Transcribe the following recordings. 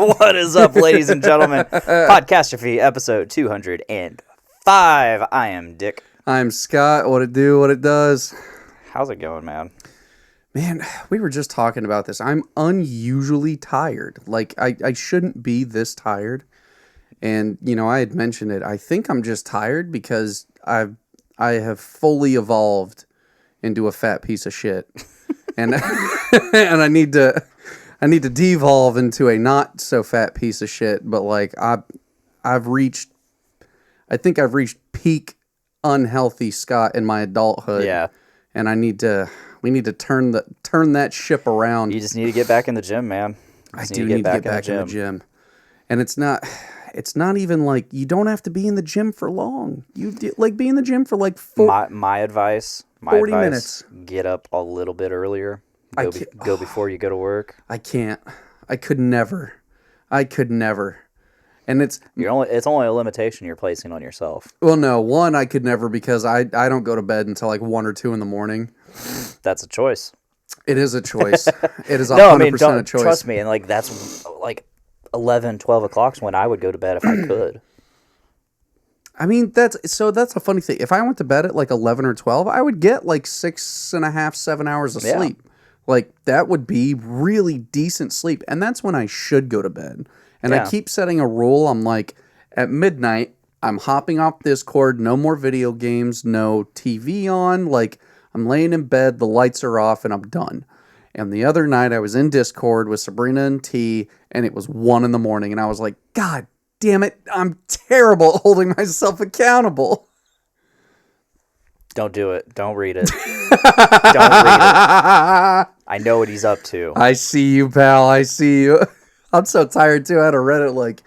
What is up, ladies and gentlemen? Podcastrophe, episode 205. I am Dick. I'm Scott. What it do, what it does. How's it going, man? Man, we were just talking about this. I'm unusually tired. Like, I shouldn't be this tired. And, you know, I had mentioned it. I think I'm just tired because I have fully evolved into a fat piece of shit. And and I need to devolve into a not so fat piece of shit, but like I think I've reached peak unhealthy Scott in my adulthood. Yeah. And we need to turn that ship around. You just need to get back in the gym, man. I do need to get back in the gym. And it's not even like you don't have to be in the gym for long. You like be in the gym for like my advice. 40 minutes. Get up a little bit earlier. Go before you go to work. I can't. I could never. And it's only a limitation you're placing on yourself. Well, no. One, I could never because I don't go to bed until like 1 or 2 in the morning. That's a choice. It is a choice. It is 100% no, I mean, a choice. Trust me, and like that's like 11, 12 o'clock is when I would go to bed if I could. I mean, that's a funny thing. If I went to bed at like 11 or 12, I would get like 6.5, 7 hours of sleep. Like, that would be really decent sleep. And that's when I should go to bed. And I keep setting a rule. I'm like, at midnight, I'm hopping off Discord. No more video games. No TV on. Like, I'm laying in bed. The lights are off and I'm done. And the other night, I was in Discord with Sabrina and T. And it was 1 in the morning. And I was like, God damn it. I'm terrible at holding myself accountable. Don't do it. Don't read it. Don't read it. I know what he's up to. I see you, pal. I see you. I'm so tired, too. I had to read it like,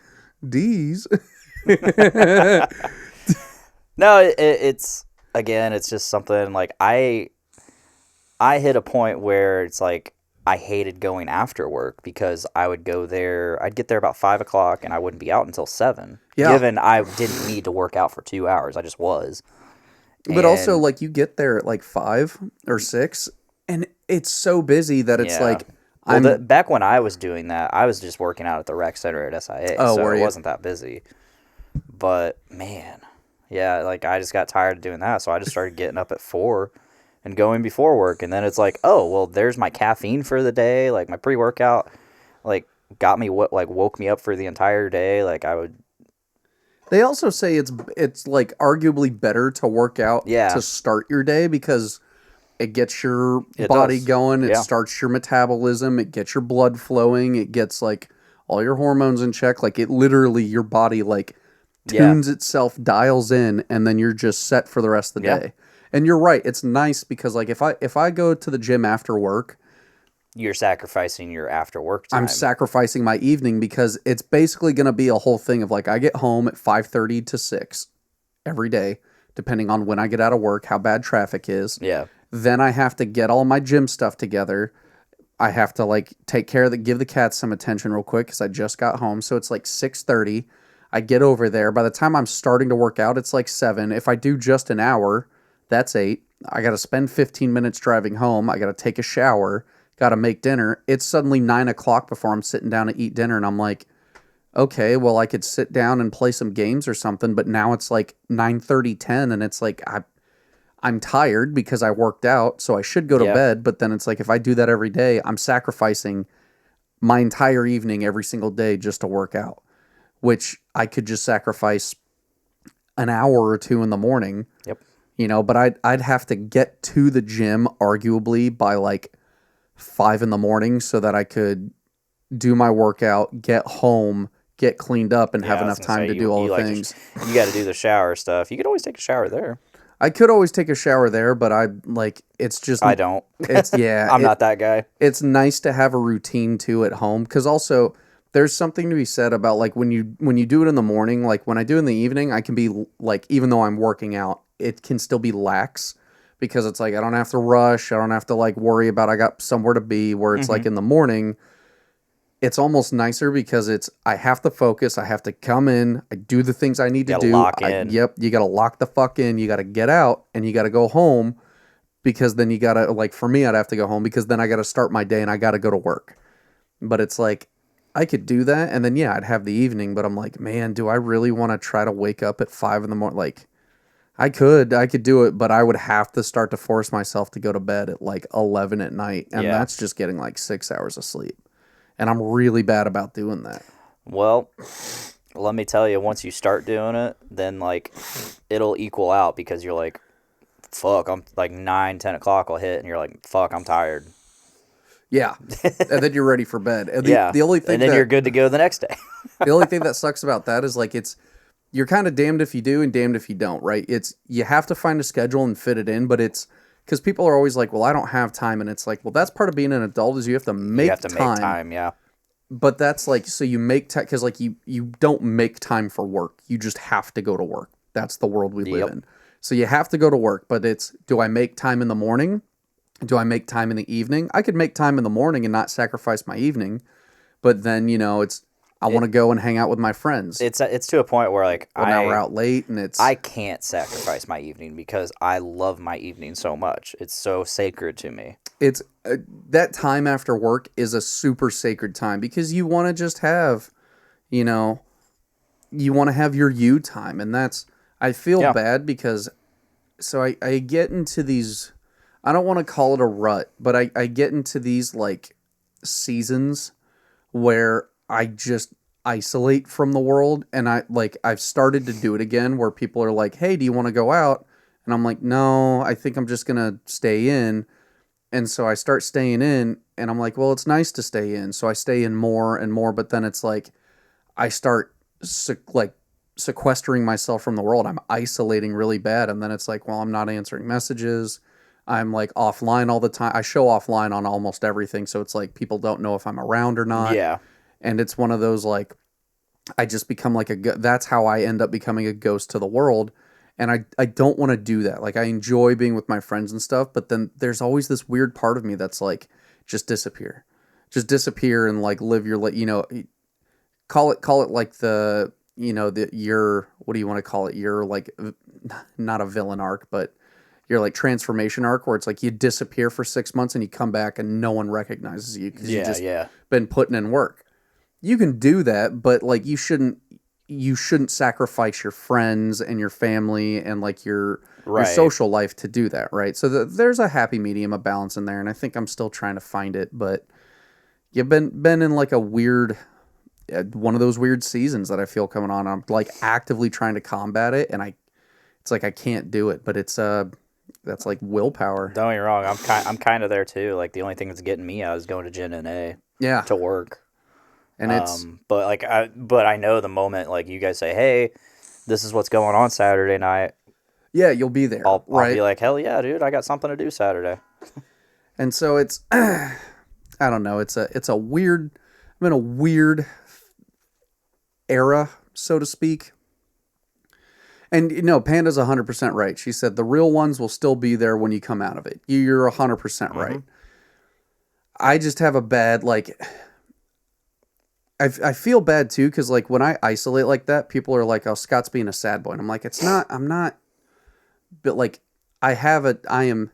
D's. No, it's just something like I hit a point where it's like I hated going after work because I would go there. I'd get there about 5 o'clock and I wouldn't be out until 7. Yeah. Given I didn't need to work out for 2 hours. I just was. But also, like, you get there at, like, 5 or 6, and it's so busy that it's like... back when I was doing that, I was just working out at the rec center at SIA, so it wasn't that busy. But, man, yeah, like, I just got tired of doing that, so I just started getting up at 4 and going before work, and then it's like, oh, well, there's my caffeine for the day, like, my pre-workout, like, woke me up for the entire day, like, I would... They also say it's like arguably better to work out to start your day because it gets your body going. It starts your metabolism. It gets your blood flowing. It gets like all your hormones in check. Like it literally, your body like tunes itself, dials in, and then you're just set for the rest of the day. And you're right. It's nice because like if I go to the gym after work, you're sacrificing your after work time. I'm sacrificing my evening because it's basically going to be a whole thing of like I get home at 5:30 to 6 every day, depending on when I get out of work, how bad traffic is. Yeah. Then I have to get all my gym stuff together. I have to like take care of give the cats some attention real quick because I just got home. So it's like 6:30. I get over there. By the time I'm starting to work out, it's like 7. If I do just an hour, that's 8. I got to spend 15 minutes driving home. I got to take a shower. Got to make dinner. It's suddenly 9 o'clock before I'm sitting down to eat dinner. And I'm like, okay, well, I could sit down and play some games or something. But now it's like 9:30, 10. And it's like, I'm tired because I worked out. So I should go to bed. But then it's like, if I do that every day, I'm sacrificing my entire evening every single day just to work out, which I could just sacrifice an hour or 2 in the morning. Yep. You know, but I'd have to get to the gym arguably by like 5 in the morning so that I could do my workout, get home, get cleaned up, and have enough time to do all the things. You got to do the shower stuff. You could always take a shower there. I could always take a shower there, but it's just... I don't. I'm not that guy. It's nice to have a routine, too, at home, because also there's something to be said about, like, when you do it in the morning, like, when I do it in the evening, I can be, like, even though I'm working out, it can still be lax. Because it's like, I don't have to rush. I don't have to like worry about I got somewhere to be. Where it's like in the morning, it's almost nicer because I have to focus. I have to come in. I do the things I need to do. Lock in. You got to lock the fuck in. You got to get out and you got to go home because then you got to, like for me, I'd have to go home because then I got to start my day and I got to go to work. But it's like, I could do that, and then yeah, I'd have the evening. But I'm like, man, do I really want to try to wake up at 5 in the morning? Like, I could do it, but I would have to start to force myself to go to bed at like 11 at night, and that's just getting like 6 hours of sleep. And I'm really bad about doing that. Well, let me tell you, once you start doing it, then like it'll equal out because you're like, fuck, I'm like 9, 10 o'clock will hit, and you're like, fuck, I'm tired. Yeah, and then you're ready for bed. And the only thing, and then you're good to go the next day. The only thing that sucks about that is like you're kind of damned if you do and damned if you don't, right? You have to find a schedule and fit it in, but it's because people are always like, well, I don't have time, and it's like, well, that's part of being an adult is you have to make time. Yeah. But that's like, so you make time because like you don't make time for work. You just have to go to work. That's the world we live in. So you have to go to work, but do I make time in the morning? Do I make time in the evening? I could make time in the morning and not sacrifice my evening, but then, I want to go and hang out with my friends. It's to a point where like now we're out late and I can't sacrifice my evening because I love my evening so much. It's so sacred to me. It's that time after work is a super sacred time because you want to just have, you want to have your you time, and I feel bad because I get into these. I don't want to call it a rut, but I get into these like seasons where I just isolate from the world, and I've started to do it again where people are like, "Hey, do you want to go out?" And I'm like, "No, I think I'm just going to stay in." And so I start staying in, and I'm like, "Well, it's nice to stay in." So I stay in more and more, but then it's like I start sequestering myself from the world. I'm isolating really bad, and then it's like, "Well, I'm not answering messages. I'm like offline all the time." I show offline on almost everything, so it's like people don't know if I'm around or not. Yeah. And it's one of those like I just become like that's how I end up becoming a ghost to the world, and I don't want to do that. Like I enjoy being with my friends and stuff, but then there's always this weird part of me that's like just disappear and like live your call it like the your what do you want to call it? Your like not a villain arc, but your like transformation arc where it's like you disappear for 6 months and you come back and no one recognizes you because you just been putting in work. You can do that, but like you shouldn't sacrifice your friends and your family and like your social life to do that, right? So there's a happy medium, a balance in there, and I think I'm still trying to find it. But you've been in like a weird one of those weird seasons that I feel coming on. I'm like actively trying to combat it, and it's like I can't do it, but it's that's like willpower. Don't get me wrong, I'm kind of there too. Like the only thing that's getting me out is going to Gen NA. Yeah. To work. And it's but I know the moment like you guys say, "Hey, this is what's going on Saturday night." Yeah, you'll be there. I'll be like, "Hell yeah, dude! I got something to do Saturday." And so it's I don't know. It's a weird. I'm in a weird era, so to speak. And Panda's 100% right. She said the real ones will still be there when you come out of it. You're 100% right. I just have a bad I feel bad too because like when I isolate like that, people are like, "Oh, Scott's being a sad boy," and I'm like, "It's not. I'm not." But like, I am.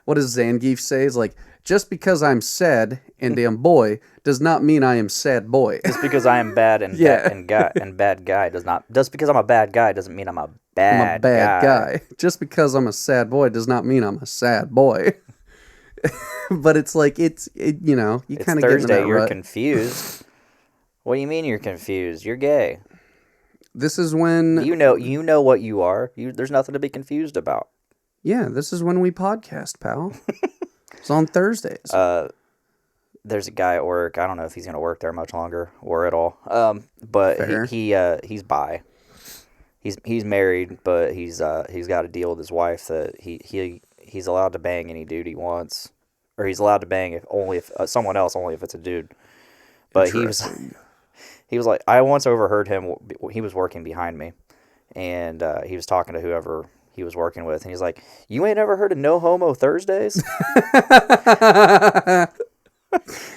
What does Zangief say? Is like, just because I'm sad and damn boy does not mean I am sad boy. Just because I am bad and bad guy does not. Just because I'm a bad guy doesn't mean I'm a bad guy. Just because I'm a sad boy does not mean I'm a sad boy. But it's like you kind of get in Thursday. that You're rut. Confused. What do you mean you're confused? You're gay. This is when you know what you are. There's nothing to be confused about. Yeah, this is when we podcast, pal. It's on Thursdays. There's a guy at work. I don't know if he's gonna work there much longer or at all. But he's bi. He's married, but he's got a deal with his wife that he's allowed to bang any dude he wants, or he's allowed to bang if someone else, only if it's a dude. But he was like, I once overheard him. He was working behind me, and he was talking to whoever he was working with, and he's like, "You ain't ever heard of No Homo Thursdays?" And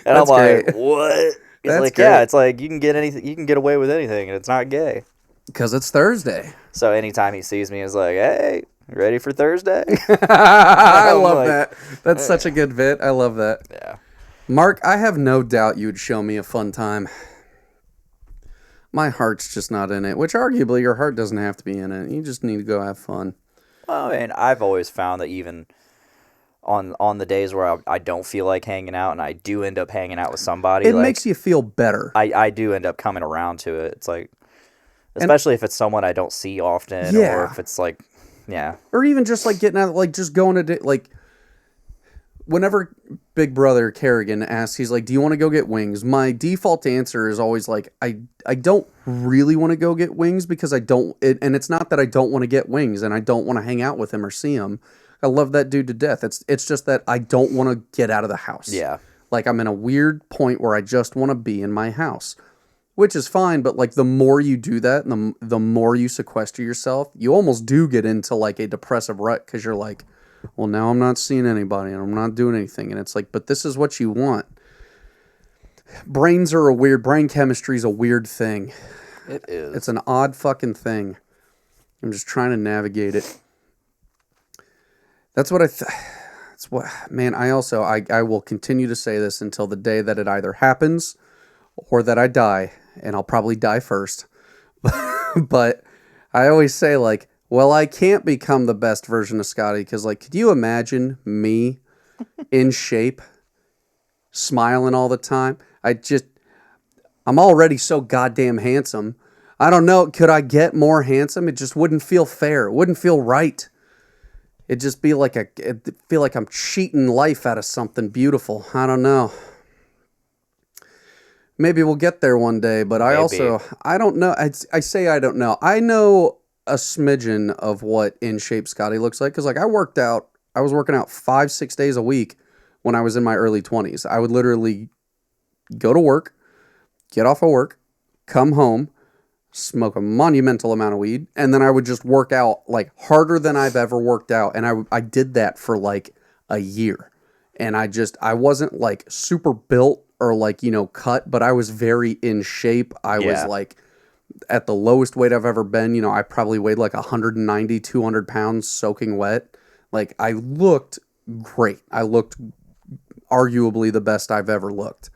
I'm like, great. "What?" He's That's like, great. "Yeah, it's like you can get anything, you can get away with anything, and it's not gay." Because it's Thursday. So anytime he sees me, he's like, "Hey, ready for Thursday?" I love that. That's such a good bit. I love that. Yeah. Mark, I have no doubt you'd show me a fun time. My heart's just not in it, which arguably your heart doesn't have to be in it. You just need to go have fun. Well, I mean, I've always found that even on the days where I don't feel like hanging out and I do end up hanging out with somebody, it makes you feel better. I do end up coming around to it. It's like, especially if it's someone I don't see often, or if it's like, or even just like getting out, like just going to like. Whenever Big Brother Kerrigan asks, he's like, do you want to go get wings? My default answer is always like, I don't really want to go get wings because I don't, and it's not that I don't want to get wings and I don't want to hang out with him or see him. I love that dude to death. It's just that I don't want to get out of the house. Yeah. Like I'm in a weird point where I just want to be in my house, which is fine. But like the more you do that, the more you sequester yourself, you almost do get into like a depressive rut because you're like, well, now I'm not seeing anybody and I'm not doing anything. And it's like, but this is what you want. Brain chemistry is a weird thing. It is. It's an odd fucking thing. I'm just trying to navigate it. That's what man, I will continue to say this until the day that it either happens or that I die. And I'll probably die first. But I always say like, well, I can't become the best version of Scotty because, like, could you imagine me in shape, smiling all the time? I'm already so goddamn handsome. I don't know. Could I get more handsome? It just wouldn't feel fair. It wouldn't feel right. It'd just be like it'd feel like I'm cheating life out of something beautiful. I don't know. Maybe we'll get there one day, but I don't know. I say I don't know. I know a smidgen of what in shape Scotty looks like because like I was working out 5-6 days a week when I was in my early 20s. I would literally go to work, get off of work, come home, smoke a monumental amount of weed, and then I would just work out like harder than I've ever worked out. And I did that for like a year. And I wasn't like super built or like, cut, but I was very in shape. I was like at the lowest weight I've ever been. I probably weighed like 190, 200 pounds soaking wet. Like I looked great. I looked arguably the best I've ever looked.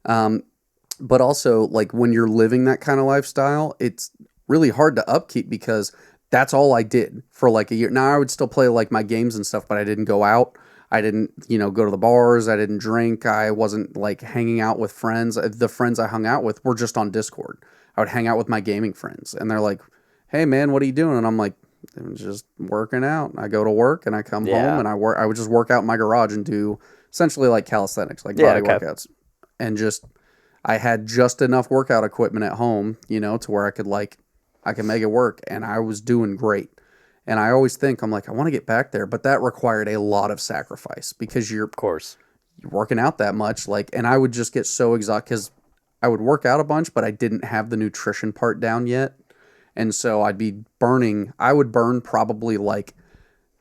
But also like when you're living that kind of lifestyle, it's really hard to upkeep because that's all I did for like a year. Now I would still play like my games and stuff, but I didn't go out. I didn't, go to the bars. I didn't drink. I wasn't like hanging out with friends. The friends I hung out with were just on Discord. I would hang out with my gaming friends and they're like, hey man, what are you doing? And I'm like, I'm just working out. I go to work and I come home and I would just work out in my garage and do essentially like calisthenics, like body workouts. And I had just enough workout equipment at home, to where I could make it work. And I was doing great. And I always think, I'm like, I want to get back there, but that required a lot of sacrifice because you're working out that much. Like, and I would just get so exhausted because I would work out a bunch, but I didn't have the nutrition part down yet. And so I would burn probably like,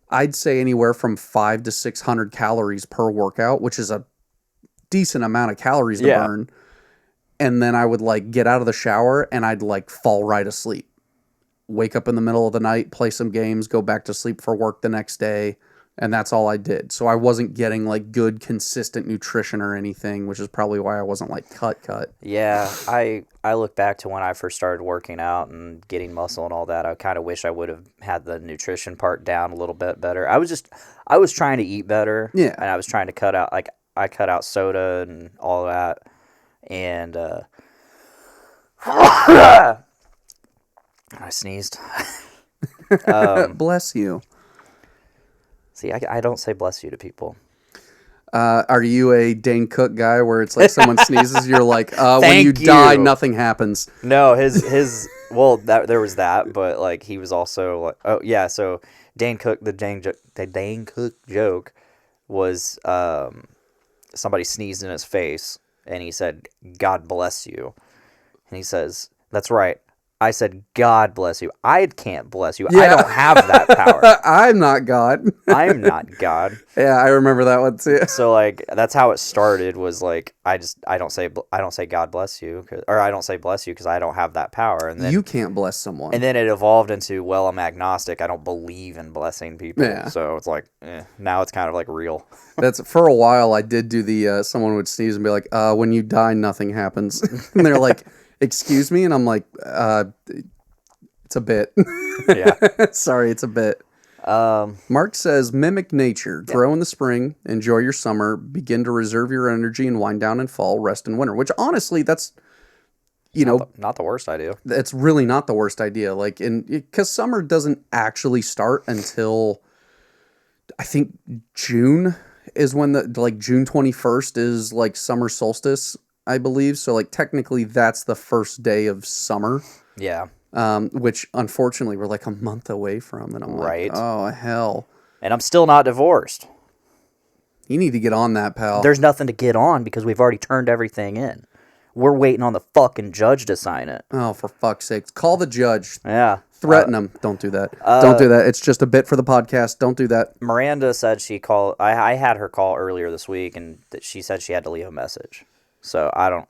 I'd say anywhere from 500 to 600 calories per workout, which is a decent amount of calories to burn. And then I would like get out of the shower and I'd like fall right asleep. Wake up in the middle of the night, play some games, go back to sleep for work the next day. And that's all I did. So I wasn't getting like good, consistent nutrition or anything, which is probably why I wasn't like cut. Yeah, I look back to when I first started working out and getting muscle and all that. I kind of wish I would have had the nutrition part down a little bit better. I was trying to eat better. Yeah. And I was trying to cut out, like I cut out soda and all that. And I sneezed. Bless you. See, I don't say bless you to people. Are you a Dane Cook guy where it's like someone sneezes, you're like, when you die, nothing happens? No, well, there was that, but like he was also like, oh yeah, so Dane Cook, the Dane Cook joke was somebody sneezed in his face and he said, God bless you. And he says, that's right. I said, God bless you. I can't bless you. Yeah. I don't have that power. I'm not God. I'm not God. Yeah, I remember that one too. So like that's how it started. Was like I don't say God bless you, or I don't say bless you because I don't have that power. And then you can't bless someone. And then it evolved into, well, I'm agnostic. I don't believe in blessing people. Yeah. So it's like now it's kind of like real. That's for a while. I did do the someone would sneeze and be like, when you die, nothing happens, and they're like. excuse me, and I'm like, it's a bit. Yeah. Sorry, it's a bit. Mark says, mimic nature, grow in the spring, enjoy your summer, begin to reserve your energy and wind down in fall, rest in winter, which honestly, that's, not the worst idea. It's really not the worst idea. Like, because summer doesn't actually start until, I think, June is when June 21st is like summer solstice, I believe. So like technically that's the first day of summer. Yeah. Which unfortunately we're like a month away from, and I'm like, oh hell. And I'm still not divorced. You need to get on that, pal. There's nothing to get on because we've already turned everything in. We're waiting on the fucking judge to sign it. Oh, for fuck's sake. Call the judge. Yeah. Threaten him. Don't do that. Don't do that. It's just a bit for the podcast. Don't do that. Miranda said she called. I had her call earlier this week, and that she said she had to leave a message. So I don't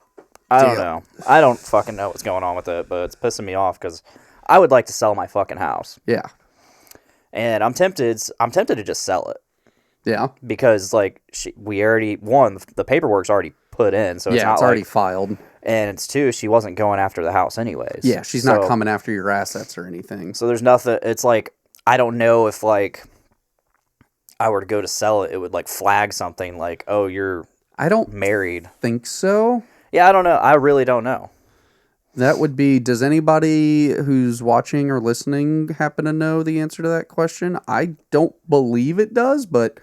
know. I don't fucking know what's going on with it, but it's pissing me off because I would like to sell my fucking house. Yeah. And I'm tempted to just sell it. Yeah. Because like the paperwork's already put in, so it's not it's already filed. And it's two, she wasn't going after the house anyways. Yeah, she's not coming after your assets or anything. So there's nothing. It's like I don't know if like I were to go to sell it, it would like flag something like, oh, you're married. Think so. Yeah, I don't know. I really don't know. That would be, does anybody who's watching or listening happen to know the answer to that question? I don't believe it does, but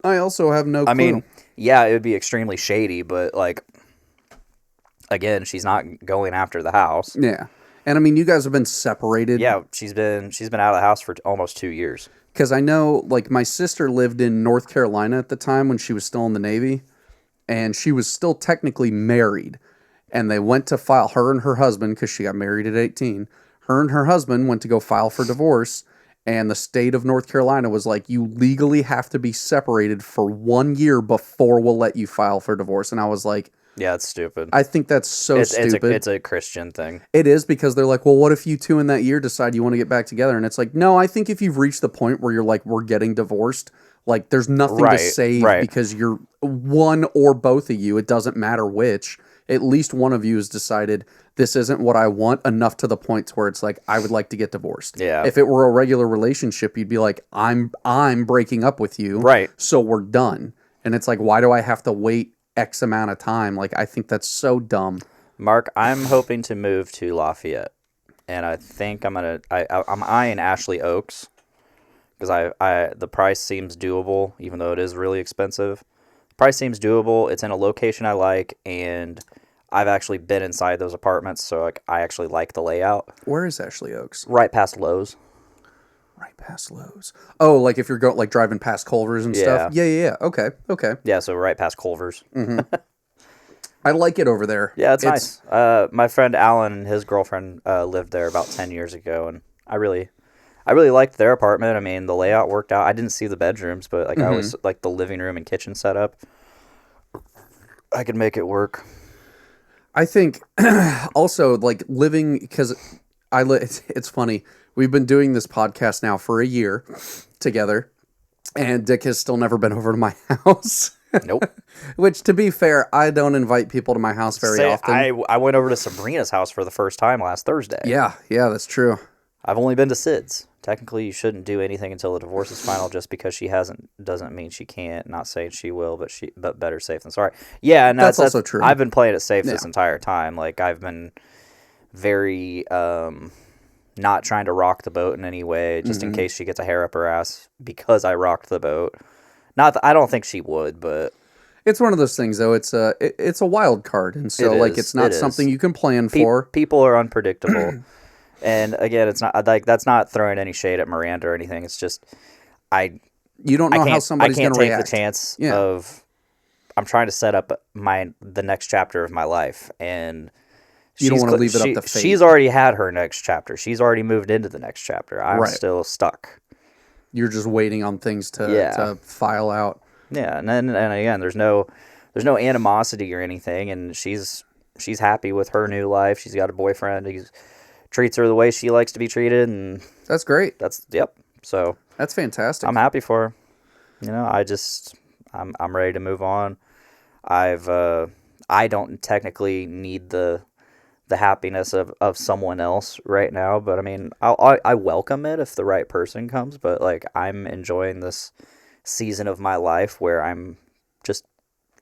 I also have no clue. I mean, yeah, it would be extremely shady, but like, again, she's not going after the house. Yeah. And I mean, you guys have been separated. Yeah, she's been out of the house for almost 2 years. Because I know, like, my sister lived in North Carolina at the time when she was still in the Navy, and she was still technically married. And they went to file, her and her husband, because she got married at 18, her and her husband went to go file for divorce, and the state of North Carolina was like, you legally have to be separated for 1 year before we'll let you file for divorce. And I was like, yeah, it's stupid. I think that's stupid. It's a Christian thing. It is, because they're like, well, what if you two in that year decide you want to get back together? And it's like, no, I think if you've reached the point where you're like, we're getting divorced, like there's nothing to save because you're one or both of you. It doesn't matter which. At least one of you has decided this isn't what I want, enough to the point to where it's like, I would like to get divorced. Yeah. If it were a regular relationship, you'd be like, I'm breaking up with you. Right. So we're done. And it's like, why do I have to wait X amount of time? Like, I think that's so dumb. Mark, I'm hoping to move to Lafayette, and I think I'm eyeing Ashley Oaks because the price seems doable, even though it is really expensive. The price seems doable. It's in a location I like, and I've actually been inside those apartments, so like I actually like the layout. Where is Ashley Oaks? Right past Lowe's. Right past Lowe's. Oh, like if you're driving past Culver's and stuff? Yeah. Okay. Yeah, so right past Culver's. Mm-hmm. I like it over there. Yeah, it's nice. My friend Alan and his girlfriend lived there about 10 years ago, and I really liked their apartment. I mean, the layout worked out. I didn't see the bedrooms, but like I always like the living room and kitchen setup. I could make it work. I think also like living, because it's funny. We've been doing this podcast now for a year together, and Dick has still never been over to my house. Nope. Which, to be fair, I don't invite people to my house very often. I went over to Sabrina's house for the first time last Thursday. Yeah, that's true. I've only been to Sid's. Technically, you shouldn't do anything until the divorce is final. Just because she hasn't doesn't mean she can't. Not saying she will, but better safe than sorry. Yeah, and that's also true. I've been playing it safe this entire time. Like I've been very not trying to rock the boat in any way, just in case she gets a hair up her ass because I rocked the boat. I don't think she would, but it's one of those things though. It's a wild card, and so it's not something you can plan for. People are unpredictable. And again, it's not like that's not throwing any shade at Miranda or anything. It's just you don't know how somebody's going to react. I can't take the chance of I'm trying to set up the next chapter of my life, and you don't want to leave it up to fate. She's already had her next chapter. She's already moved into the next chapter. I'm still stuck. You're just waiting on things to file out. Yeah, and again, there's no animosity or anything, and she's happy with her new life. She's got a boyfriend. He treats her the way she likes to be treated, and that's great. So that's fantastic. I'm happy for her. You know, I'm ready to move on. I don't technically need the the happiness of someone else right now. But I mean, I welcome it if the right person comes. But like, I'm enjoying this season of my life where I'm just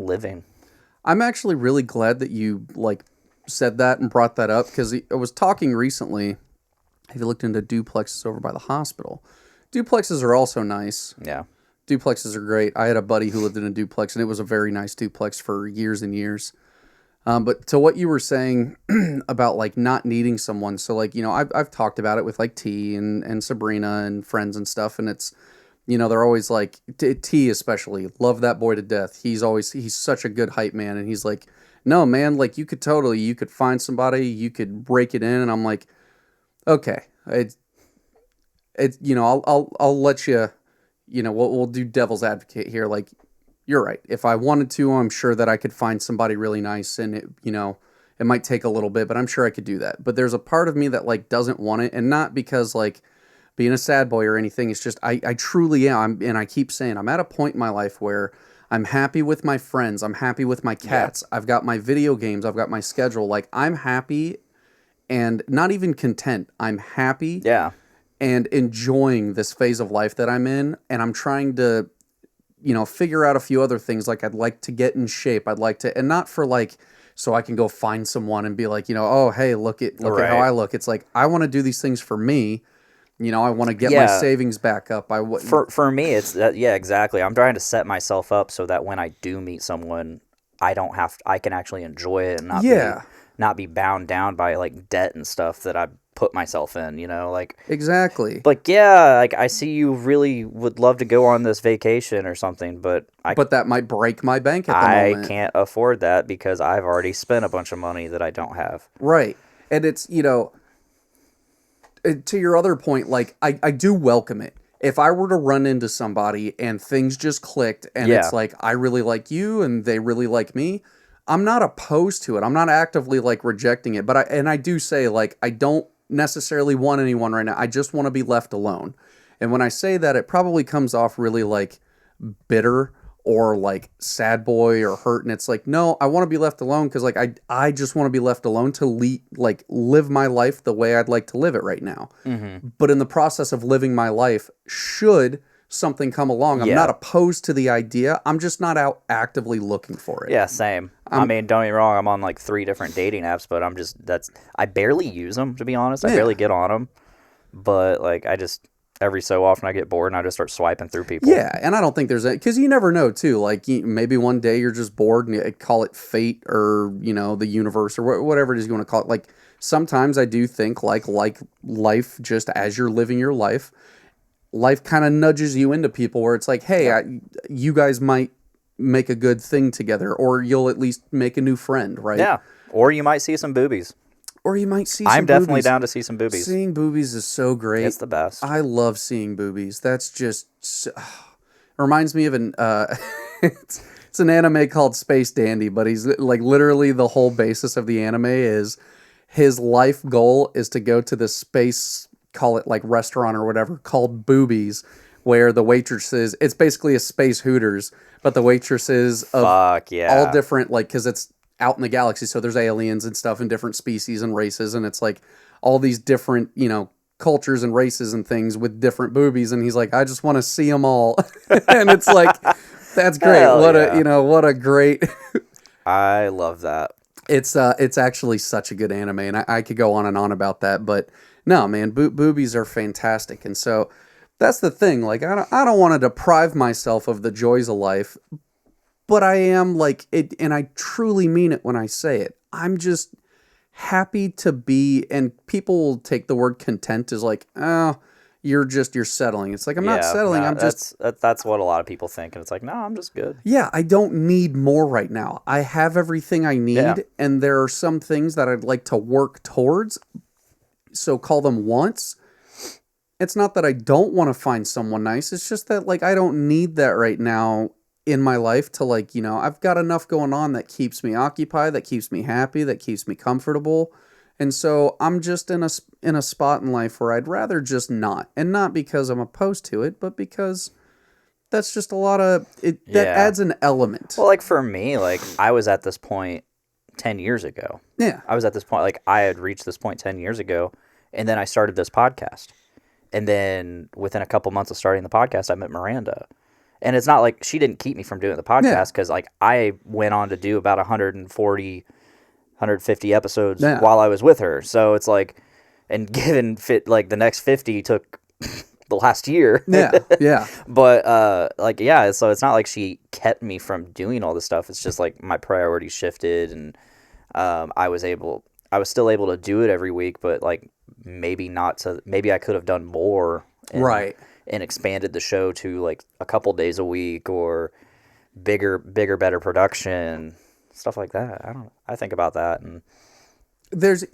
living. I'm actually really glad that you like said that and brought that up, because I was talking recently. Have you looked into duplexes over by the hospital? Duplexes are also nice. Yeah. Duplexes are great. I had a buddy who lived in a duplex, and it was a very nice duplex for years and years. But to what you were saying about like not needing someone, so like, you know, I've talked about it with like T and Sabrina and friends and stuff, and it's, you know, they're always like, T especially, love that boy to death. He's such a good hype man, and he's like, no man, like you could find somebody, you could break it in, and I'm like, okay, it's you know, I'll let you, you know, we'll do devil's advocate here. Like, you're right. If I wanted to, I'm sure that I could find somebody really nice, and it, you know, it might take a little bit, but I'm sure I could do that. But there's a part of me that like doesn't want it, and not because like being a sad boy or anything. It's just I truly am, and I keep saying I'm at a point in my life where I'm happy with my friends. I'm happy with my cats. Yeah. I've got my video games. I've got my schedule. Like, I'm happy and not even content. I'm happy. Yeah. And enjoying this phase of life that I'm in. And I'm trying to, you know, figure out a few other things. Like, I'd like to get in shape. I'd like to, and not for like, so I can go find someone and be like, you know, oh, hey, look at how I look. It's like, I want to do these things for me. You know, I want to get my savings back up. For me, it's that. Yeah, exactly. I'm trying to set myself up so that when I do meet someone, I can actually enjoy it and not be bound down by like debt and stuff that I put myself in. You know, like exactly. Like, yeah, like I see you really would love to go on this vacation or something, but that might break my bank at the moment. I can't afford that because I've already spent a bunch of money that I don't have. Right, and it's, you know. To your other point, like, I do welcome it. If I were to run into somebody and things just clicked and it's like, I really like you and they really like me, I'm not opposed to it. I'm not actively like rejecting it. But I do say, like, I don't necessarily want anyone right now. I just want to be left alone. And when I say that, it probably comes off really like bitter or like sad boy or hurt, and it's like, no, I want to be left alone because like I just want to be left alone to live my life the way I'd like to live it right now. Mm-hmm. But in the process of living my life, should something come along, I'm not opposed to the idea. I'm just not out actively looking for it. Yeah, same. I mean, don't get me wrong, I'm on like 3 different dating apps, but I barely use them, to be honest. I barely get on them, but like every so often I get bored and I just start swiping through people. Yeah, and I don't think there's because you never know too. Like, maybe one day you're just bored and you call it fate or, you know, the universe or whatever it is you want to call it. Like, sometimes I do think like life, just as you're living your life kind of nudges you into people where it's like, hey, you guys might make a good thing together, or you'll at least make a new friend, right? Yeah, or you might see some boobies. Or you might see I'm definitely down to see some boobies. Seeing boobies is so great. It's the best. I love seeing boobies. That's just... reminds me of an... it's an anime called Space Dandy, but he's like literally the whole basis of the anime is his life goal is to go to this space, call it like restaurant or whatever, called Boobies, where the waitresses... It's basically a space Hooters, but the waitresses of all different... like, because it's out in the galaxy, so there's aliens and stuff and different species and races, and it's like all these different, you know, cultures and races and things with different boobies, and he's like, I just want to see them all. And it's like, that's great. What a great I love that. It's actually such a good anime, and I could go on and on about that, but no, man, boobies are fantastic. And so that's the thing, like, I don't want to deprive myself of the joys of life. But I am like it, and I truly mean it when I say it. I'm just happy to be, and people will take the word content as like, oh, you're settling. It's like, I'm not settling. That's what a lot of people think, and it's like, no, I'm just good. Yeah, I don't need more right now. I have everything I need, and there are some things that I'd like to work towards. So call them wants. It's not that I don't want to find someone nice. It's just that like I don't need that right now in my life to, like, you know, I've got enough going on that keeps me occupied, that keeps me happy, that keeps me comfortable. And so I'm just in a spot in life where I'd rather just not. And not because I'm opposed to it, but because that's just a lot of it. That adds an element. Well, like for me, like I was at this point 10 years ago. Yeah. I was at this point, like I had reached this point 10 years ago, and then I started this podcast. And then within a couple months of starting the podcast, I met Miranda. And it's not like she didn't keep me from doing the podcast, because like I went on to do about 140, 150 episodes while I was with her. So it's like, and given like the next 50 took the last year. Yeah. But like, yeah, so it's not like she kept me from doing all this stuff. It's just like my priorities shifted, and I was still able to do it every week, but like maybe I could have done more. And expanded the show to like a couple days a week, or bigger, better production, stuff like that. I think about that. And there's,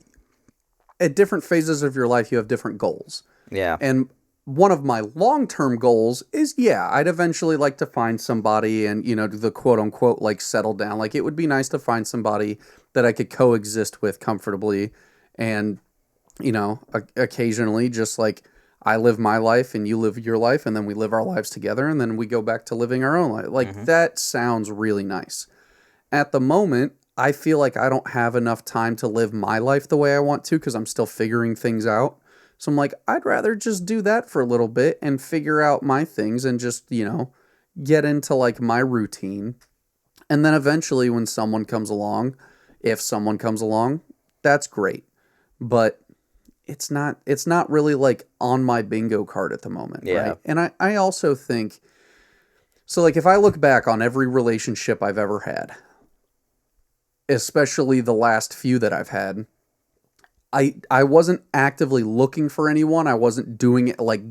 at different phases of your life, you have different goals. Yeah. And one of my long-term goals is, I'd eventually like to find somebody and, do the quote-unquote, like, settle down. Like, it would be nice to find somebody that I could coexist with comfortably and, occasionally just, like, I live my life and you live your life, and then we live our lives together, and then we go back to living our own life. Like, that sounds really nice. At the moment, I feel like I don't have enough time to live my life the way I want to, because I'm still figuring things out. So I'm like, I'd rather just do that for a little bit and figure out my things and just, get into like my routine. And then eventually when someone comes along, if someone comes along, that's great. But it's not really like on my bingo card at the moment. Yeah. Right? And I also think, so like if I look back on every relationship I've ever had, especially the last few that I've had, I wasn't actively looking for anyone. I wasn't doing it like,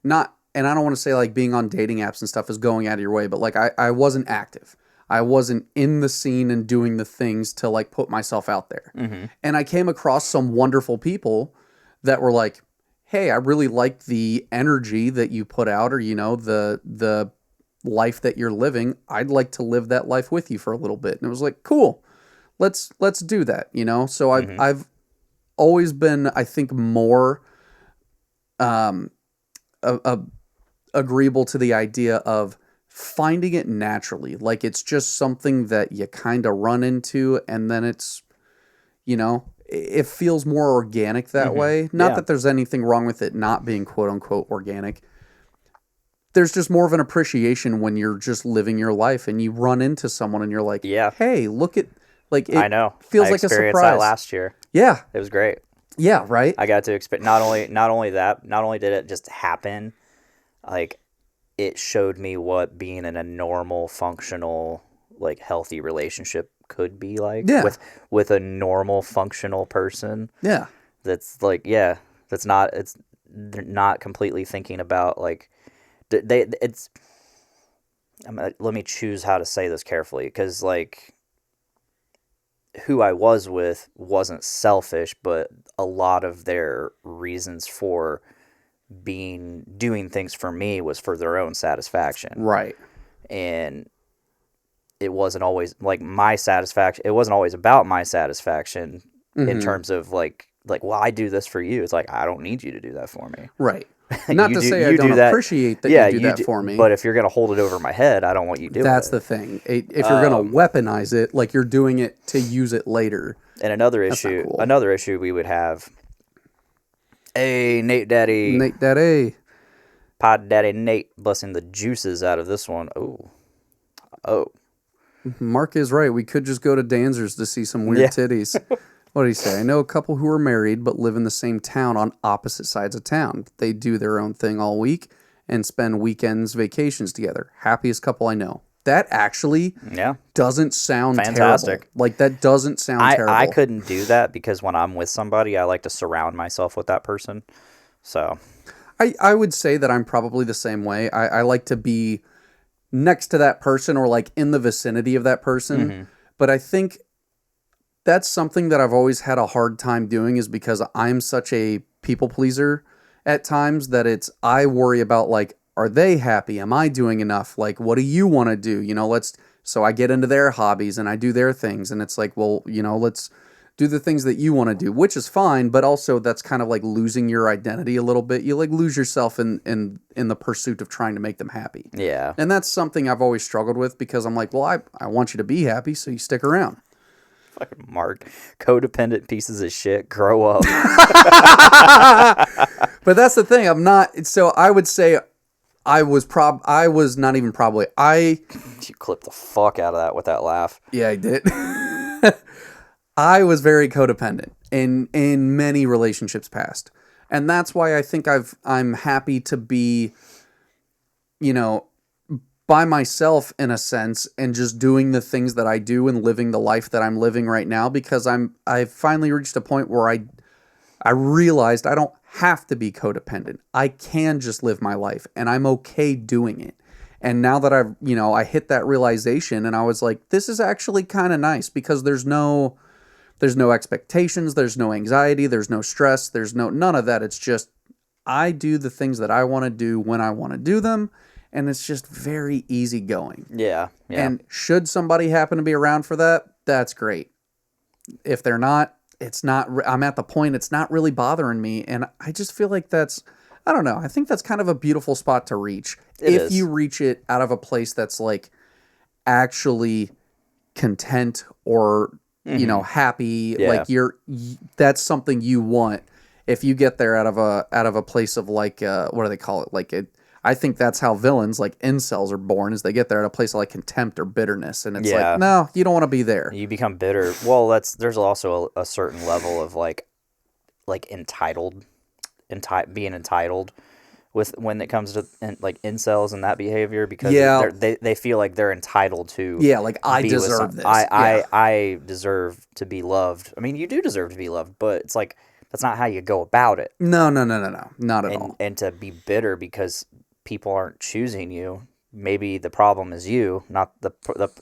not, and I don't want to say like being on dating apps and stuff is going out of your way, but like I wasn't active. I wasn't in the scene and doing the things to like put myself out there. And I came across some wonderful people that were like, hey, I really like the energy that you put out, or, the life that you're living. I'd like to live that life with you for a little bit. And it was like, cool, let's do that. So I've always been, I think, more agreeable to the idea of finding it naturally. Like, it's just something that you kind of run into, and then it's, it feels more organic that way. Not that there's anything wrong with it not being quote unquote organic. There's just more of an appreciation when you're just living your life and you run into someone and you're like, hey, look at, like, it I know. Feels I like a surprise. That last year. Yeah. It was great. Yeah, right? I got to experience, not only did it just happen, like, it showed me what being in a normal, functional, like, healthy relationship could be like with a normal, functional person. Yeah. That's like, they're not completely thinking about, like, let me choose how to say this carefully, because, like, who I was with wasn't selfish, but a lot of their reasons for doing things for me was for their own satisfaction. Right. And it wasn't always like my satisfaction. It wasn't always about my satisfaction in terms of like, well, I do this for you. It's like, I don't need you to do that for me. Right. Not to say I don't appreciate that you do that for me. But if you're going to hold it over my head, I don't want you doing it. That's the thing. If you're going to weaponize it, like you're doing it to use it later. And another issue we would have, hey, Nate Daddy. Pod Daddy Nate busting the juices out of this one. Oh. Mark is right. We could just go to Danzer's to see some weird titties. What did he say? I know a couple who are married but live in the same town on opposite sides of town. They do their own thing all week and spend weekends, vacations together. Happiest couple I know. That actually doesn't sound fantastic. Terrible. Like, that doesn't sound terrible. I couldn't do that because when I'm with somebody, I like to surround myself with that person. So I would say that I'm probably the same way. I like to be next to that person or like in the vicinity of that person. But I think that's something that I've always had a hard time doing, is because I'm such a people pleaser at times that I worry about, like, are they happy? Am I doing enough? Like, what do you want to do? So I get into their hobbies and I do their things, and it's like, well, let's do the things that you want to do, which is fine, but also that's kind of like losing your identity a little bit. You like lose yourself in the pursuit of trying to make them happy. Yeah. And that's something I've always struggled with, because I'm like, well, I want you to be happy, so you stick around. Fucking Mark, codependent pieces of shit, grow up. But that's the thing. I'm not. So I would say I was not even probably. You clipped the fuck out of that with that laugh. Yeah, I did. I was very codependent in many relationships past. And that's why I think I'm happy to be, by myself in a sense and just doing the things that I do and living the life that I'm living right now, because I've finally reached a point where I realized I don't have to be codependent. I can just live my life and I'm okay doing it. And now that I hit that realization and I was like, this is actually kind of nice because there's no expectations, there's no anxiety, there's no stress, there's none of that. It's just I do the things that I want to do when I want to do them, and it's just very easy going. Yeah. And should somebody happen to be around for that, that's great. If they're not, it's not. I'm at the point it's not really bothering me, and I just feel like I don't know. I think that's kind of a beautiful spot to reach if you reach it out of a place that's like actually content or happy, like that's something you want. If you get there out of a place of like what do they call it? Like I think that's how villains like incels are born, is they get there at a place of like contempt or bitterness, and it's like, no, you don't want to be there. You become bitter. Well, there's also a certain level of like being entitled when it comes to like incels and that behavior, because they feel like they're entitled to like I deserve this. I deserve to be loved. I mean, you do deserve to be loved, but it's like that's not how you go about it. No, not at all. And to be bitter because people aren't choosing you, maybe the problem is you, not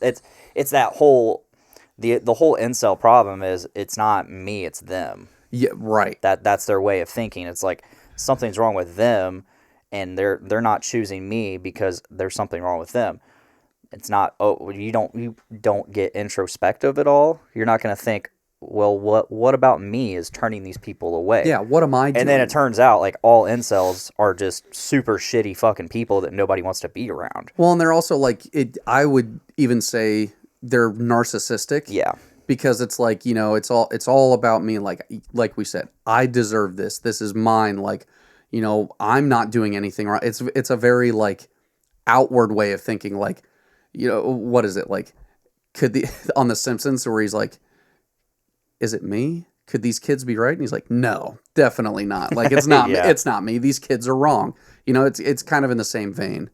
it's that whole the whole incel problem is it's not me, it's them. Yeah, right. That's their way of thinking. It's like something's wrong with them, and they're not choosing me because there's something wrong with them. It's not. Oh, you don't get introspective at all. You're not going to think, well, what about me is turning these people away? Yeah, what am I doing? And then it turns out like all incels are just super shitty fucking people that nobody wants to be around. Well, and they're also like I would even say they're narcissistic. Yeah. Because it's like, it's all about me. Like we said, I deserve this. This is mine. Like, I'm not doing anything wrong. It's a very like outward way of thinking. Like, what is it like? On The Simpsons where he's like, is it me? Could these kids be right? And he's like, no, definitely not. Like, it's not. Yeah. It's not me. These kids are wrong. It's kind of in the same vein.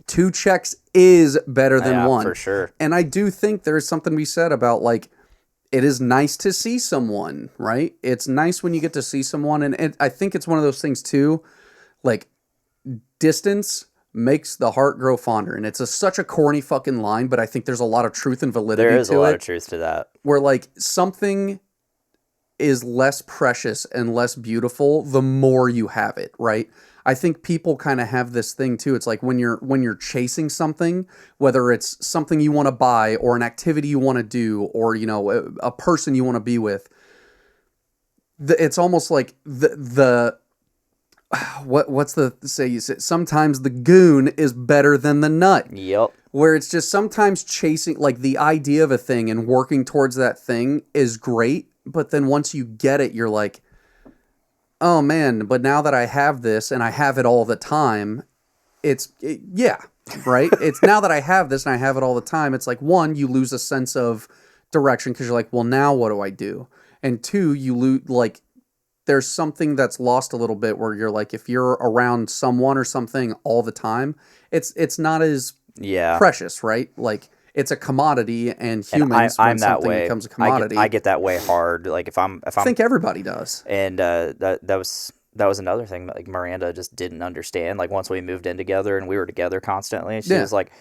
2 checks is better than one. For sure. And I do think there's something to be said about like, it is nice to see someone, right? It's nice when you get to see someone. And I think it's one of those things too, like distance makes the heart grow fonder. And it's such a corny fucking line, but I think there's a lot of truth and validity to it. There is a lot of truth to that. Where like something is less precious and less beautiful the more you have it, right? I think people kind of have this thing too. It's like when you're chasing something, whether it's something you want to buy or an activity you want to do, or a person you want to be with. It's almost like what's the say? You say sometimes the goon is better than the nut. Yep. Where it's just sometimes chasing like the idea of a thing and working towards that thing is great, but then once you get it, you're like, oh man, but now that I have this and I have it all the time, right? It's now that I have this and I have it all the time, it's like, one, you lose a sense of direction because you're like, well, now what do I do? And two, you lose, like, there's something that's lost a little bit where you're like, if you're around someone or something all the time, it's not as precious, right? Like, it's a commodity, and humans, I'm when that something way. becomes a commodity, I get that way hard. Like if I'm, I think everybody does. And that was another thing that like Miranda just didn't understand. Like once we moved in together and we were together constantly, she was like,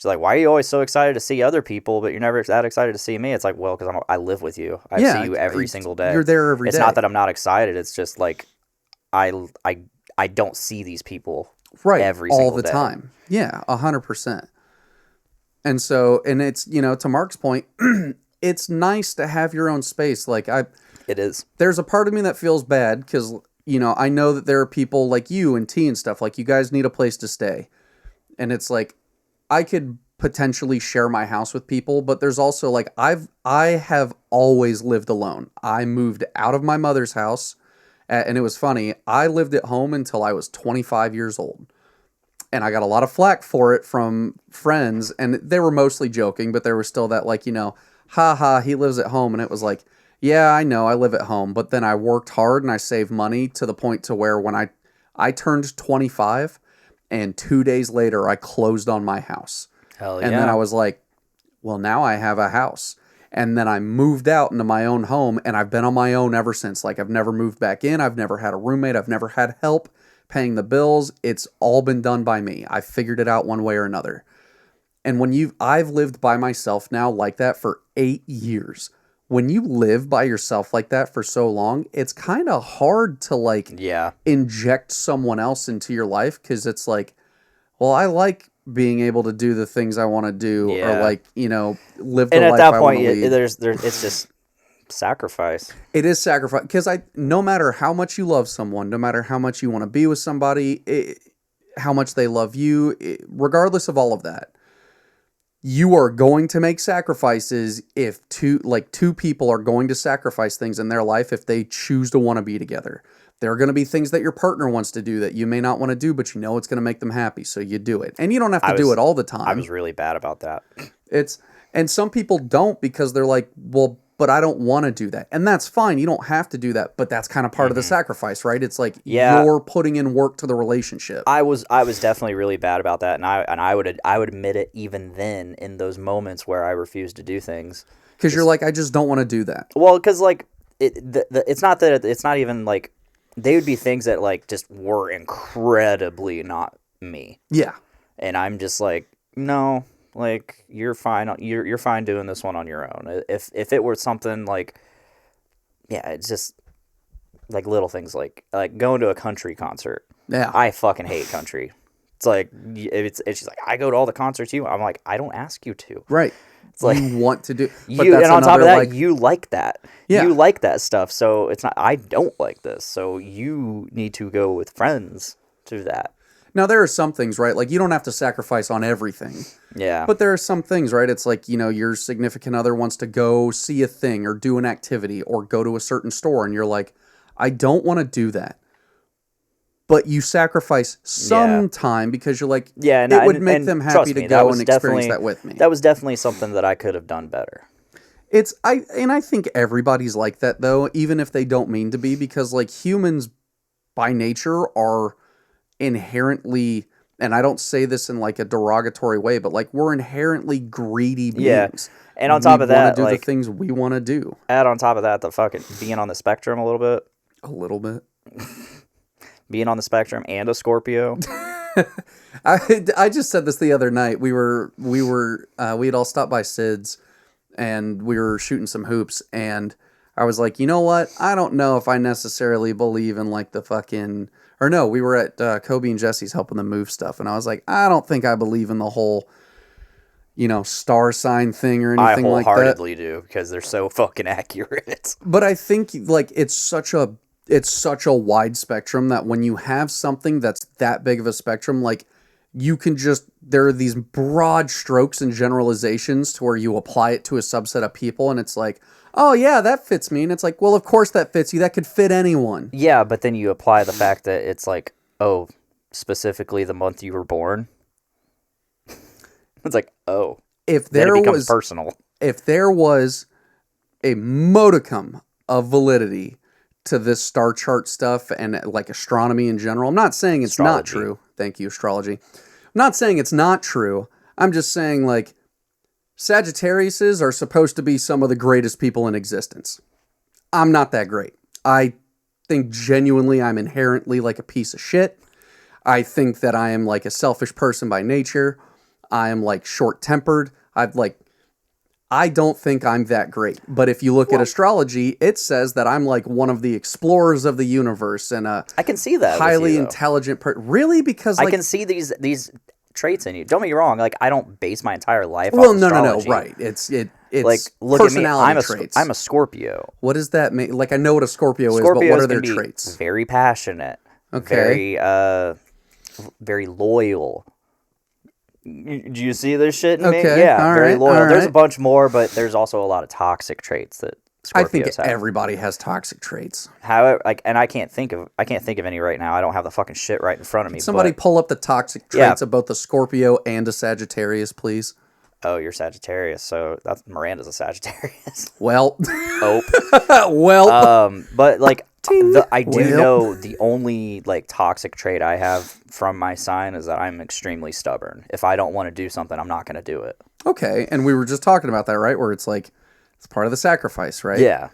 why are you always so excited to see other people, but you're never that excited to see me? It's like, well, because I live with you. I see you every single day. You're there every day. It's not that I'm not excited. It's just like I don't see these people every single day. All the time. Yeah, 100%. And so, and it's, to Mark's point, it's nice to have your own space. Like it is. There's a part of me that feels bad because, I know that there are people like you and T and stuff, like you guys need a place to stay. And it's like, I could potentially share my house with people, but there's also like I have always lived alone. I moved out of my mother's house, and it was funny. I lived at home until I was 25 years old. And I got a lot of flack for it from friends, and they were mostly joking, but there was still that like, ha ha, he lives at home. And it was like, yeah, I know I live at home, but then I worked hard and I saved money to the point to where when I turned 25 and 2 days later I closed on my house. Hell yeah. And then I was like, well, now I have a house. And then I moved out into my own home, and I've been on my own ever since. Like, I've never moved back in. I've never had a roommate. I've never had help paying the bills. It's all been done by me. I figured it out one way or another. And I've lived by myself now like that for 8 years. When you live by yourself like that for so long, it's kind of hard to like inject someone else into your life, because it's like, well, I like being able to do the things I want to do, or like, live the and life at that I point, want to lead. It's just sacrifice. It is sacrifice, because no matter how much you love someone, no matter how much you want to be with somebody, how much they love you, regardless of all of that, you are going to make sacrifices if two people are going to sacrifice things in their life if they choose to want to be together. There are going to be things that your partner wants to do that you may not want to do, but you know it's going to make them happy, so you do it. And you don't have to do it all the time. I was really bad about that. And some people don't, because they're like, well, but I don't want to do that. And that's fine. You don't have to do that, but that's kind of part of the sacrifice, right? It's like you're putting in work to the relationship. I was definitely really bad about that, and I would admit it even then in those moments where I refused to do things. Because you're like, I just don't want to do that. Well, because like it's not that it's not even like they would be things that like just were incredibly not me. Yeah. And I'm just like, no, like you're fine. You're fine doing this one on your own. If it were something like, yeah, it's just like little things like going to a country concert. Yeah. I fucking hate country. It's like it's she's like, I go to all the concerts you. I'm like, I don't ask you to. Right. It's like you want to do, but and on top of that, you like that. Yeah. You like that stuff. So it's not. I don't like this. So you need to go with friends to that. Now there are some things, right? Like you don't have to sacrifice on everything. Yeah. But there are some things, right? It's like, your significant other wants to go see a thing or do an activity or go to a certain store, and you're like, I don't want to do that. But you sacrifice some time because you're like, it would make them happy to go and experience that with me. That was definitely something that I could have done better. I think everybody's like that though, even if they don't mean to be, because like humans by nature are inherently, and I don't say this in like a derogatory way, but like we're inherently greedy beings. Yeah. And on top of that, we want to do the things we want to do. Add on top of that, the fucking being on the spectrum a little bit. A little bit. Being on the spectrum and a Scorpio. I just said this the other night. We had all stopped by Sid's and we were shooting some hoops, and I was like, you know what? I don't know if I necessarily believe in like the fucking, or no, we were at Kobe and Jesse's helping them move stuff, and I was like, I don't think I believe in the whole, star sign thing or anything like that. I wholeheartedly do, because they're so fucking accurate. But I think like it's such a wide spectrum that when you have something that's that big of a spectrum, like you can there are these broad strokes and generalizations to where you apply it to a subset of people, and it's like, oh yeah, that fits me. And it's like, well, of course that fits you. That could fit anyone. Yeah, but then you apply the fact that it's like, oh, specifically the month you were born. It's like, oh, if there then it becomes personal. If there was a modicum of validity to this star chart stuff and like astronomy in general, I'm not saying it's not true. Thank you, astrology. I'm not saying it's not true. I'm just saying like Sagittariuses are supposed to be some of the greatest people in existence. I'm not that great. I think genuinely I'm inherently like a piece of shit. I think that I am like a selfish person by nature. I am like short-tempered. I don't think I'm that great. But if you look at astrology, it says that I'm like one of the explorers of the universe and I can see that highly intelligent person. Really? Because like, I can see these traits in you. Don't get me wrong. Like I don't base my entire life off astrology. No. Right. It's like look personality at me. traits. I'm a Scorpio. What does that mean? Like I know what a Scorpio is, but what are their traits? Very passionate. Okay. Very loyal. Do you see this shit in me? Okay, Yeah, very loyal. There's right. a bunch more, but there's also a lot of toxic traits that Scorpios I think have. everybody has toxic traits. However, and I can't think of any right now. I don't have the fucking shit right in front of me. Somebody pull up the toxic traits of both a Scorpio and a Sagittarius, please. Oh, you're Sagittarius, so Miranda's a Sagittarius. Well, but like I do know the only like toxic trait I have from my sign is that I'm extremely stubborn. If I don't want to do something, I'm not going to do it. Okay, and we were just talking about that, right? Where it's like it's part of the sacrifice, right? Yeah.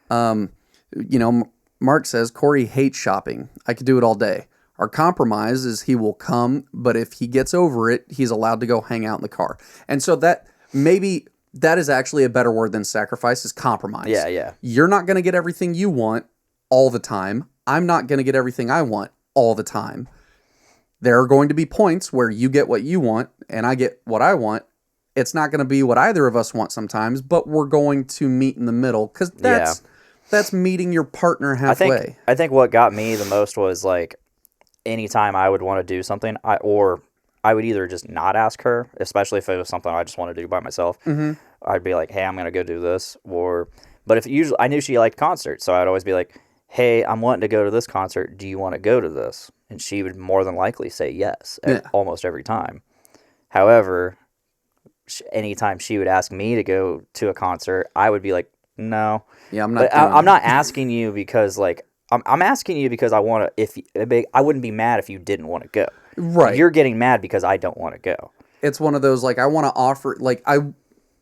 Mark says Corey hates shopping. I could do it all day. Our compromise is he will come, but if he gets over it, he's allowed to go hang out in the car. And so that is actually a better word than sacrifice, is compromise. Yeah, yeah. You're not going to get everything you want all the time. I'm not going to get everything I want all the time. There are going to be points where you get what you want and I get what I want. It's not going to be what either of us want sometimes, but we're going to meet in the middle because that's meeting your partner halfway. I think what got me the most was like anytime I would want to do something, I would either just not ask her, especially if it was something I just want to do by myself. Mm-hmm. I'd be like, hey, I'm going to go do this. But if usually I knew she liked concerts, so I'd always be like, hey, I'm wanting to go to this concert. Do you want to go to this? And she would more than likely say yes, almost every time. However, anytime she would ask me to go to a concert, I would be like, no. Yeah, I'm not. But I'm not asking you because like I'm asking you because I want to. I wouldn't be mad if you didn't want to go. Right. You're getting mad because I don't want to go. It's one of those like I want to offer like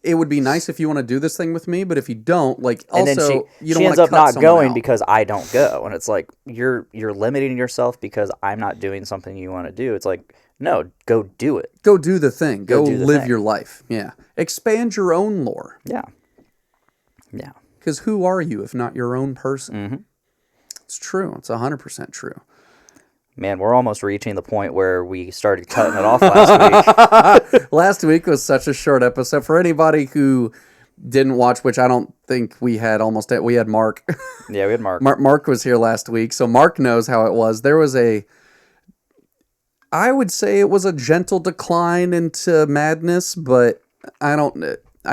It would be nice if you want to do this thing with me, but if you don't, like, also, and then you don't she want ends to up cut not someone going out. because I don't go, and it's like you're limiting yourself because I'm not doing something you want to do. It's like, no, go do it. Go do the thing. Go do the live thing. your life. Yeah, expand your own lore. Yeah, yeah. Because who are you if not your own person? Mm-hmm. It's true. It's 100% true. Man, we're almost reaching the point where we started cutting it off last week. Last week was such a short episode. For anybody who didn't watch, which I don't think we had we had Mark. Yeah, we had Mark. Mark was here last week, so Mark knows how it was. There was I would say it was a gentle decline into madness, but I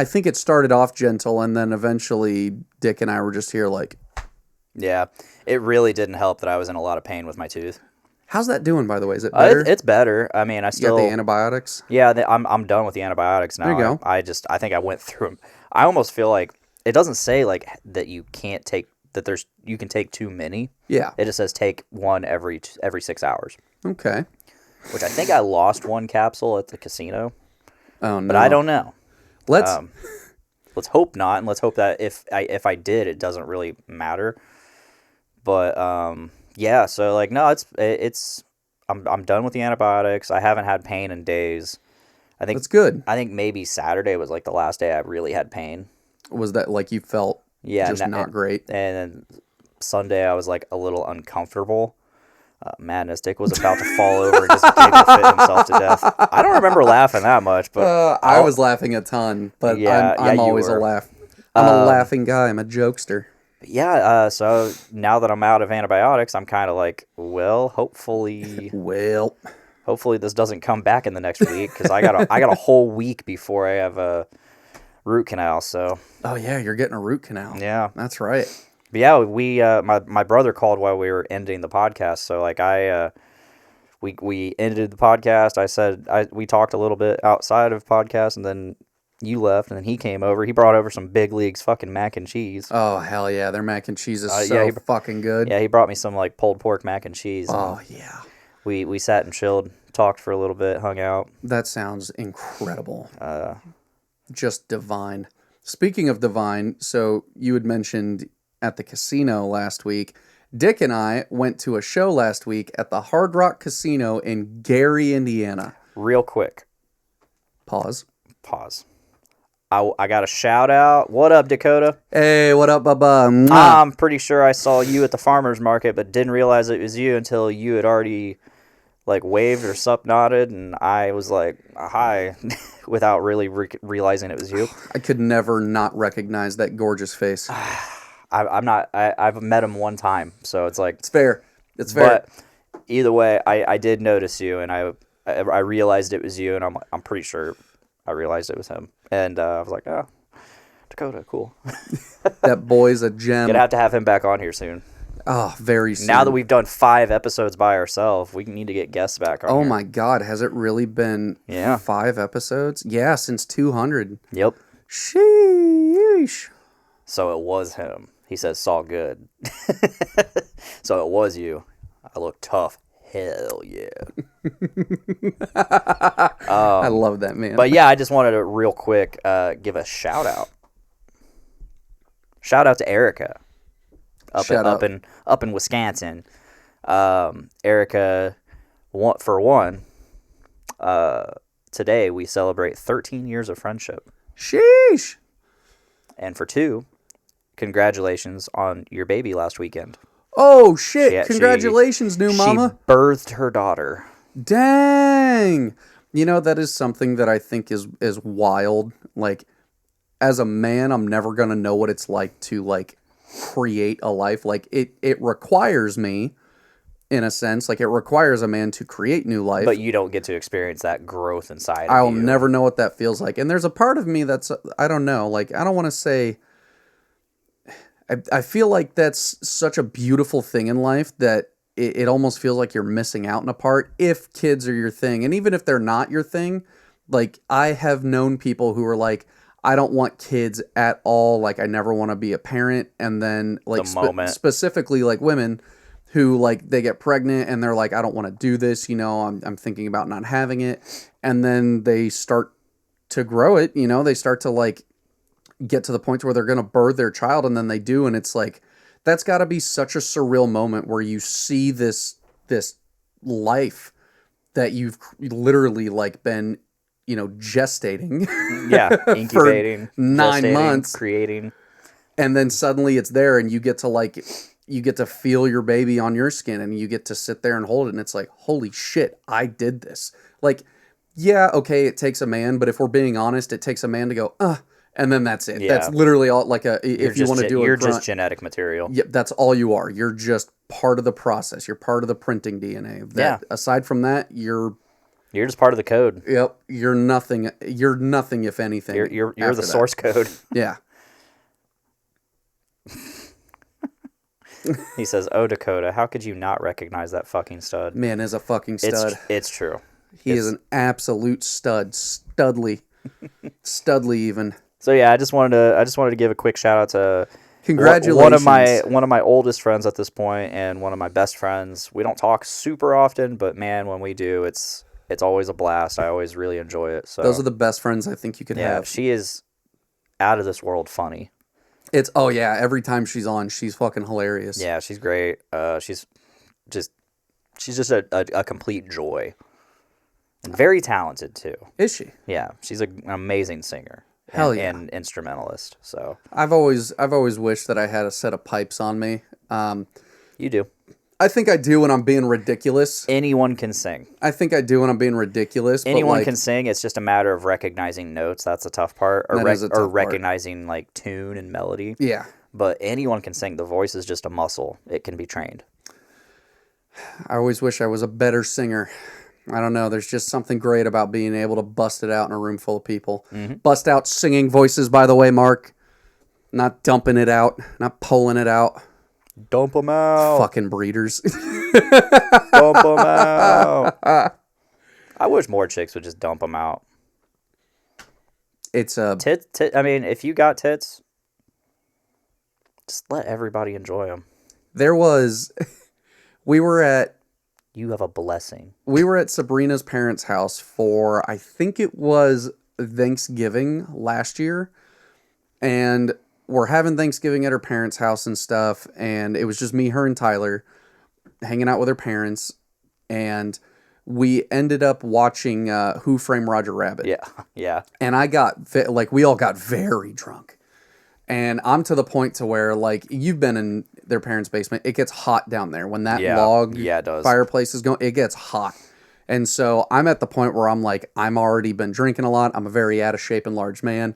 think it started off gentle, and then eventually Dick and I were just here like... Yeah, it really didn't help that I was in a lot of pain with my tooth. How's that doing, by the way? Is it better? It's better. I mean, I still... You got the antibiotics? Yeah, I'm done with the antibiotics now. There you go. I think I went through them. I almost feel like it doesn't say like that you can't take you can take too many. Yeah. It just says take one every 6 hours. Okay. Which I think I lost one capsule at the casino. Oh no. But I don't know. Let's hope not, and let's hope that if I did, it doesn't really matter. But yeah, so like no, I'm done with the antibiotics. I haven't had pain in days. I think that's good. I think maybe Saturday was like the last day I really had pain. Was that like you felt not great? And then Sunday I was like a little uncomfortable. Madness Dick was about to fall over and just giggle fit himself to death. I don't remember laughing that much, but I was laughing a ton. But I'm always a laugh. I'm a laughing guy. I'm a jokester. Yeah, so now that I'm out of antibiotics, I'm kind of like, well, hopefully this doesn't come back in the next week because I got a whole week before I have a root canal. So oh yeah, you're getting a root canal. Yeah, that's right. But yeah, we my brother called while we were ending the podcast. So like we ended the podcast. I said we talked a little bit outside of podcast, and then you left, and then he came over. He brought over some Big Leagues fucking mac and cheese. Oh, hell yeah. Their mac and cheese is fucking good. Yeah, he brought me some, like, pulled pork mac and cheese. Oh, yeah. We sat and chilled, talked for a little bit, hung out. That sounds incredible. Just divine. Speaking of divine, so you had mentioned at the casino last week. Dick and I went to a show last week at the Hard Rock Casino in Gary, Indiana. Real quick. Pause. I got a shout out. What up, Dakota? Hey, what up, Bubba? I'm pretty sure I saw you at the farmer's market, but didn't realize it was you until you had already like waved or sup nodded, and I was like, hi, without really realizing it was you. I could never not recognize that gorgeous face. I've met him one time, so it's like... It's fair. It's fair. But either way, I did notice you, and I realized it was you, and I'm pretty sure I realized it was him. And I was like, oh, Dakota, cool. That boy's a gem. Gonna have to have him back on here soon. Oh, very soon. Now that we've done 5 episodes by ourselves, we need to get guests back on. Oh here. my God, has it really been 5 episodes? Yeah, since 200. Yep. Sheesh. So it was him. He says, saw good. So it was you. I look tough. Hell yeah. I love that, man. But yeah, I just wanted to real quick give a shout out. Shout out to Erica. Up in Wisconsin. Erica, for one, today we celebrate 13 years of friendship. Sheesh. And for 2, congratulations on your baby last weekend. Oh, shit. Congratulations, new mama. She birthed her daughter. Dang. You know, that is something that I think is wild. Like, as a man, I'm never going to know what it's like to, like, create a life. Like, it requires me, in a sense. Like, it requires a man to create new life. But you don't get to experience that growth inside I'll of you. never know what that feels like. And there's a part of me that's, I don't know. Like, I don't want to say... I feel like that's such a beautiful thing in life that it almost feels like you're missing out on a part if kids are your thing. And even if they're not your thing, like I have known people who are like, I don't want kids at all. Like I never want to be a parent. And then like specifically like women who like they get pregnant and they're like, I don't want to do this. You know, I'm thinking about not having it. And then they start to grow it. You know, they start to like get to the point where they're going to birth their child, and then they do, and it's like that's got to be such a surreal moment where you see this life that you've literally like been, you know, gestating, incubating, for 9 months, creating, and then suddenly it's there, and you get to feel your baby on your skin, and you get to sit there and hold it, and it's like, holy shit, I did this. Like, yeah, okay, it takes a man, but if we're being honest, it takes a man to go, and then that's it. Yeah. That's literally all. Like if you want to do it, you're just genetic material. Yep, that's all you are. You're just part of the process. You're part of the printing DNA. Aside from that, you're just part of the code. Yep. You're nothing. You're nothing if anything. You're the source code. Yeah. He says, "Oh Dakota, how could you not recognize that fucking stud?" Man is a fucking stud. It's true. He is an absolute stud. Studly even. So yeah, I just wanted to give a quick shout out to congratulations one of my oldest friends at this point and one of my best friends. We don't talk super often, but man, when we do, it's always a blast. I always really enjoy it. So those are the best friends I think you could have. She is out of this world funny. Every time she's on, she's fucking hilarious. Yeah, she's great. She's just a complete joy. And very talented too. Is she? Yeah, she's an amazing singer. Hell and instrumentalist. So I've always wished that I had a set of pipes on me. You do. I think I do when I'm being ridiculous. Anyone can sing. I think I do when I'm being ridiculous. Anyone can sing. It's just a matter of recognizing notes. That's the tough part. Or recognizing like tune and melody. Yeah. But anyone can sing. The voice is just a muscle. It can be trained. I always wish I was a better singer. I don't know. There's just something great about being able to bust it out in a room full of people. Mm-hmm. Bust out singing voices, by the way, Mark. Not dumping it out. Not pulling it out. Dump them out. Fucking breeders. Dump them out. I wish more chicks would just dump them out. It's a... I mean, if you got tits, just let everybody enjoy them. There was... We were at... You have a blessing. We were at Sabrina's parents' house for, I think it was Thanksgiving last year. And we're having Thanksgiving at her parents' house and stuff. And it was just me, her, and Tyler hanging out with her parents. And we ended up watching Who Framed Roger Rabbit. Yeah. And we all got very drunk. And I'm to the point to where, like, you've been in their parents' basement. It gets hot down there. When that log fireplace is going, it gets hot. And so I'm at the point where I'm like, I'm already been drinking a lot. I'm a very out of shape and large man.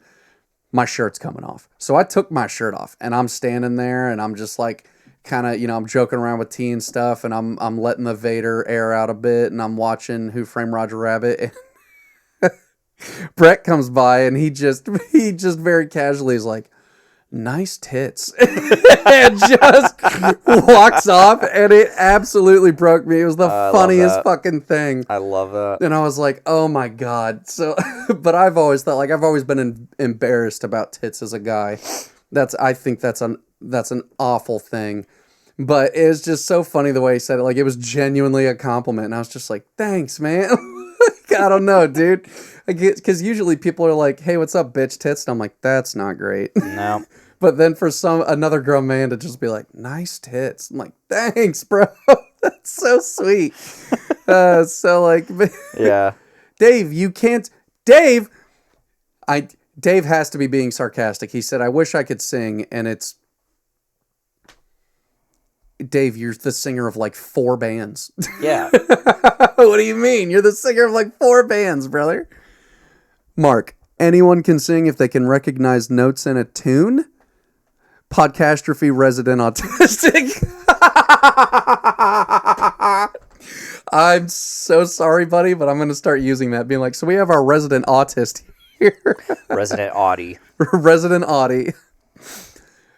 My shirt's coming off. So I took my shirt off. And I'm standing there, and I'm just like, kind of, I'm joking around with tea and stuff, and I'm letting the Vader air out a bit, and I'm watching Who Framed Roger Rabbit. And Brett comes by, and he just very casually is like, nice tits, and just walks off, and it absolutely broke me. It was the funniest fucking thing. I love that. And I was like, oh my God. So, but I've always thought, like, I've always been embarrassed about tits as a guy. I think that's an awful thing. But it was just so funny the way he said it. Like, it was genuinely a compliment. And I was just like, thanks, man. I don't know, dude. Because usually people are like, hey, what's up, bitch tits? And I'm like, that's not great. No. But then for another grown man to just be like, nice tits. I'm like, thanks, bro. That's so sweet. So like, yeah. Dave, you can't. Dave has to be being sarcastic. He said, I wish I could sing. And it's, Dave, you're the singer of like 4 bands. Yeah. What do you mean? You're the singer of like 4 bands, brother. Mark, anyone can sing if they can recognize notes in a tune? Podcastrophe resident autistic. I'm so sorry, buddy, but I'm going to start using that. Being like, so we have our resident autist here. Resident Audie. Resident Audie.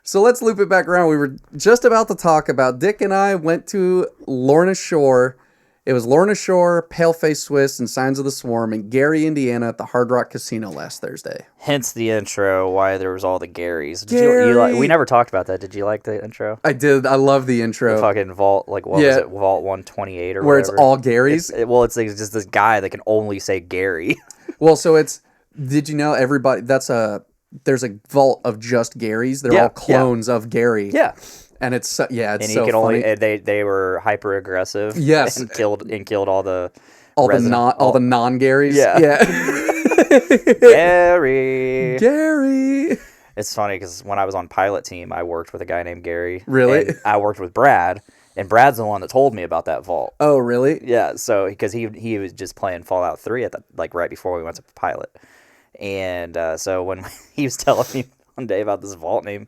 So let's loop it back around. We were just about to talk about Dick and I went to Lorna Shore. It was Lorna Shore, Paleface Swiss, and Signs of the Swarm in Gary, Indiana at the Hard Rock Casino last Thursday. Hence the intro, why there was all the Garys. We never talked about that. Did you like the intro? I did. I love the intro. The fucking vault, like, what was it? Vault 128 or where whatever. It's all Garys? It's like just this guy that can only say Gary. Well, so did you know everybody, there's a vault of just Garys. They're all clones of Gary. Yeah. And it's so funny. Only they were hyper aggressive. Yes, and killed all the non-Garys. Yeah. Gary. It's funny because when I was on pilot team, I worked with a guy named Gary. Really? And I worked with Brad, and Brad's the one that told me about that vault. Oh, really? Yeah. So because he was just playing Fallout 3 right before we went to pilot, and so when he was telling me one day about this vault name.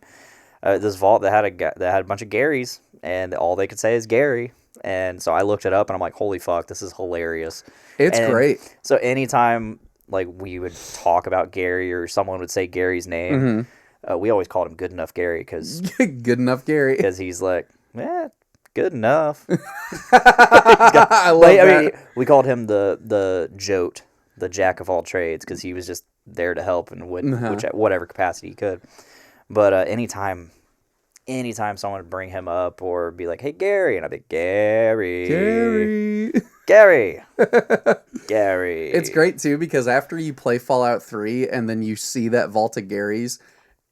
This vault that had a bunch of Garys, and all they could say is Gary. And so I looked it up, and I'm like, holy fuck, this is hilarious. It's great. So anytime like we would talk about Gary or someone would say Gary's name, we always called him Good Enough Gary because Good Enough Gary, because he's like, good enough. I love that. I mean, we called him the Jote, the jack of all trades, because he was just there to help in whatever capacity he could. But anytime someone would bring him up or be like, hey, Gary, and I'd be, Gary. It's great, too, because after you play Fallout 3 and then you see that vault of Garys,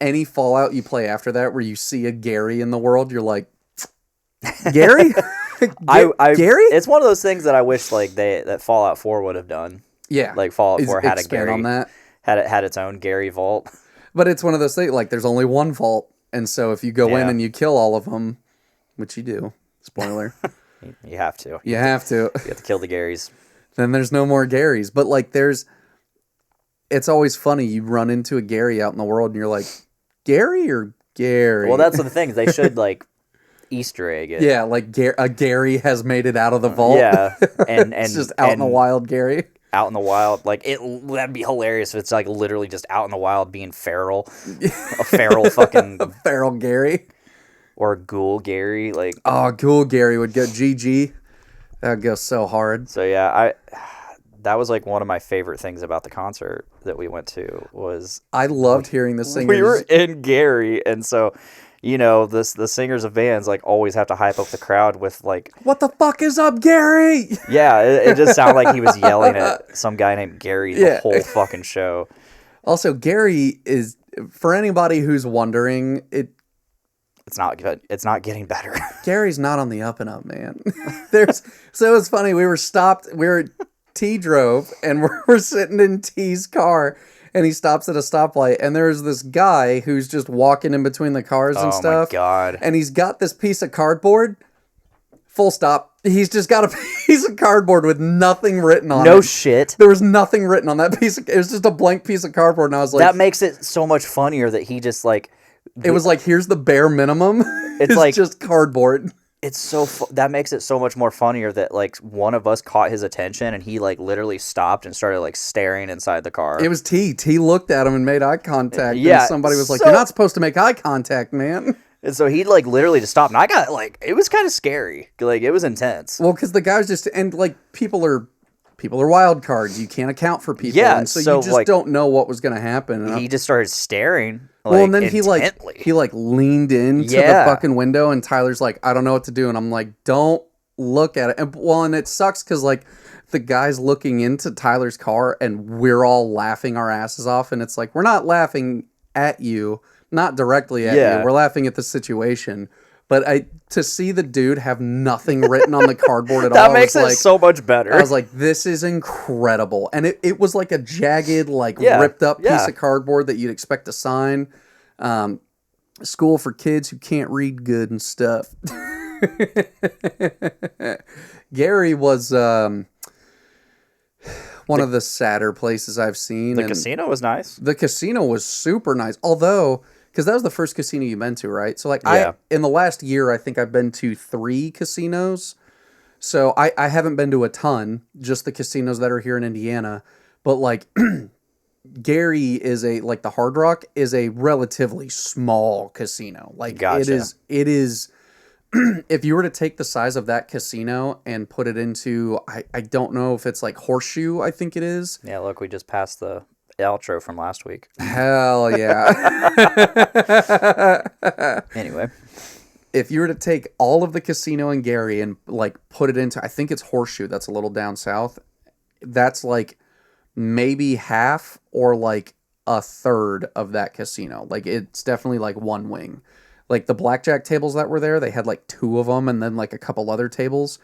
any Fallout you play after that where you see a Gary in the world, you're like, Gary? Gary? It's one of those things that I wish like that Fallout 4 would have done. Yeah. Like Fallout 4 had a Gary. On that. Had its own Gary vault. But it's one of those things, like, there's only one vault, and so if you go in and you kill all of them, which you do, spoiler. You have to. You have to kill the Garys. Then there's no more Garys. But, like, it's always funny, you run into a Gary out in the world, and you're like, Gary or Gary? Well, that's the thing, they should, like, Easter egg it. Yeah, like, a Gary has made it out of the vault. Yeah. And it's just out in the wild, Gary. Out in the wild, like that'd be hilarious if it's like literally just out in the wild being feral, a feral fucking a feral Gary, or a ghoul Gary, like ghoul Gary would go GG. That'd go so hard. So yeah, that was like one of my favorite things about the concert that we went to was I loved hearing the singers. We were in Gary, and so. You know, the singers of bands like always have to hype up the crowd with like, what the fuck is up, Gary? Yeah, it just sounded like he was yelling at some guy named Gary the whole fucking show. Also, Gary is, for anybody who's wondering, it's not good. It's not getting better. Gary's not on the up and up, man. So it's funny. T drove and we're sitting in T's car. And he stops at a stoplight, and there's this guy who's just walking in between the cars and stuff. Oh, my God. And he's got this piece of cardboard. Full stop. He's just got a piece of cardboard with nothing written on it. No shit. There was nothing written on that piece. It was just a blank piece of cardboard, and I was like... That makes it so much funnier that he just, like, It was like, here's the bare minimum. It's like just cardboard. It's so that makes it so much more funnier that like one of us caught his attention and he like literally stopped and started like staring inside the car. It was T. T looked at him and made eye contact. Yeah, and somebody was like, "You're not supposed to make eye contact, man." And so he like literally just stopped, and I got like, it was kind of scary. Like, it was intense. Well, because the guys just, and like people are wild cards. You can't account for people. Yeah, and so you just like, don't know what was going to happen. And he just started staring. Like, well, and then intently. he leaned into the fucking window, and Tyler's like, I don't know what to do, and I'm like, don't look at it. And it sucks because like the guy's looking into Tyler's car, and we're all laughing our asses off, and it's like, we're not laughing at you, not directly at you, we're laughing at the situation. But to see the dude have nothing written on the cardboard at all, that makes it like, so much better. I was like, this is incredible. And it was like a jagged, like ripped up piece of cardboard that you'd expect to sign. School for kids who can't read good and stuff. Gary was one of the sadder places I've seen. The casino was nice. The casino was super nice. Although... Because that was the first casino you've been to, right? So, like, in the last year, I think I've been to 3 casinos. So, I haven't been to a ton, just the casinos that are here in Indiana. But, like, Gary is the Hard Rock is a relatively small casino. Like, gotcha. It is, if you were to take the size of that casino and put it into, I don't know if it's like Horseshoe, I think it is. Yeah, look, we just passed the outro from last week. Hell yeah. Anyway, if you were to take all of the casino in Gary and like put it into, I think it's Horseshoe, that's a little down south, that's like maybe half or like a third of that casino. Like, it's definitely like one wing. Like, the blackjack tables that were there, they had like 2 of them and then like a couple other tables.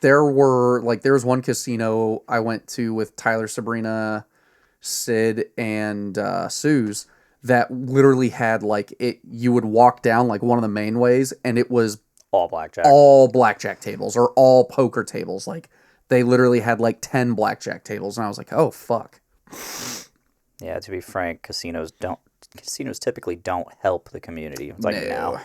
There was one casino I went to with Tyler, Sabrina, Sid, and Suze that literally had like it. You would walk down like one of the main ways, and it was all blackjack tables or all poker tables. Like, they literally had like 10 blackjack tables, and I was like, oh fuck. Yeah, to be frank, casinos typically don't help the community. It's like, no.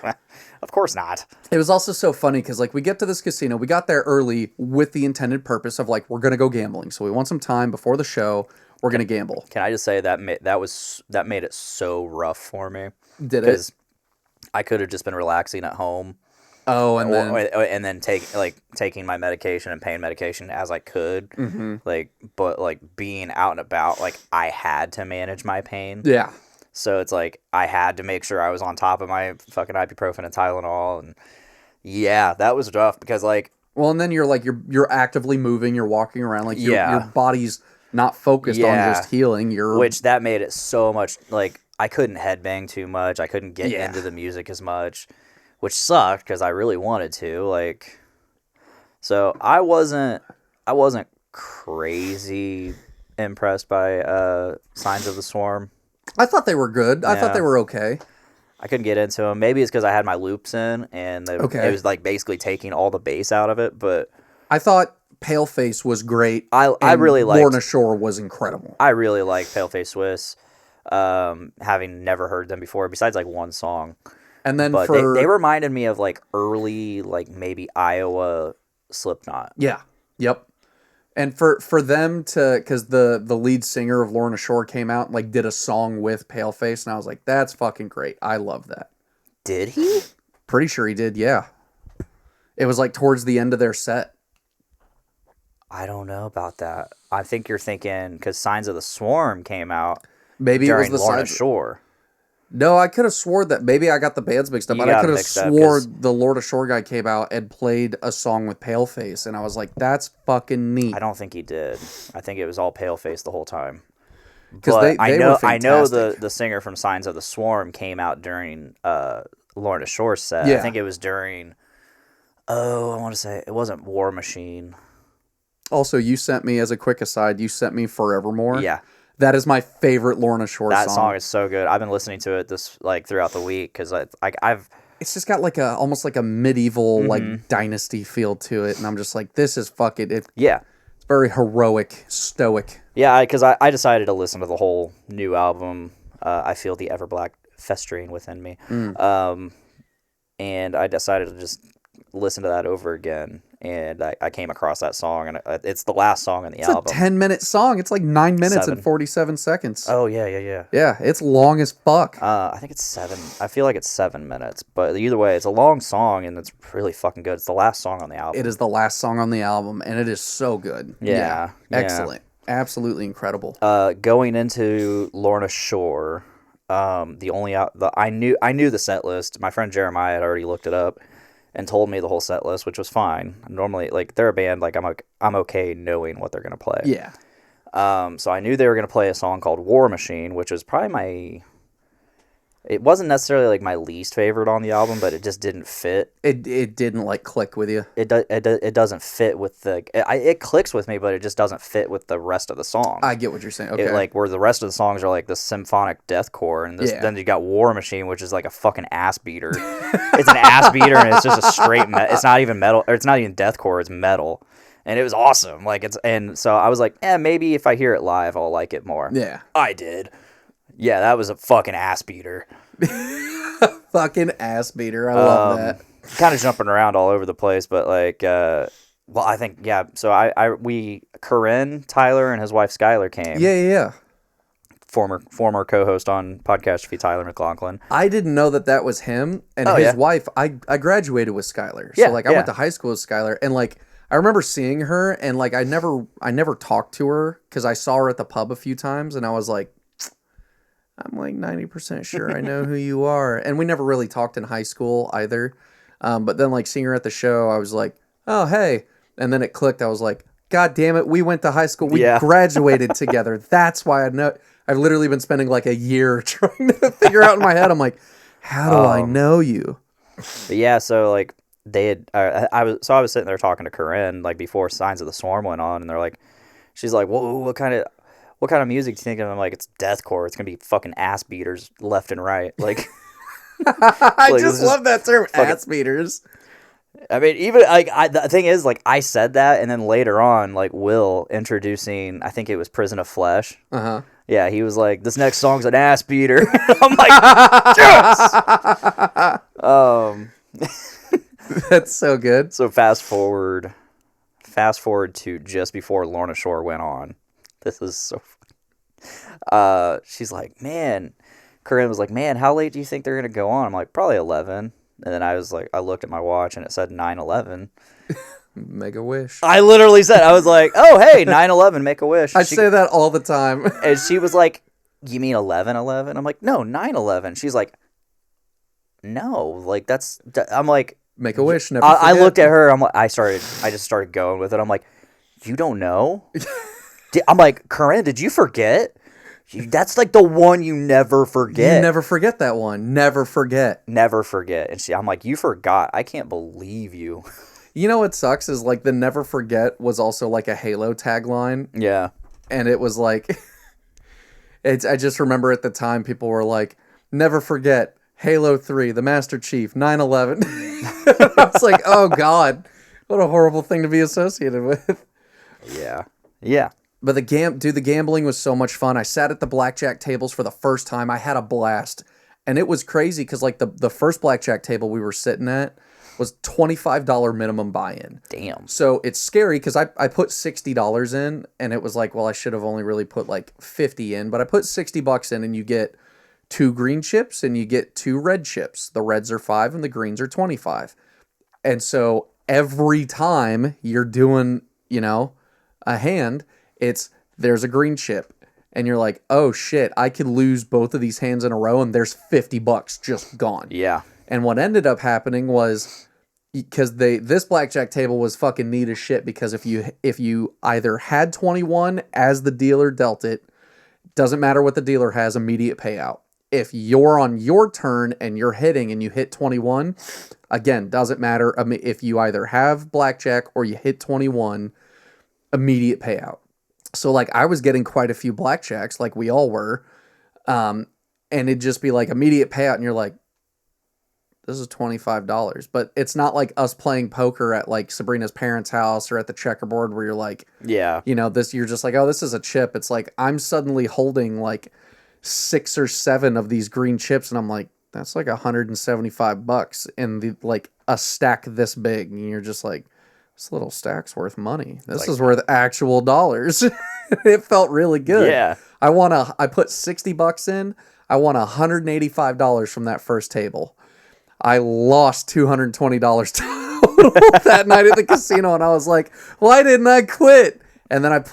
Of course not. It was also so funny because like we get to this casino, we got there early with the intended purpose of like, we're gonna go gambling, so we want some time before the show. We're going to gamble. Can I just say that made it so rough for me? Did it? Because I could have just been relaxing at home. Oh, and then taking my medication and pain medication as I could. Mm-hmm. But being out and about, like, I had to manage my pain. Yeah. So it's like I had to make sure I was on top of my fucking ibuprofen and Tylenol, and yeah, that was rough because like. Well, and then you're actively moving, you're walking around, like your body's not focused on just healing. Which that made it so much, like, I couldn't headbang too much. I couldn't get into the music as much, which sucked because I really wanted to. Like, so I wasn't crazy impressed by Signs of the Swarm. I thought they were good. Yeah. I thought they were okay. I couldn't get into them. Maybe it's because I had my loops in, and it was like basically taking all the bass out of it. But I thought Paleface was great. I really liked Lorna Shore was incredible. I really like Paleface Swiss, having never heard them before, besides like one song. And then they reminded me of like early, like maybe Iowa Slipknot. Yeah. Yep. And for them to, because the lead singer of Lorna Shore came out and like did a song with Paleface, and I was like, that's fucking great. I love that. Did he? Pretty sure he did. Yeah. It was like towards the end of their set. I don't know about that. I think you're thinking because Signs of the Swarm came out. Maybe during it was the Lorna Shore. No, I could have swore that maybe I got the bands mixed up, but I could have swore the Lorna Shore guy came out and played a song with Paleface, and I was like, "That's fucking neat." I don't think he did. I think it was all Paleface the whole time. Because I know the singer from Signs of the Swarm came out during Lorna Shore's set. Yeah. I think it was during. Oh, I want to say it wasn't War Machine. Also, you sent me, as a quick aside, you sent me Forevermore. Yeah. That is my favorite Lorna Shore song. That song is so good. I've been listening to it throughout the week because I've. It's just got like almost like a medieval like dynasty feel to it, and I'm just like, this is fucking. Yeah. It's very heroic, stoic. Yeah, because I decided to listen to the whole new album. I feel the festering within me. And I decided to just listen to that over again, and I came across that song, and it's the last song on the album. It's a 10-minute song. It's like 9 minutes and 47 seconds. Oh, yeah. Yeah, it's long as fuck. I think it's 7. I feel like it's 7 minutes, but either way, it's a long song, and it's really fucking good. It's the last song on the album. It is the last song on the album, and it is so good. Yeah. Excellent. Absolutely incredible. Going into Lorna Shore, I knew the set list. My friend Jeremiah had already looked it up and told me the whole set list, which was fine. Normally, like, they're a band, like, I'm okay knowing what they're gonna play. Yeah. So I knew they were gonna play a song called War Machine, which was probably it wasn't necessarily like my least favorite on the album, but it just didn't fit. It didn't like click with you. It doesn't fit with it clicks with me, but it just doesn't fit with the rest of the songs. I get what you're saying. Okay. Like where the rest of the songs are like the symphonic deathcore, and then you got War Machine, which is like a fucking ass beater. It's an ass beater, and it's just a straight it's not even metal, or it's not even deathcore. It's metal, and it was awesome. So I was like, maybe if I hear it live, I'll like it more. Yeah, I did. Yeah, that was a fucking ass beater. Fucking ass beater. I love that. Kind of jumping around all over the place, but like, I think, yeah. So Corinne, Tyler, and his wife Skylar came. Yeah. Former co-host on Podcastrophe, Tyler McLaughlin. I didn't know that was him, and his wife. I graduated with Skylar, so I went to high school with Skylar, and like I remember seeing her, and like I never talked to her because I saw her at the pub a few times, and I was like, I'm like 90% sure I know who you are. And we never really talked in high school either. But then like seeing her at the show, I was like, oh, hey. And then it clicked. I was like, God damn it. We went to high school. We graduated together. That's why I know. I've literally been spending like a year trying to figure out in my head. I'm like, how do I know you? But yeah. So like they had, I was sitting there talking to Corinne like before Signs of the Swarm went on. And they're like, she's like, whoa, what kind of music do you think? And I'm like, it's deathcore. It's gonna be fucking ass beaters left and right. Like, I just love that term, ass beaters. I mean, even the thing is, like, I said that, and then later on, like, Will introducing, I think it was Prison of Flesh. Yeah, he was like, "This next song's an ass beater." I'm like, yes. That's so good. So fast forward to just before Lorna Shore went on. This is so funny. She's like, man, Corinne was like, man, how late do you think they're going to go on? I'm like, probably 11. And then I was like, I looked at my watch and it said 9:11. Make a wish. I literally said, I was like, oh, hey, 9:11, make a wish. I say that all the time. And she was like, you mean 11:11? I'm like, no, 9:11. She's like, no, like I'm like, make a wish. Never I looked at her. I'm like, I just started going with it. I'm like, you don't know? I'm like, Corinne, did you forget? That's like the one you never forget. You never forget that one. Never forget. Never forget. And I'm like, you forgot. I can't believe you. You know what sucks is like the never forget was also like a Halo tagline. Yeah. And it was like, I just remember at the time people were like, never forget Halo 3, the Master Chief, 9/11. I was like, oh God, what a horrible thing to be associated with. Yeah. Yeah. But the gambling was so much fun. I sat at the blackjack tables for the first time. I had a blast. And it was crazy because like the first blackjack table we were sitting at was $25 minimum buy-in. Damn. So it's scary because I put $60 in and it was like, well, I should have only really put like 50 in, but I put $60 in and you get 2 green chips and you get 2 red chips. The reds are 5 and the greens are 25. And so every time you're doing, a hand, there's a green chip and you're like, oh shit, I could lose both of these hands in a row and there's $50 just gone. Yeah. And what ended up happening was because this blackjack table was fucking neat as shit because if you either had 21 as the dealer dealt it, doesn't matter what the dealer has, immediate payout. If you're on your turn and you're hitting and you hit 21, again, doesn't matter. I mean, if you either have blackjack or you hit 21, immediate payout. So like I was getting quite a few blackjacks like we all were. And it'd just be like immediate payout and you're like, this is $25. But it's not like us playing poker at like Sabrina's parents' house or at the checkerboard where you're like, yeah, you're just like, oh, this is a chip. It's like I'm suddenly holding like 6 or 7 of these green chips, and I'm like, that's like $175 in the like a stack this big, and you're just like, this little stack's worth money. This is worth actual dollars. It felt really good. Yeah. I put $60 in. I won $185 from that first table. I lost $220 total that night at the casino, and I was like, why didn't I quit? And then it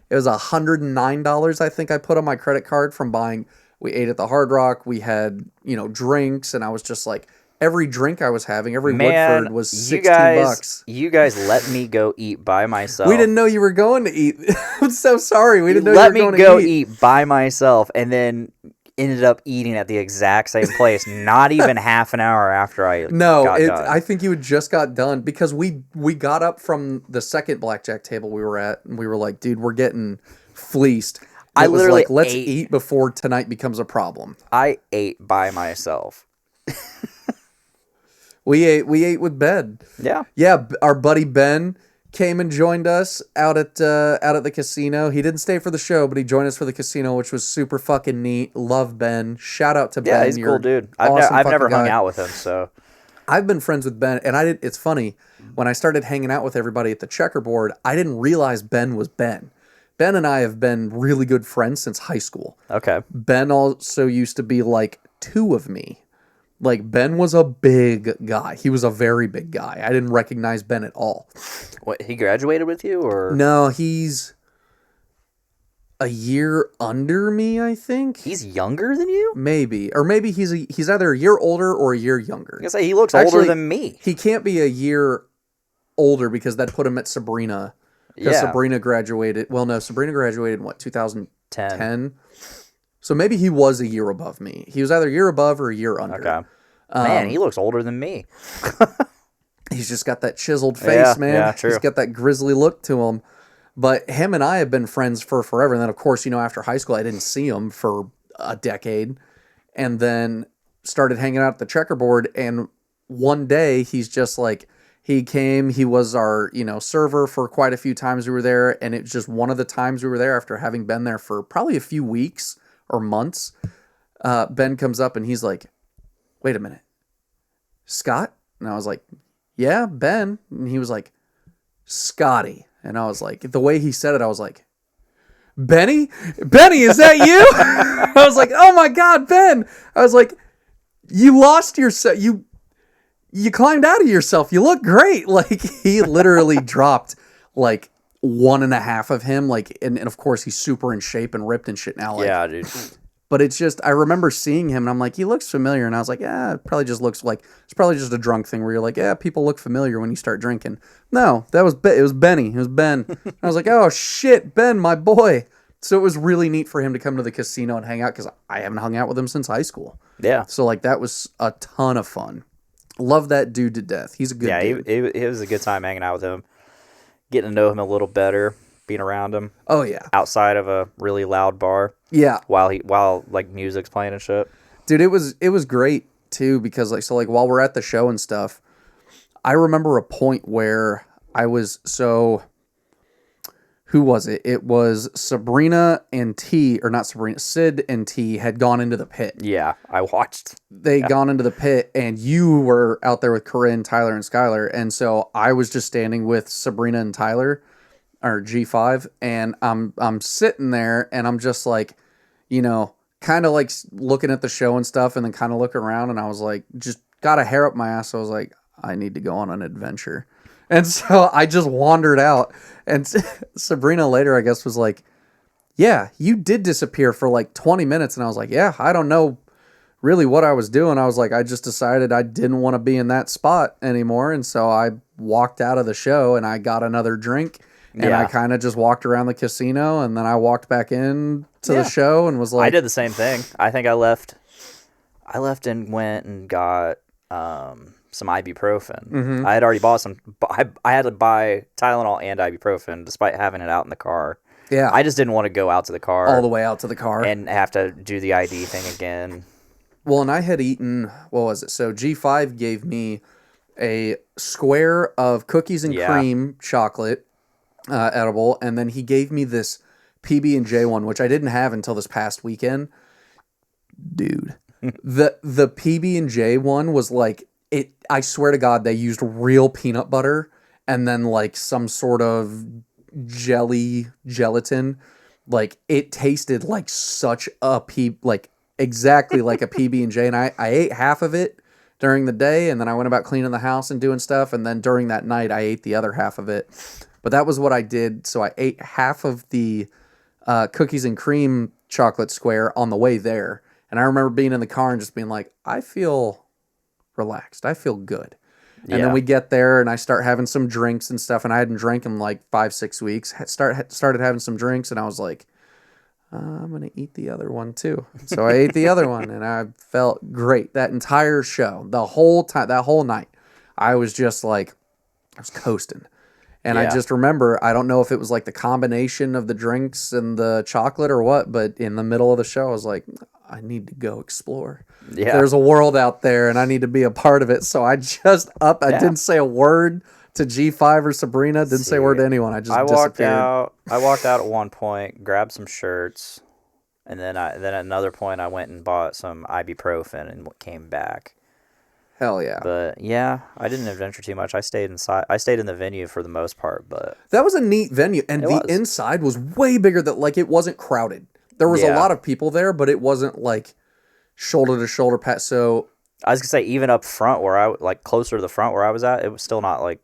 was $109, I think I put on my credit card from buying. We ate at the Hard Rock. We had, drinks, and I was just like, every drink I was having, every Woodford was $60. You guys let me go eat by myself. We didn't know you were going to eat. I'm so sorry. We didn't know you were going to eat. Let me go eat by myself, and then ended up eating at the exact same place, not even half an hour after I got done. I think you had just got done, because we got up from the second blackjack table we were at, and we were like, dude, we're getting fleeced. I literally let's eat before tonight becomes a problem. I ate by myself. We ate with Ben. Yeah. Yeah, our buddy Ben came and joined us out at the casino. He didn't stay for the show, but he joined us for the casino, which was super fucking neat. Love Ben. Shout out to Ben. Yeah, he's a cool dude. I've never hung out with him, so I've been friends with Ben, and it's funny, when I started hanging out with everybody at the checkerboard, I didn't realize Ben was Ben. Ben and I have been really good friends since high school. Okay. Ben also used to be like 2 of me. Like, Ben was a big guy. He was a very big guy. I didn't recognize Ben at all. What, he graduated with you, or? No, he's a year under me, I think. He's younger than you? Maybe. Or maybe he's either a year older or a year younger. I was gonna say, he looks older than me. He can't be a year older, because that'd put him at Sabrina. Because Sabrina graduated. Well, no, Sabrina graduated in what, 2010? So maybe he was a year above me. He was either a year above or a year under. Okay. Man, he looks older than me. He's just got that chiseled face, man. Yeah, true. He's got that grizzly look to him. But him and I have been friends for forever. And then, of course, after high school, I didn't see him for a decade. And then started hanging out at the checkerboard. And one day, he's just like, he came, he was our, server for quite a few times we were there. And it's just one of the times we were there after having been there for probably a few weeks or months. Ben comes up and he's like, wait a minute, Scott? And I was like, yeah, Ben. And he was like, Scotty. And I was like, the way he said it, I was like, Benny, is that you? I was like, oh my God, Ben. I was like, you lost yourself. You climbed out of yourself. You look great. Like, he literally dropped like 1.5 of him. Like, and of course he's super in shape and ripped and shit now. Like, yeah, dude. But it's just, I remember seeing him and I'm like, he looks familiar. And I was like, yeah, it probably just looks like, it's probably just a drunk thing where you're like, yeah, people look familiar when you start drinking. No, it was Benny. It was Ben. And I was like, oh shit, Ben, my boy. So it was really neat for him to come to the casino and hang out, because I haven't hung out with him since high school. Yeah. So like, that was a ton of fun. Love that dude to death. He's a good dude. Yeah, it was a good time hanging out with him, getting to know him a little better, being around him. Oh yeah. Outside of a really loud bar. Yeah. While like music's playing and shit. Dude, it was great too, because while we're at the show and stuff, I remember a point where I was who was it? It was Sabrina and T, or not Sabrina, Sid and T had gone into the pit. Yeah, I watched. They'd gone into the pit, and you were out there with Corinne, Tyler, and Skylar, and so I was just standing with Sabrina and Tyler, or G5, and I'm sitting there, and I'm just like, kind of like looking at the show and stuff, and then kind of looking around, and I was like, just got a hair up my ass. So I was like, I need to go on an adventure. And so I just wandered out, and Sabrina later, I guess, was like, yeah, you did disappear for like 20 minutes. And I was like, yeah, I don't know really what I was doing. I was like, I just decided I didn't want to be in that spot anymore. And so I walked out of the show and I got another drink, and I kind of just walked around the casino, and then I walked back in to the show and was like, I did the same thing. I think I left and went and got, some ibuprofen. Mm-hmm. I had already bought some. I had to buy Tylenol and ibuprofen, despite having it out in the car. Yeah, I just didn't want to go out to the car all the way out to the car and have to do the ID thing again. Well, and I had eaten, what was it? So G5 gave me a square of cookies and cream chocolate edible, and then he gave me this PB&J one, which I didn't have until this past weekend. dude. The PB&J one was like it. I swear to God, they used real peanut butter and then like some sort of gelatin. Like it tasted like such a exactly like a PB&J, and I ate half of it during the day, and then I went about cleaning the house and doing stuff, and then during that night I ate the other half of it. But that was what I did. So I ate half of the cookies and cream chocolate square on the way there, and I remember being in the car and just being like, I feel relaxed, I feel good. And then we get there and I start having some drinks and stuff, and I hadn't drank in like 5-6 weeks. Started having some drinks, and I was like, I'm going to eat the other one too. So I ate the other one, and I felt great. That entire show, the whole time, that whole night, I was just like, I was coasting. And I just remember, I don't know if it was like the combination of the drinks and the chocolate or what, but in the middle of the show, I was like, I need to go explore. Yeah. There's a world out there, and I need to be a part of it. So I just I didn't say a word to G5 or Sabrina. Didn't say a word to anyone. I just disappeared. I walked out at one point, grabbed some shirts, and then at another point, I went and bought some ibuprofen and came back. Hell yeah. But yeah, I didn't adventure too much. I stayed inside. I stayed in the venue for the most part, but that was a neat venue, and the inside was way bigger. That like it wasn't crowded. There was a lot of people there, but it wasn't like shoulder to shoulder pat. So I was gonna say, even up front where I like closer to the front where I was at, it was still not like,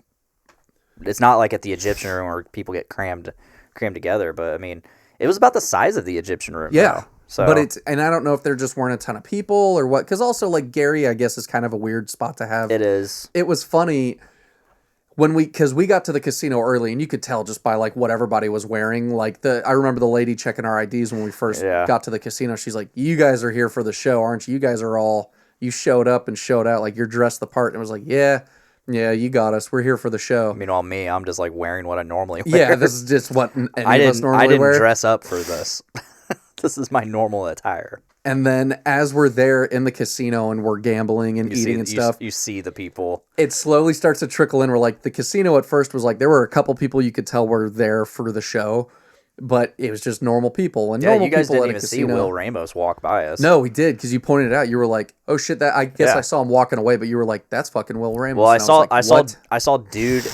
it's not like at the Egyptian room where people get crammed together. But I mean, it was about the size of the Egyptian room. Yeah. Though, so, but and I don't know if there just weren't a ton of people or what. Because also like Gary, I guess, is kind of a weird spot to have. It is. It was funny. Because we got to the casino early, and you could tell just by like what everybody was wearing. Like I remember the lady checking our IDs when we first got to the casino. She's like, "You guys are here for the show, aren't you? You guys are you showed up and showed out. Like you're dressed the part." And it was like, "Yeah, you got us. We're here for the show." Meanwhile, I'm just like wearing what I normally wear. Yeah, this is just what any of us normally wear. I didn't dress up for this. This is my normal attire. And then as we're there in the casino and we're gambling and eating and stuff, you see the people. It slowly starts to trickle in. We're like, the casino at first was like, there were a couple people you could tell were there for the show, but it was just normal people. And normal you guys people didn't even see Will Ramos walk by us. No, we did, because you pointed it out. You were like, oh shit, that I guess I saw him walking away, but you were like, that's fucking Will Ramos. Well, I saw dude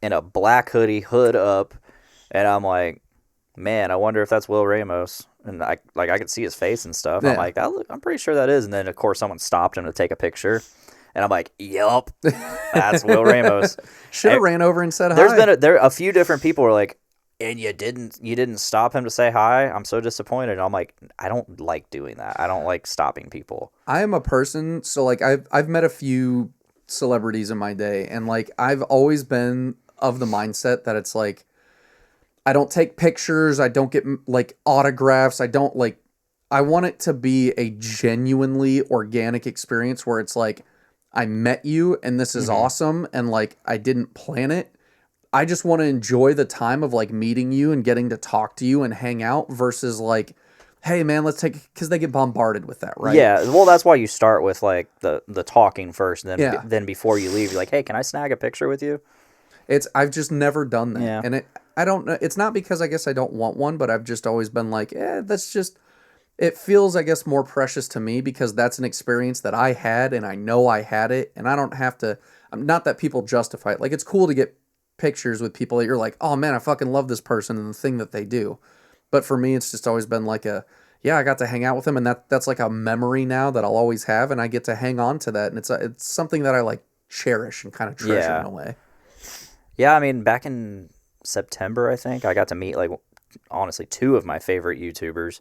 in a black hood up, and I'm like, man, I wonder if that's Will Ramos. And I could see his face and stuff. Yeah. I'm like, I'm pretty sure that is. And then of course someone stopped him to take a picture, and I'm like, yup, that's Will Ramos. Should have ran over and said hi. There's been a few different people were like, and you didn't stop him to say hi. I'm so disappointed. And I'm like, I don't like doing that. I don't like stopping people. I am a person, so like I've met a few celebrities in my day, and like I've always been of the mindset that it's like, I don't take pictures. I don't get like autographs. I want it to be a genuinely organic experience where it's like, I met you and this is awesome. And like, I didn't plan it. I just want to enjoy the time of like meeting you and getting to talk to you and hang out versus like, hey man, because they get bombarded with that, right? Yeah. Well, that's why you start with like the talking first. And then before you leave, you're like, hey, can I snag a picture with you? I've just never done that. Yeah. And I don't know. It's not because I guess I don't want one, but I've just always been like, that's just, it feels, I guess, more precious to me because that's an experience that I had and I know I had it, and I don't have to, not that people justify it. Like, it's cool to get pictures with people that you're like, oh man, I fucking love this person and the thing that they do. But for me, it's just always been like I got to hang out with them, and that's like a memory now that I'll always have, and I get to hang on to that, and it's something that I like cherish and kind of treasure in a way. Yeah, I mean, back in September, I think, I got to meet, like, honestly, two of my favorite YouTubers.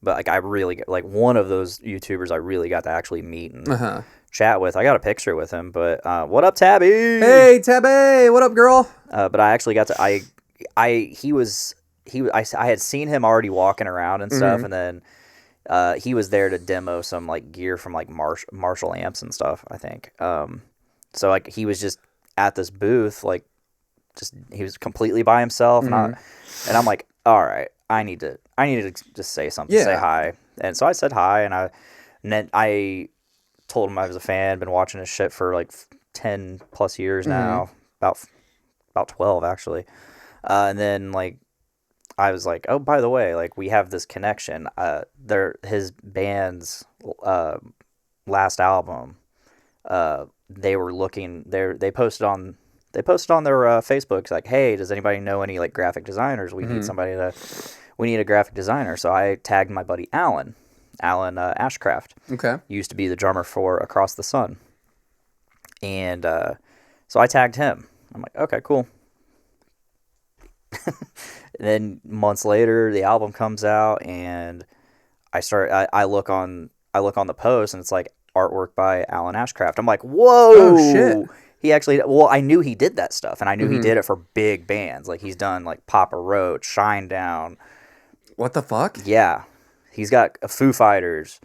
But, like, I really, like, one of those YouTubers I really got to actually meet and chat with. I got a picture with him, but what up, Tabby? Hey, Tabby! What up, girl? But I actually got to, I had seen him already walking around and stuff, and then he was there to demo some, like, gear from, like, Marshall amps and stuff, I think. So, like, he was just at this booth, like, he was completely by himself, and I'm like, all right, I need to just say something, say hi. And so I said hi, and then I told him I was a fan, been watching his shit for like 10 plus years now, about 12 actually. And then like I was like, oh, by the way, like we have this connection. His band's last album. They were looking. They posted on their Facebook like, hey, does anybody know any like graphic designers? We need we need a graphic designer. So I tagged my buddy Alan Ashcraft. Okay. Used to be the drummer for Across the Sun. And so I tagged him. I'm like, okay, cool. And then months later, the album comes out, and I look on the post, and it's like artwork by Alan Ashcraft. I'm like, whoa! Oh shit! He actually, well, I knew he did that stuff, and I knew he did it for big bands. Like he's done like Papa Roach, Shinedown. What the fuck? Yeah, he's got Foo Fighters.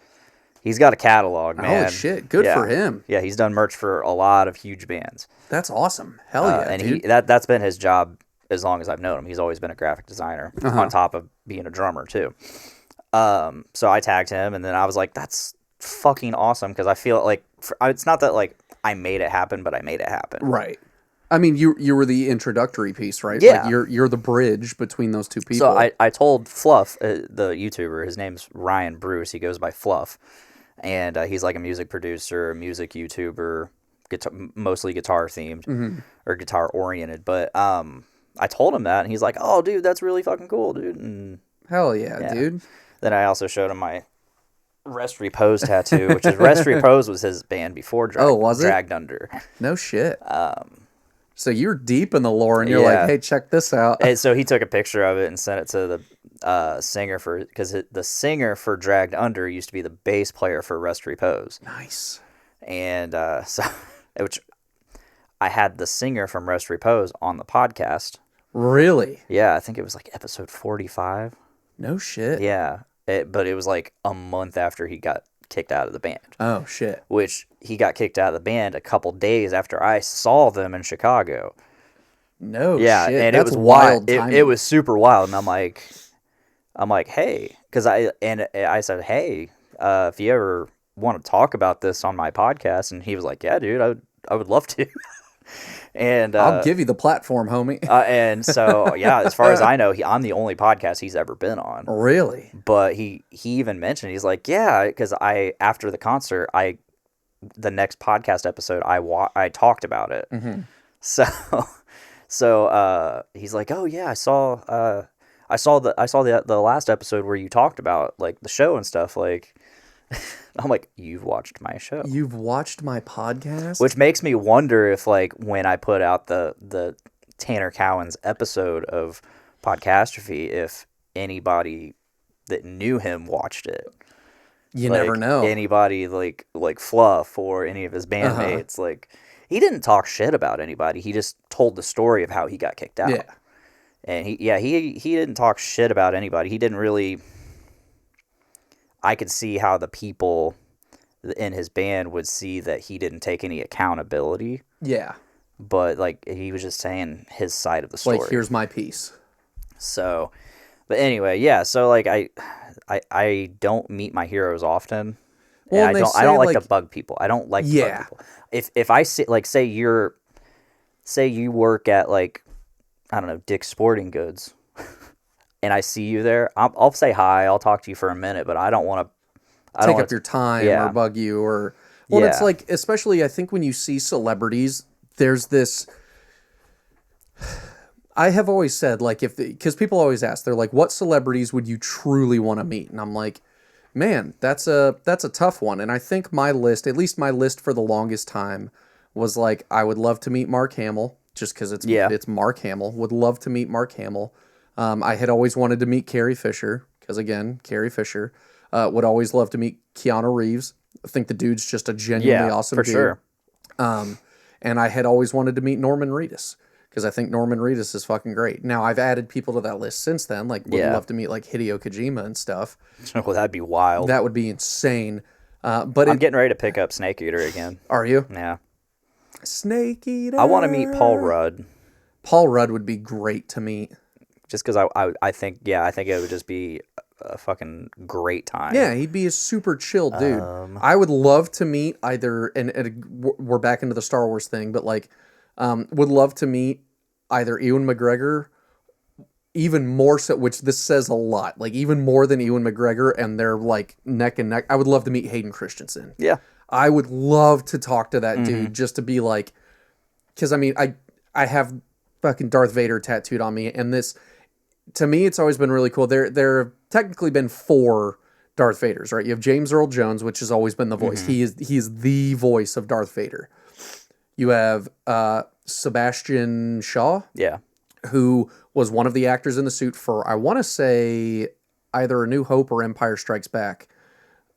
He's got a catalog, man. Holy shit! Good for him. Yeah, he's done merch for a lot of huge bands. That's awesome. Hell yeah, and dude. That's been his job as long as I've known him. He's always been a graphic designer on top of being a drummer too. So I tagged him, and then I was like, that's fucking awesome, because I feel like it's not that like I made it happen, but I made it happen. Right. I mean, you were the introductory piece, right? Yeah. Like you're the bridge between those two people. So I told Fluff, the YouTuber, his name's Ryan Bruce. He goes by Fluff, and he's like a music producer, music YouTuber, mostly guitar themed or guitar oriented. But I told him that, and he's like, "Oh, dude, that's really fucking cool, dude." And hell yeah, dude. Then I also showed him my Rest Repose tattoo, which is Rest Repose was his band before Dragged Under. No shit. So you're deep in the lore, and you're like, "Hey, check this out." And so he took a picture of it and sent it to the singer because the singer for Dragged Under used to be the bass player for Rest Repose. Nice. And which I had the singer from Rest Repose on the podcast. Really? Yeah, I think it was like episode 45. No shit. Yeah, but it was like a month after he got kicked out of the band. Oh shit. Which he got kicked out of the band a couple days after I saw them in Chicago. No shit. And that's it was wild. It was super wild, and I'm like, hey, because I said, hey, if you ever want to talk about this on my podcast, and he was like, yeah, dude, I would love to. And I'll give you the platform, homie. And so, yeah, as far as I know, I'm the only podcast he's ever been on. Really? But he even mentioned, he's like, yeah, because after the concert, the next podcast episode, I talked about it. Mm-hmm. So he's like, oh yeah, I saw the last episode where you talked about like the show and stuff. Like, I'm like, you've watched my show. You've watched my podcast? Which makes me wonder if, like, when I put out the Tanner Cowan's episode of Podcastrophe, if anybody that knew him watched it. You never know. Anybody like Fluff or any of his bandmates. Like, he didn't talk shit about anybody. He just told the story of how he got kicked out. Yeah. And he didn't talk shit about anybody. He didn't really... I could see how the people in his band would see that he didn't take any accountability. Yeah. But, like, he was just saying his side of the story. Like, here's my piece. So, but anyway, yeah. So, like, I don't meet my heroes often. Well, and I don't like to bug people. I don't like to bug people. If I say, like, say you work at, like, I don't know, Dick's Sporting Goods, and I see you there, I'll say hi. I'll talk to you for a minute, but I don't want to take up your time or bug you or. Well, it's like, especially I think when you see celebrities, there's this. I have always said, like, because people always ask, they're like, what celebrities would you truly want to meet? And I'm like, man, that's a tough one. And I think my list, at least my list for the longest time, was like, I would love to meet Mark Hamill, just because it's Mark Hamill. Would love to meet Mark Hamill. I had always wanted to meet Carrie Fisher, because again, Carrie Fisher. Would always love to meet Keanu Reeves. I think the dude's just a genuinely awesome dude. Sure. And I had always wanted to meet Norman Reedus, because I think Norman Reedus is fucking great. Now, I've added people to that list since then. Like, would love to meet, like, Hideo Kojima and stuff. Oh, that'd be wild. That would be insane. But I'm getting ready to pick up Snake Eater again. Are you? Yeah. Snake Eater. I want to meet Paul Rudd. Paul Rudd would be great to meet. Just because I think it would just be a fucking great time. Yeah, he'd be a super chill dude. I would love to meet either, and we're back into the Star Wars thing, but like, would love to meet either Ewan McGregor even more so, which this says a lot, like even more than Ewan McGregor, and they're like neck and neck. I would love to meet Hayden Christensen. Yeah. I would love to talk to that dude just to be like, because I mean, I have fucking Darth Vader tattooed on me, and this, to me, it's always been really cool. There have technically been 4 Darth Vaders, right? You have James Earl Jones, which has always been the voice. He is the voice of Darth Vader. You have Sebastian Shaw, who was one of the actors in the suit for, I want to say, either A New Hope or Empire Strikes Back.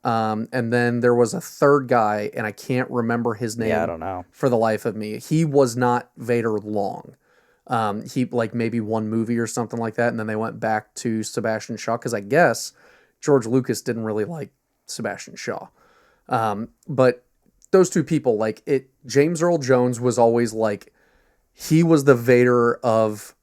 And then there was a third guy, and I can't remember his name. I don't know. For the life of me. He was not Vader long. He, like, maybe one movie or something like that, and then they went back to Sebastian Shaw, because I guess George Lucas didn't really like Sebastian Shaw. But those two people, like, James Earl Jones was always, like, he was the Vader of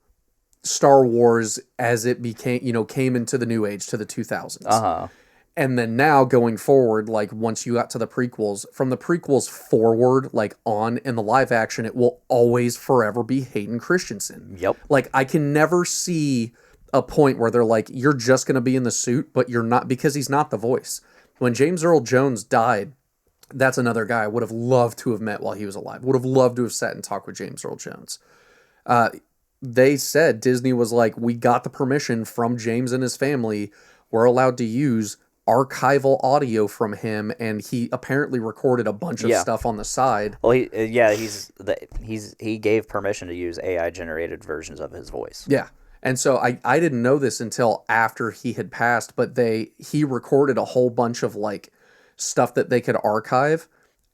Star Wars as it became, came into the new age, to the 2000s. And then now going forward, like once you got to the prequels, from the prequels forward, like on in the live action, it will always forever be Hayden Christensen. Yep. Like I can never see a point where they're like, you're just going to be in the suit, but you're not, because he's not the voice. When James Earl Jones died, that's another guy I would have loved to have met while he was alive. Would have loved to have sat and talked with James Earl Jones. They said, Disney was like, we got the permission from James and his family. We're allowed to use archival audio from him, and he apparently recorded a bunch of stuff on the side. Well, he gave permission to use AI generated versions of his voice. Yeah. And so I didn't know this until after he had passed, but he recorded a whole bunch of like stuff that they could archive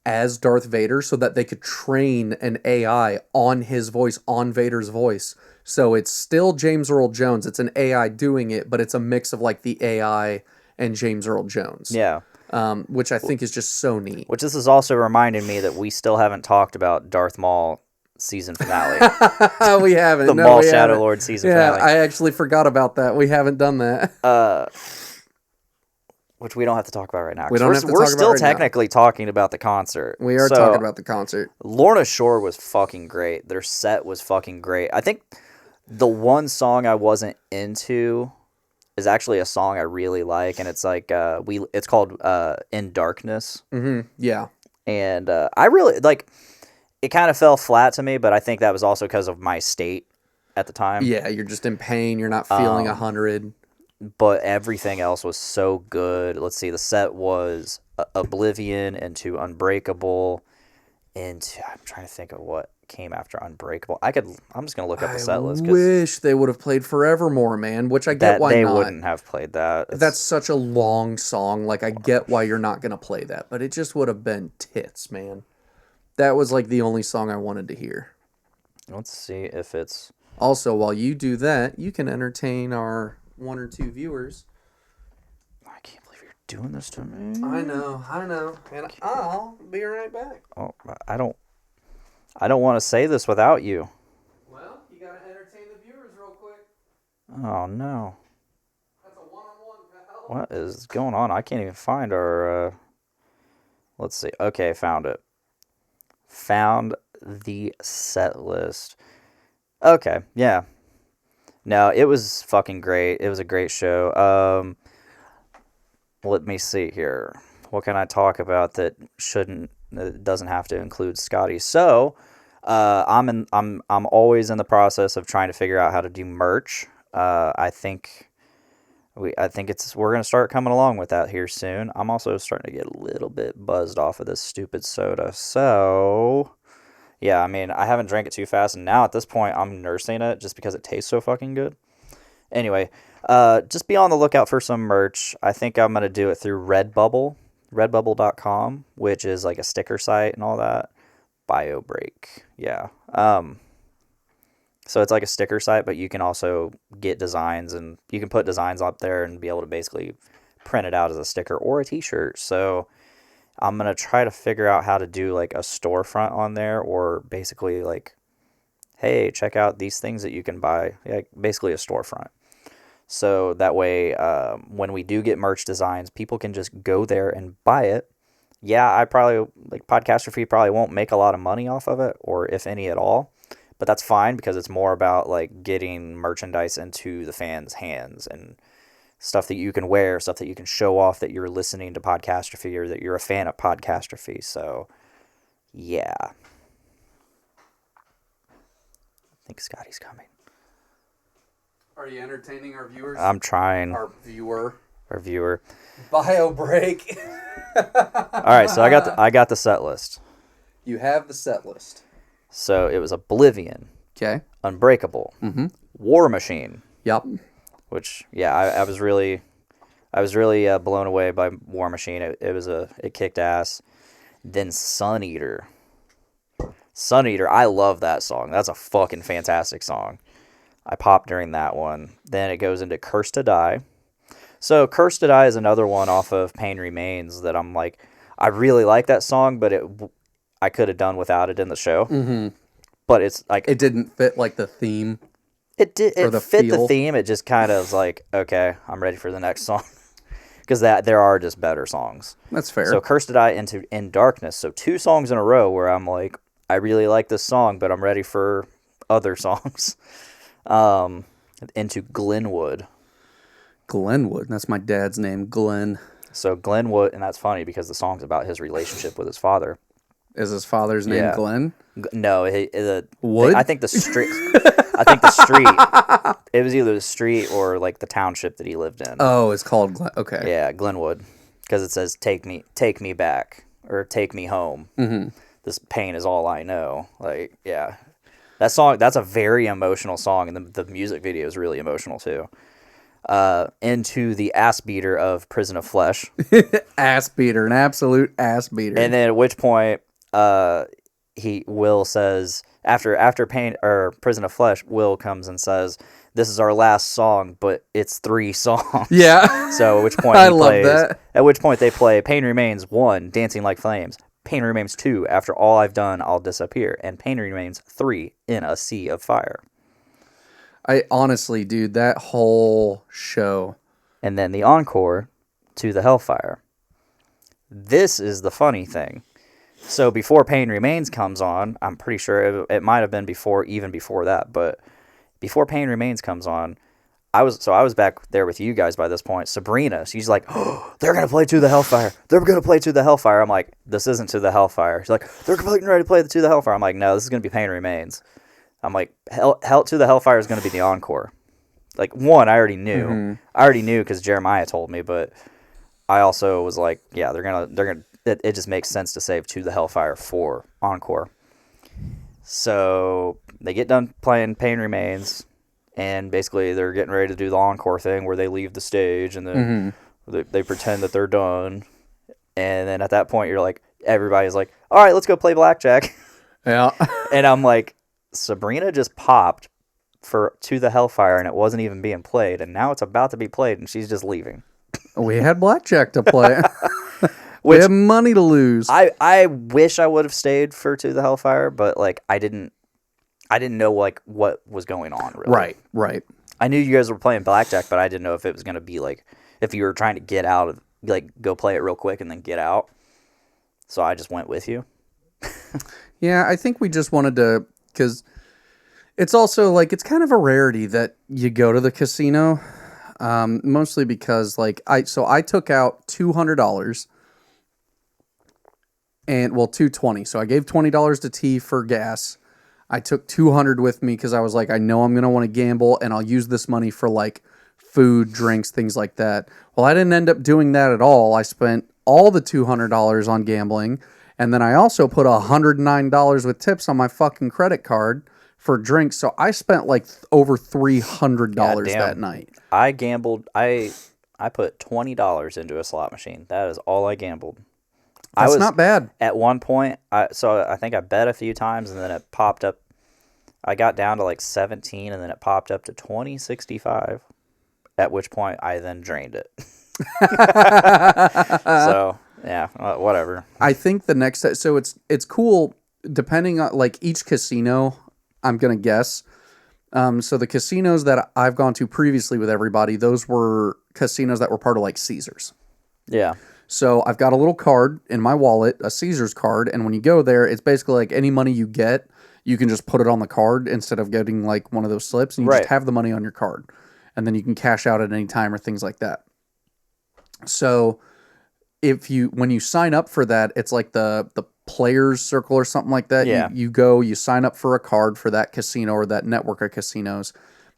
as Darth Vader so that they could train an AI on his voice, on Vader's voice. So it's still James Earl Jones. It's an AI doing it, but it's a mix of like the AI and James Earl Jones. Yeah. Which I think is just so neat. Which this is also reminding me that we still haven't talked about Darth Maul season finale. We haven't. The Maul Shadow Lord season finale. I actually forgot about that. We haven't done that. Which we don't have to talk about right now. We're still technically talking about the concert. We are talking about the concert. Lorna Shore was fucking great. Their set was fucking great. I think the one song I wasn't into is actually a song I really like, and it's like it's called In Darkness. Mm-hmm. Yeah. And I really like it. Kind of fell flat to me, but I think that was also because of my state at the time. Yeah, you're just in pain. You're not feeling 100. But everything else was so good. Let's see, the set was Oblivion into Unbreakable into, I'm trying to think of what came after Unbreakable. I'm just going to look up the set list. I wish they would have played Forevermore, man, which I get why they not. They wouldn't have played that. That's such a long song. Like, I get why you're not going to play that, but it just would have been tits, man. That was like the only song I wanted to hear. Let's see if it's... Also, while you do that, you can entertain our 1 or 2 viewers. I can't believe you're doing this to me. I know. And I'll be right back. Oh, I don't want to say this without you. Well, you gotta entertain the viewers real quick. Oh, no. That's a one-on-one, pal. What is going on? I can't even find our... Let's see. Okay, found it. Found the set list. Okay, yeah. No, it was fucking great. It was a great show. Let me see here. What can I talk about that doesn't have to include Scotty? So, I'm always in the process of trying to figure out how to do merch. I think we're gonna start coming along with that here soon. I'm also starting to get a little bit buzzed off of this stupid soda. So, yeah, I mean, I haven't drank it too fast, and now at this point, I'm nursing it just because it tastes so fucking good. Anyway, just be on the lookout for some merch. I think I'm going to do it through Redbubble, redbubble.com, which is like a sticker site and all that. BioBreak, yeah. So it's like a sticker site, but you can also get designs, and you can put designs up there and be able to basically print it out as a sticker or a t-shirt. So I'm going to try to figure out how to do like a storefront on there, or basically like, hey, check out these things that you can buy. Yeah, basically a storefront. So that way, when we do get merch designs, people can just go there and buy it. Yeah, Podcastrophe probably won't make a lot of money off of it, or if any at all. But that's fine because it's more about like getting merchandise into the fans' hands and stuff that you can wear, stuff that you can show off that you're listening to Podcastrophe or that you're a fan of Podcastrophe. So, yeah. I think Scotty's coming. Are you entertaining our viewers? I'm trying. Our viewer. Bio break. All right, so I got the set list. You have the set list. So it was Oblivion. Okay. Unbreakable. Mm-hmm. War Machine. Yep. Which, yeah, I was really blown away by War Machine. It kicked ass. Then Sun Eater. Sun Eater, I love that song. That's a fucking fantastic song. I popped during that one. Then it goes into Curse to Die. So Curse to Die is another one off of Pain Remains that I'm like, I really like that song, but I could have done without it in the show. Mm-hmm. But it's like... It didn't fit like the theme. It fit the theme. It just kind of was like, okay, I'm ready for the next song. Because there are just better songs. That's fair. So Curse to Die into In Darkness. So 2 songs in a row where I'm like, I really like this song, but I'm ready for other songs. Into Glenwood. Glenwood. That's my dad's name, Glenn. So Glenwood, and that's funny because the song's about his relationship with his father. Is his father's name Glenn? No, Wood? I think the street. I think the street. It was either the street or like the township that he lived in. Oh, it's called Glen. Okay. Yeah, Glenwood, because it says take me back, or take me home. Mm-hmm. This pain is all I know. Like, yeah, that song. That's a very emotional song, and the music video is really emotional too. Into the ass beater of Prison of Flesh. Ass beater, an absolute ass beater. And then at which point, Will says after Pain or Prison of Flesh, Will comes and says, "This is our last song, but it's 3 songs." Yeah. So at which point love that. At which point they play Pain Remains 1, Dancing Like Flames, Pain Remains 2, After All I've Done, I'll Disappear, and Pain Remains 3, In a Sea of Fire. I honestly, dude, that whole show. And then the encore, To the Hellfire. This is the funny thing. So before Pain Remains comes on, I'm pretty sure it might have been even before that, but before Pain Remains comes on, I was back there with you guys by this point. Sabrina, she's like, "Oh, they're going to play To the Hellfire. They're going to play To the Hellfire." I'm like, "This isn't To the Hellfire." She's like, "They're getting ready to play the To the Hellfire." I'm like, "No, this is going to be Pain Remains." I'm like, Hell To the Hellfire is going to be the encore. Like, one, I already knew. Mm-hmm. I already knew because Jeremiah told me, but I also was like, yeah, they're gonna. It just makes sense to save To the Hellfire for encore. So they get done playing Pain Remains, and basically they're getting ready to do the encore thing where they leave the stage and then they pretend that they're done. And then at that point, you're like, everybody's like, "All right, let's go play blackjack." Yeah. And I'm like, Sabrina just popped for To the Hellfire, and it wasn't even being played, and now it's about to be played, and she's just leaving. We had blackjack to play. We have money to lose. I wish I would have stayed for To the Hellfire, but like I didn't know like what was going on really. Right. I knew you guys were playing blackjack, but I didn't know if it was gonna be like if you were trying to get out of like go play it real quick and then get out. So I just went with you. Yeah, I think we just wanted to, because it's also like it's kind of a rarity that you go to the casino, mostly because like I took out $200. And well, $220. So I gave $20 to T for gas. I took $200 with me because I was like, I know I'm gonna want to gamble, and I'll use this money for like food, drinks, things like that. Well, I didn't end up doing that at all. I spent all the $200 on gambling, and then I also put $109 with tips on my fucking credit card for drinks. So I spent like over $300 that night. I gambled. I put $20 into a slot machine. That is all I gambled. That's not bad. At one point, I think I bet a few times, and then it popped up. I got down to like 17, and then it popped up to 20.65. At which point, I then drained it. So yeah, whatever. I think the next so it's cool depending on like each casino. I'm gonna guess. So the casinos that I've gone to previously with everybody, those were casinos that were part of like Caesars. Yeah. So I've got a little card in my wallet, a Caesars card, and when you go there, it's basically like any money you get, you can just put it on the card instead of getting like one of those slips, and you just have the money on your card, and then you can cash out at any time or things like that. So when you sign up for that, it's like the players circle or something like that. Yeah. You sign up for a card for that casino or that network of casinos.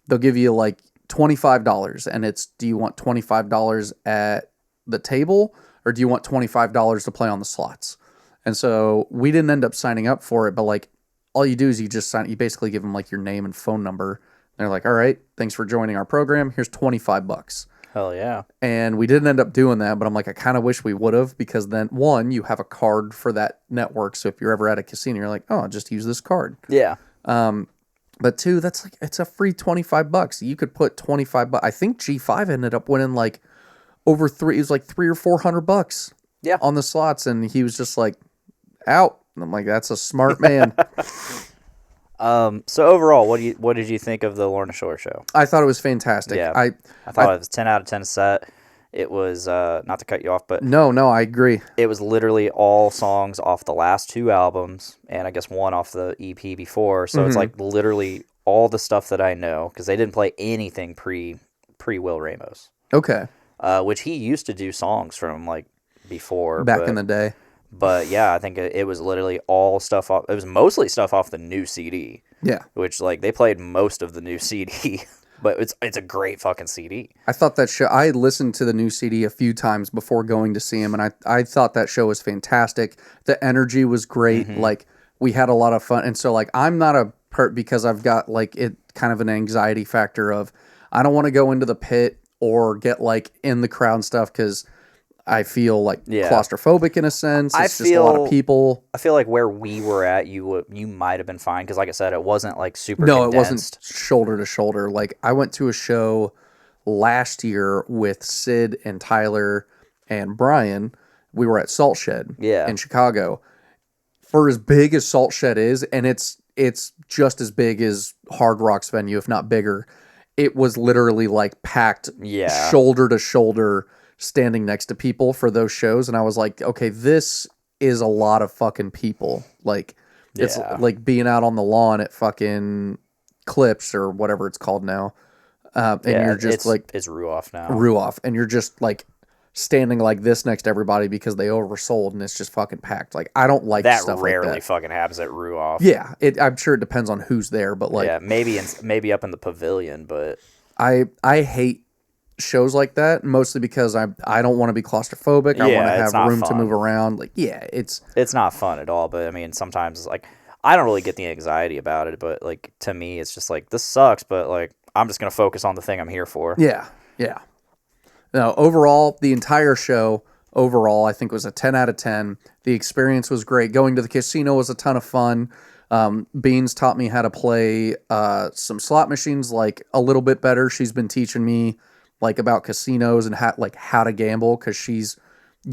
They'll give you like $25, and it's, do you want $25 at the table, or do you want $25 to play on the slots? And so we didn't end up signing up for it, but like all you do is you basically give them like your name and phone number. They're like, all right, thanks for joining our program. Here's $25. Hell yeah. And we didn't end up doing that, but I'm like, I kind of wish we would have, because then one, you have a card for that network. So if you're ever at a casino, you're like, oh, just use this card. Yeah. But two, that's like, it's a free $25. You could put $25. I think G5 ended up winning like it was like $300 or $400 on the slots. And he was just like out. And I'm like, that's a smart man. So overall, what did you think of the Lorna Shore show? I thought it was fantastic. Yeah. I thought it was 10 out of 10 set. It was, not to cut you off, but... No, I agree. It was literally all songs off the last 2 albums, and I guess one off the EP before, so it's like literally all the stuff that I know, because they didn't play anything pre-Will Ramos. Okay. Which he used to do songs from, like, before. Back in the day. But, yeah, I think it was literally all stuff off... It was mostly stuff off the new CD. Yeah. Which, like, they played most of the new CD. But it's a great fucking CD. I thought that show... I listened to the new CD a few times before going to see him, and I thought that show was fantastic. The energy was great. Like, we had a lot of fun. And so, like, I'm not because I've got, like, it kind of an anxiety factor of, I don't want to go into the pit or get, like, in the crowd and stuff, because I feel, like, claustrophobic in a sense. It's just a lot of people. I feel like where we were at, you might have been fine, because, like I said, it wasn't, like, super condensed. It wasn't shoulder to shoulder. Like, I went to a show last year with Sid and Tyler and Brian. We were at Salt Shed in Chicago. For as big as Salt Shed is, and it's just as big as Hard Rock's venue, if not bigger, it was literally, like, packed shoulder to shoulder, standing next to people for those shows. And I was like, okay, this is a lot of fucking people. Like, it's like being out on the lawn at fucking Clips or whatever it's called now. And you're just it's Ruoff now. Ruoff. And you're just like standing like this next to everybody because they oversold and it's just fucking packed. Like, I don't like that. Stuff Rarely like that. Fucking happens at Ruoff. Yeah. I'm sure it depends on who's there, but like, maybe up in the pavilion, but I hate shows like that, mostly because I don't want to be claustrophobic. I want to have room to move around. Like, it's not fun at all. But I mean, sometimes like I don't really get the anxiety about it, but like to me, it's just like, this sucks, but like I'm just gonna focus on the thing I'm here for. Yeah. No, overall, the entire show I think was a 10 out of 10. The experience was great. Going to the casino was a ton of fun. Beans taught me how to play some slot machines like a little bit better. She's been teaching me like about casinos and how to gamble, because she's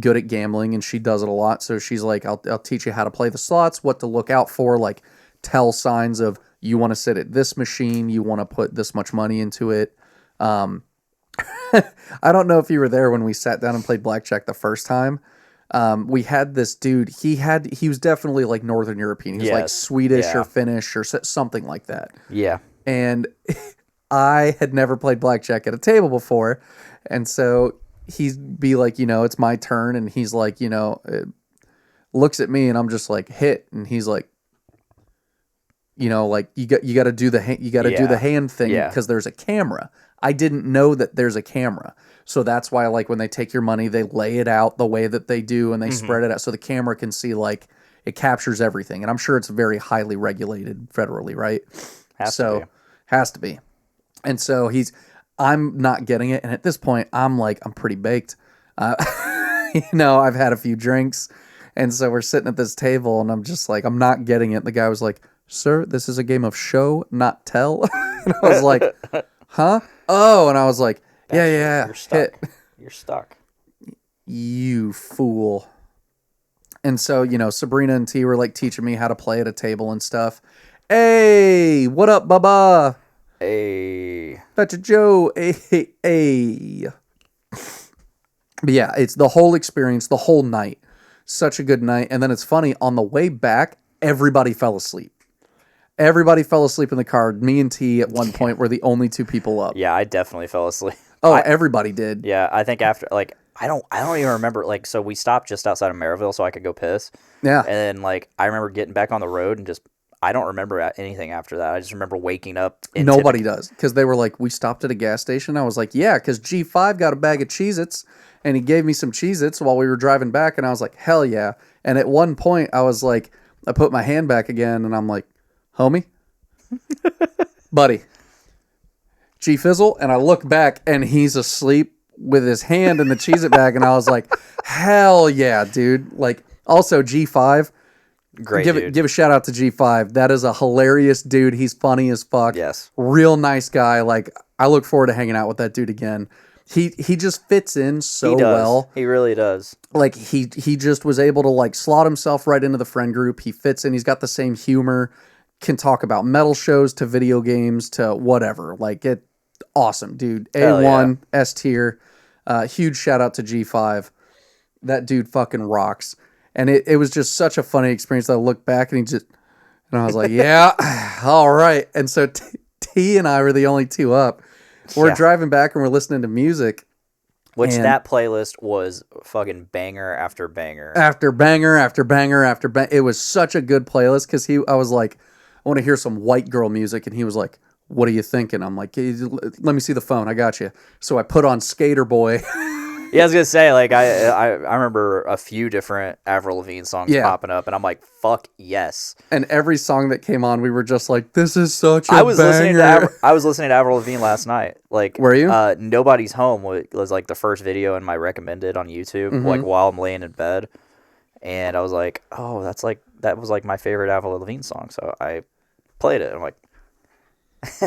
good at gambling and she does it a lot. So she's like, I'll teach you how to play the slots, what to look out for, like tell signs of you want to sit at this machine, you want to put this much money into it. I don't know if you were there when we sat down and played blackjack the first time. We had this dude, he was definitely like Northern European. He was like Swedish or Finnish or something like that. Yeah. And I had never played blackjack at a table before. And so he'd be like, it's my turn. And he's like, looks at me and I'm just like, hit. And he's like, like you got to do the do the hand thing because there's a camera. I didn't know that there's a camera. So that's why, like, when they take your money, they lay it out the way that they do and they spread it out so the camera can see, like, it captures everything. And I'm sure it's very highly regulated federally, right? Has to be. And so I'm not getting it. And at this point, I'm pretty baked. I've had a few drinks. And so we're sitting at this table and I'm just like, I'm not getting it. The guy was like, sir, this is a game of show, not tell. And I was like, huh? Oh, and I was like, yeah. You're stuck. You're stuck. You fool. And so, Sabrina and T were like teaching me how to play at a table and stuff. Hey, what up, Baba? Hey. Betcha Joe. Hey. But yeah, it's the whole experience, the whole night. Such a good night. And then it's funny, on the way back, everybody fell asleep. Everybody fell asleep in the car. Me and T at one point were the only two people up. Yeah, I definitely fell asleep. Oh, everybody did. Yeah, I think after like I don't even remember like so we stopped just outside of Maryville so I could go piss. Yeah. And then like I remember getting back on the road and just I don't remember anything after that. I just remember waking up. Nobody does because they were like, we stopped at a gas station. I was like, yeah, because G5 got a bag of Cheez-Its and he gave me some Cheez-Its while we were driving back, and I was like, hell yeah. And at one point I was like, I put my hand back again and I'm like, homie, buddy, G-Fizzle, and I look back and he's asleep with his hand in the Cheez-It bag, and I was like, hell yeah, dude. Like, also G5, great give a shout out to G5. That is a hilarious dude. He's funny as fuck. Yes. Real nice guy. Like, I look forward to hanging out with that dude again. He just fits in so well. He really does. Like, he just was able to like slot himself right into the friend group. He fits in. He's got the same humor. Can talk about metal shows to video games to whatever. Like, it awesome, dude. A1, yeah. S tier. Huge shout out to G5. That dude fucking rocks. And it was just such a funny experience that I looked back and I was like, yeah, all right. And so T and I were the only two up. We're driving back and we're listening to music. Which that playlist was fucking banger after banger. After banger after banger after banger. It was such a good playlist because I was like, I want to hear some white girl music. And he was like, what are you thinking? I'm like, hey, let me see the phone. I got you. So I put on Skater Boy. Yeah, I was gonna say, like, I remember a few different Avril Lavigne songs popping up, and I'm like, fuck yes. And every song that came on, we were just like, this is such a banger. I was listening to Avril Lavigne last night. Like, were you? Nobody's Home was like the first video in my recommended on YouTube, like while I'm laying in bed, and I was like, oh, that was like my favorite Avril Lavigne song, so I played it. I'm like,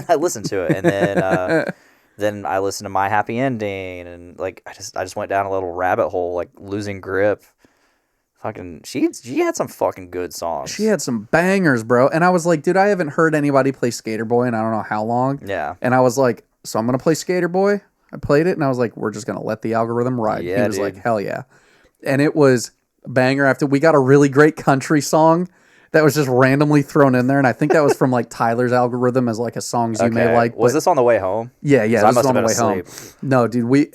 I listened to it, and then. Then I listened to My Happy Ending, and like I just went down a little rabbit hole, like Losing Grip. Fucking, she had some fucking good songs. She had some bangers, bro. And I was like, dude, I haven't heard anybody play Skater Boy in I don't know how long. Yeah. And I was like, so I'm gonna play Skater Boy. I played it, and I was like, we're just gonna let the algorithm ride. Yeah, he was like, hell yeah. And it was a banger. After we got a really great country song that was just randomly thrown in there, and I think that was from like Tyler's algorithm as like a songs you may like. Was this on the way home? Yeah, this was on the way home. No, dude, we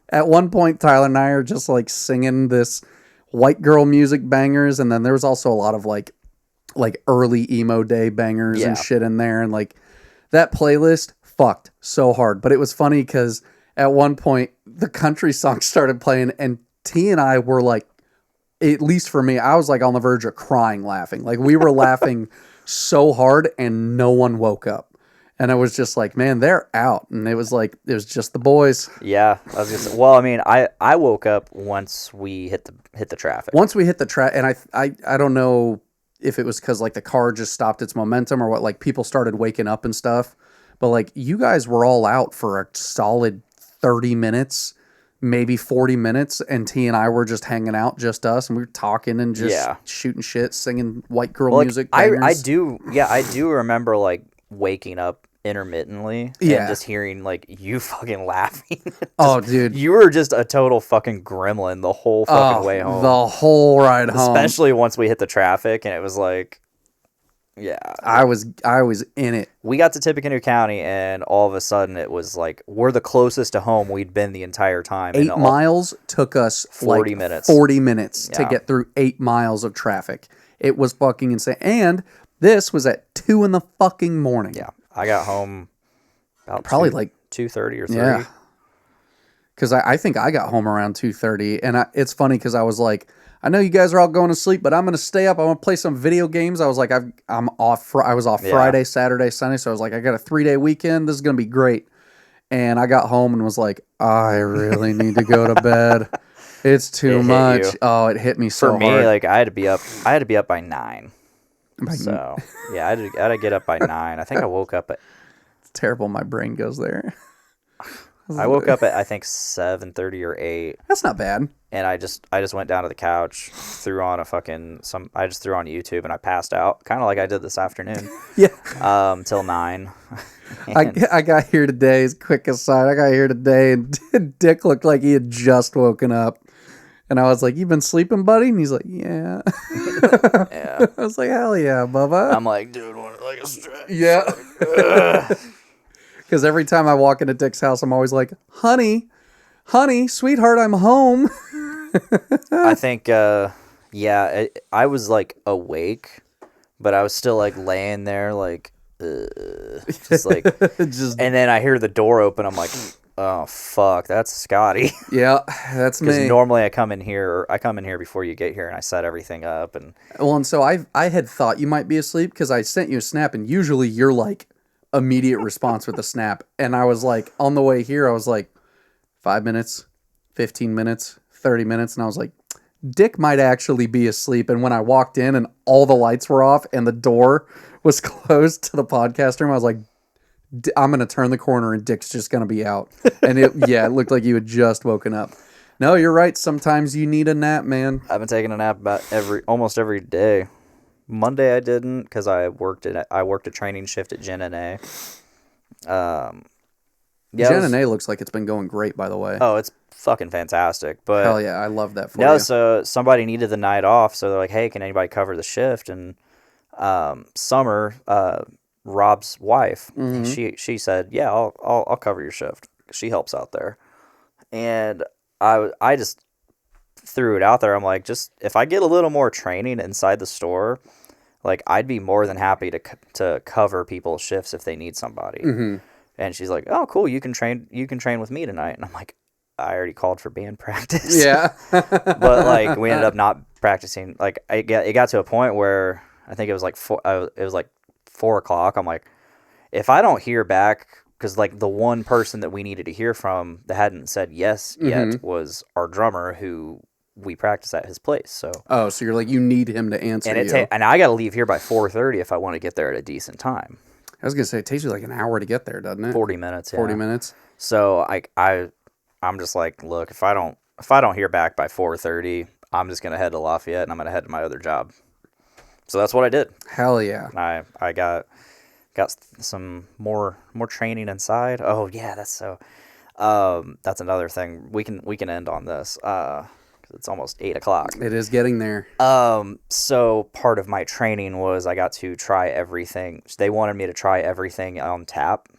at one point Tyler and I are just like singing this white girl music bangers, and then there was also a lot of like early emo day bangers and shit in there, and like that playlist fucked so hard. But it was funny because at one point the country song started playing, and T and I were like, at least for me, I was like on the verge of crying laughing. Like we were laughing so hard and no one woke up. And I was just like, man, they're out. And it was just the boys. Yeah. I was just, well, I mean, I woke up once we hit the traffic. Once we hit the traffic, and I don't know if it was because like the car just stopped its momentum or what, like people started waking up and stuff. But like you guys were all out for a solid 30 minutes. Maybe 40 minutes, and T and I were just hanging out, just us, and we were talking and just shooting shit, singing white girl music. I do remember like waking up intermittently and just hearing like you fucking laughing. Dude, you were just a total fucking gremlin the whole fucking way home. The whole ride home, especially once we hit the traffic, and it was like. Yeah. I was in it. We got to Tippecanoe County, and all of a sudden it was like, we're the closest to home we'd been the entire time. 8 miles took us 40 minutes. 40 minutes to get through 8 miles of traffic. It was fucking insane. And this was at 2 in the fucking morning. Yeah. I got home about probably like 2:30 or 3. Yeah. Because I think I got home around 2:30. And it's funny because I was like, I know you guys are all going to sleep, but I'm going to stay up. I want to play some video games. I was like, I'm off. I was off Friday, Saturday, Sunday. So I was like, I got a 3-day weekend. This is going to be great. And I got home and was like, I really need to go to bed. It's too much. Oh, it hit me so hard. For me, like I had to be up by 9. So yeah, I had to get up by 9. I think I woke up at. It's terrible. My brain goes there. I woke up at I think 7:30 or 8. That's not bad. And I just went down to the couch, threw on I just threw on YouTube and I passed out, kind of like I did this afternoon. Yeah. Till 9. I got here today. Quick aside, I got here today, and Dick looked like he had just woken up. And I was like, "You been sleeping, buddy?" And he's like, "Yeah." Yeah. I was like, "Hell yeah, Bubba." I'm like, dude, want like a stretch? Yeah. Because every time I walk into Dick's house, I'm always like, honey, sweetheart, I'm home. I think, I was like awake, but I was still like laying there, like, just like, and then I hear the door open. I'm like, oh fuck, that's Scotty. Yeah, that's me. Because normally I come in here before you get here, and I set everything up. And so I had thought you might be asleep because I sent you a snap, and usually you're like immediate response with a snap, and I was like on the way here, I was like 5 minutes, 15 minutes, 30 minutes, and I was like, Dick might actually be asleep. And when I walked in and all the lights were off and the door was closed to the podcast room, I was like, I'm going to turn the corner and Dick's just going to be out. And it looked like you had just woken up. No, you're right. Sometimes you need a nap, man. I've been taking a nap about almost every day. Monday I didn't because I worked a training shift at Gen NA. Gen NA looks like it's been going great, by the way. Oh, it's fucking fantastic. But hell yeah, I love that for you. So somebody needed the night off, so they're like, hey, can anybody cover the shift? And Summer, Rob's wife, she said, yeah, I'll cover your shift. She helps out there. And I just threw it out there. I'm like, just if I get a little more training inside the store, like I'd be more than happy to cover people's shifts if they need somebody. Mm-hmm. And she's like, oh cool, you can train with me tonight. And I'm like, I already called for band practice. Yeah. But like we ended up not practicing. Like it got to a point where I think it was like 4 o'clock. I'm like, if I don't hear back, because like the one person that we needed to hear from that hadn't said yes yet was our drummer, who we practice at his place. So so you're like, you need him to answer you. And I got to leave here by 4:30 if I want to get there at a decent time. I was gonna say it takes you like an hour to get there, doesn't it? 40 minutes. Yeah. 40 minutes. So I'm just like, look, if I don't hear back by 4:30, I'm just gonna head to Lafayette and I'm gonna head to my other job. So that's what I did. Hell yeah. I got some more training inside. Oh yeah, that's another thing. We can end on this. It's almost 8 o'clock. It is getting there. So part of my training was I got to try everything. They wanted me to try everything on tap.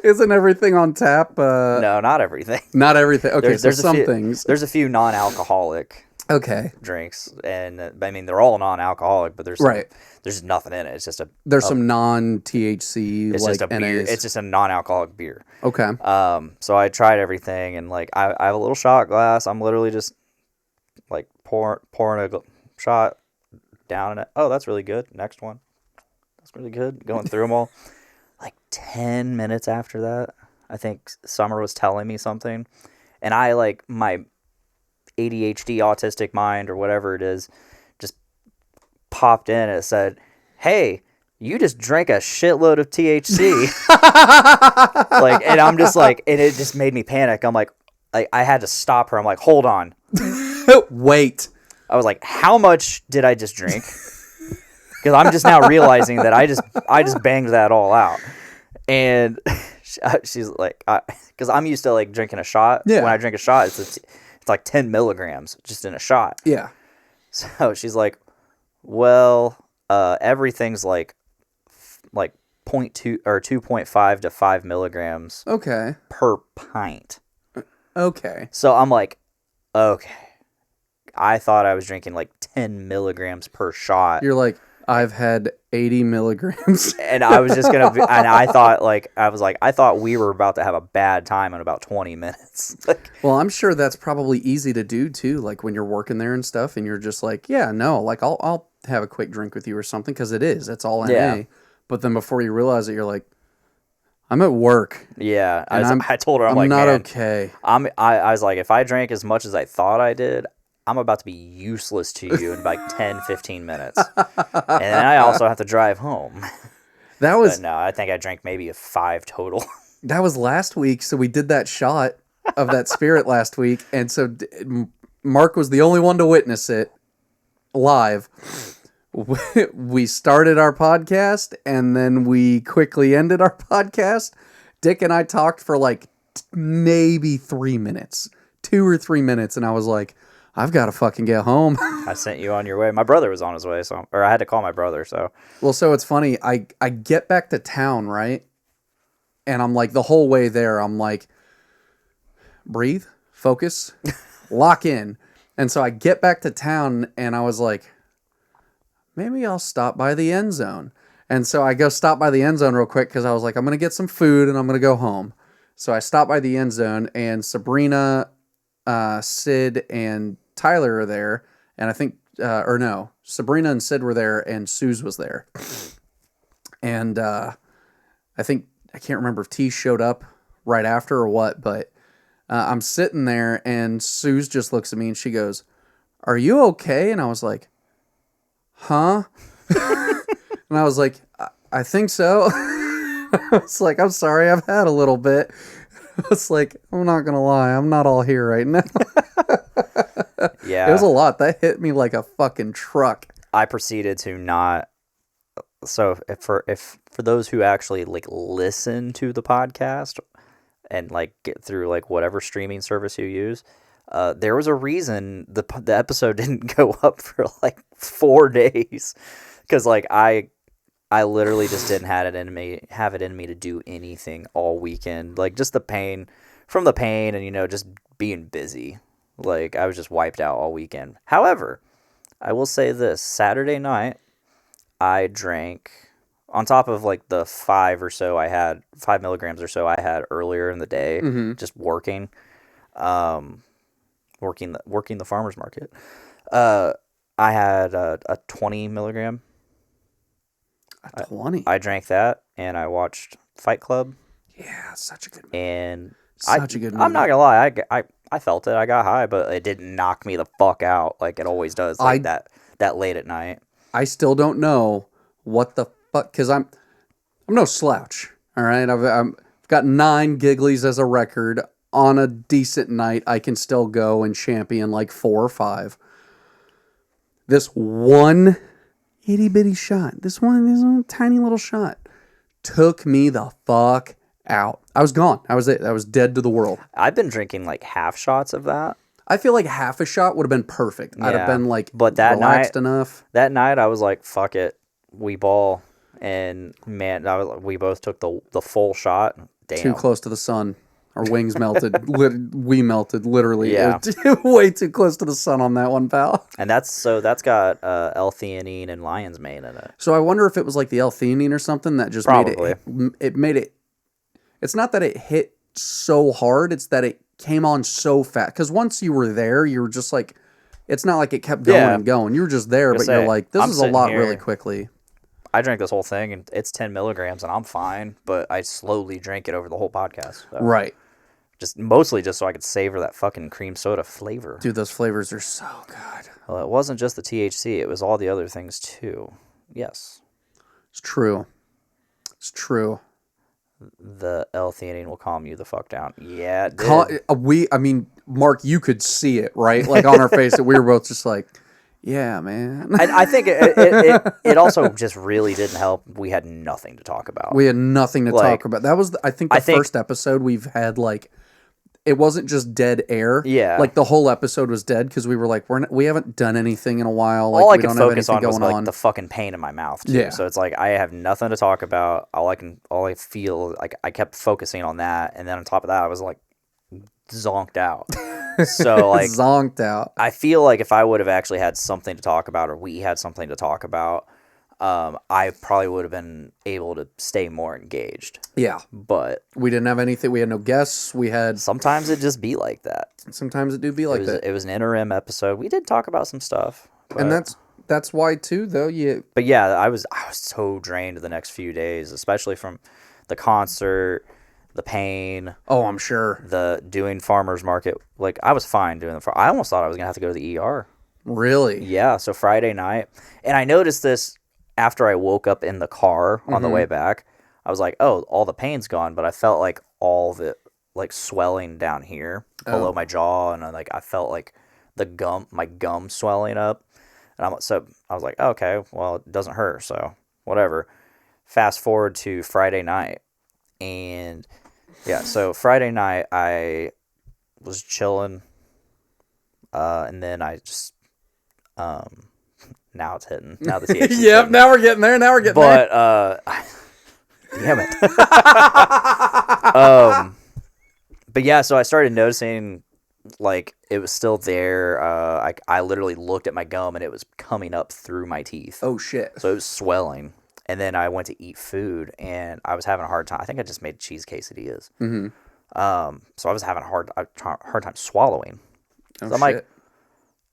Isn't everything on tap? No, not everything. Not everything. Okay, there's some things. There's a few non-alcoholic drinks, and I mean they're all non-alcoholic, but there's nothing in it. It's just some non-THC. It's just a beer. It's just a non-alcoholic beer. Okay. So I tried everything, and like I have a little shot glass. I'm literally just like pouring a shot down in it. Oh, that's really good. Next one. That's really good. Going through them all. Like 10 minutes after that, I think Summer was telling me something, and I like my ADHD autistic mind or whatever it is just popped in and it said, hey, you just drank a shitload of THC. Like, and I'm just like, and it just made me panic. I'm like I had to stop her. I'm like, hold on. Wait. I was like, how much did I just drink? Because I'm just now realizing that I just banged that all out. And she's like, because I'm used to like drinking a shot. Yeah. When I drink a shot, it's like 10 milligrams just in a shot. Yeah. So she's like, well, everything's like 0.2 or 2.5 to 5 milligrams. Okay. Per pint. Okay. So I'm like, okay. I thought I was drinking like 10 milligrams per shot. You're like, I've had 80 milligrams. And I was just going to, and I thought we were about to have a bad time in about 20 minutes. Well, I'm sure that's probably easy to do too. Like when you're working there and stuff and you're just like, yeah, no, like I'll have a quick drink with you or something. Cause it's all NA. Yeah. But then before you realize it, you're like, I'm at work. Yeah. I told her, I'm like, not man, okay. I was like, if I drank as much as I thought I did, I'm about to be useless to you in like 10, 15 minutes. And then I also have to drive home. But no, I think I drank maybe 5 total. That was last week. So we did that shot of that spirit last week. And so Mark was the only one to witness it live. We started our podcast and then we quickly ended our podcast. Dick and I talked for like maybe 3 minutes, 2 or 3 minutes, and I was like, I've got to fucking get home. I sent you on your way. My brother was on his way, or I had to call my brother. So well, so it's funny. I get back to town, right, and I'm like the whole way there, I'm like, breathe, focus, lock in, and so I get back to town, and I was like, maybe I'll stop by the end zone. And so I go stop by the end zone real quick because I was like, I'm going to get some food and I'm going to go home. So I stop by the end zone and Sabrina, Sid, and Tyler are there. And I think, or no, Sabrina and Sid were there and Suze was there. And I can't remember if T showed up right after or what, but I'm sitting there and Suze just looks at me and she goes, "Are you okay?" And I was like, "Huh?" And I was like, I think so. I was like, I'm sorry, I've had a little bit. I was like, I'm not going to lie, I'm not all here right now. Yeah. It was a lot. That hit me like a fucking truck. I proceeded to not. So if for those who actually like listen to the podcast and like get through like whatever streaming service you use, there was a reason the episode didn't go up for like 4 days. Because like I literally just didn't have it in me to do anything all weekend. Like just the pain and just being busy. Like I was just wiped out all weekend. However, I will say this: Saturday night, I drank on top of like the 5 milligrams or so I had earlier in the day, just working the farmer's market. I had a 20 milligram. 20. I drank that and I watched Fight Club. Yeah, such a good movie. And a good movie. I'm not gonna lie, I felt it. I got high, but it didn't knock me the fuck out like it always does. Like that late at night. I still don't know what the fuck, because I'm no slouch. All right, I've got 9 gigglies as a record. On a decent night, I can still go and champion like 4 or 5. This one itty bitty shot, this one tiny little shot, took me the fuck out. I was gone. I was dead to the world. I've been drinking like half shots of that. I feel like half a shot would have been perfect. I'd have been like, but that relaxed night, enough. That night, I was like, fuck it, we ball, and man, we both took the full shot. Damn. Too close to the sun. Our wings melted. We melted, literally. Yeah. Way too close to the sun on that one, pal. And that's got L-theanine and lion's mane in it. So I wonder if it was like the L-theanine or something that just made it. It's not that it hit so hard. It's that it came on so fast. Because once you were there, you were just like, it's not like it kept going and going. You were just there, but you're like, this is a lot really quickly. I drank this whole thing, and it's 10 milligrams, and I'm fine. But I slowly drank it over the whole podcast. So. Right. Mostly just so I could savor that fucking cream soda flavor. Dude, those flavors are so good. Well, it wasn't just the THC. It was all the other things, too. Yes. It's true. It's true. The L-theanine will calm you the fuck down. Yeah, it did. Mark, you could see it, right? Like on our face, that we were both just like, yeah, man. I think it also just really didn't help. We had nothing to talk about. We had nothing to talk about. That was, I think, the first episode we've had, like, it wasn't just dead air. Yeah. Like, the whole episode was dead because we were like, we haven't done anything in a while. Like, all I we could don't focus have on anything was, going on. the fucking pain in my mouth, too. Yeah. So it's like, I have nothing to talk about. All I feel, like, I kept focusing on that. And then on top of that, I was, like, zonked out. So, like... zonked out. I feel like if I would have actually had something to talk about, or we had something to talk about, I probably would have been able to stay more engaged. Yeah. But... we didn't have anything. We had no guests. We had... sometimes it just be like that. Sometimes it do be like that. It was an interim episode. We did talk about some stuff. But... and that's why, too, though. But yeah, I was so drained the next few days, especially from the concert... the pain. Oh, I'm sure. The doing farmer's market. Like, I was fine doing I almost thought I was going to have to go to the ER. Really? Yeah, so Friday night. And I noticed this after I woke up in the car on the way back. I was like, oh, all the pain's gone. But I felt like all of it, like, swelling down here below my jaw. And I felt like my gum swelling up. And so I was like, oh, okay, well, it doesn't hurt. So whatever. Fast forward to Friday night. And... Yeah, so Friday night I was chilling, and then I just now it's hitting. Now the THC's Yep, hitting. now we're getting there. But damn it. But yeah, so I started noticing like it was still there. I literally looked at my gum and it was coming up through my teeth. Oh shit. So it was swelling. And then I went to eat food and I was having a hard time. I think I just made cheese quesadillas. Mm-hmm. So I was having a hard time swallowing. Oh, so I'm like,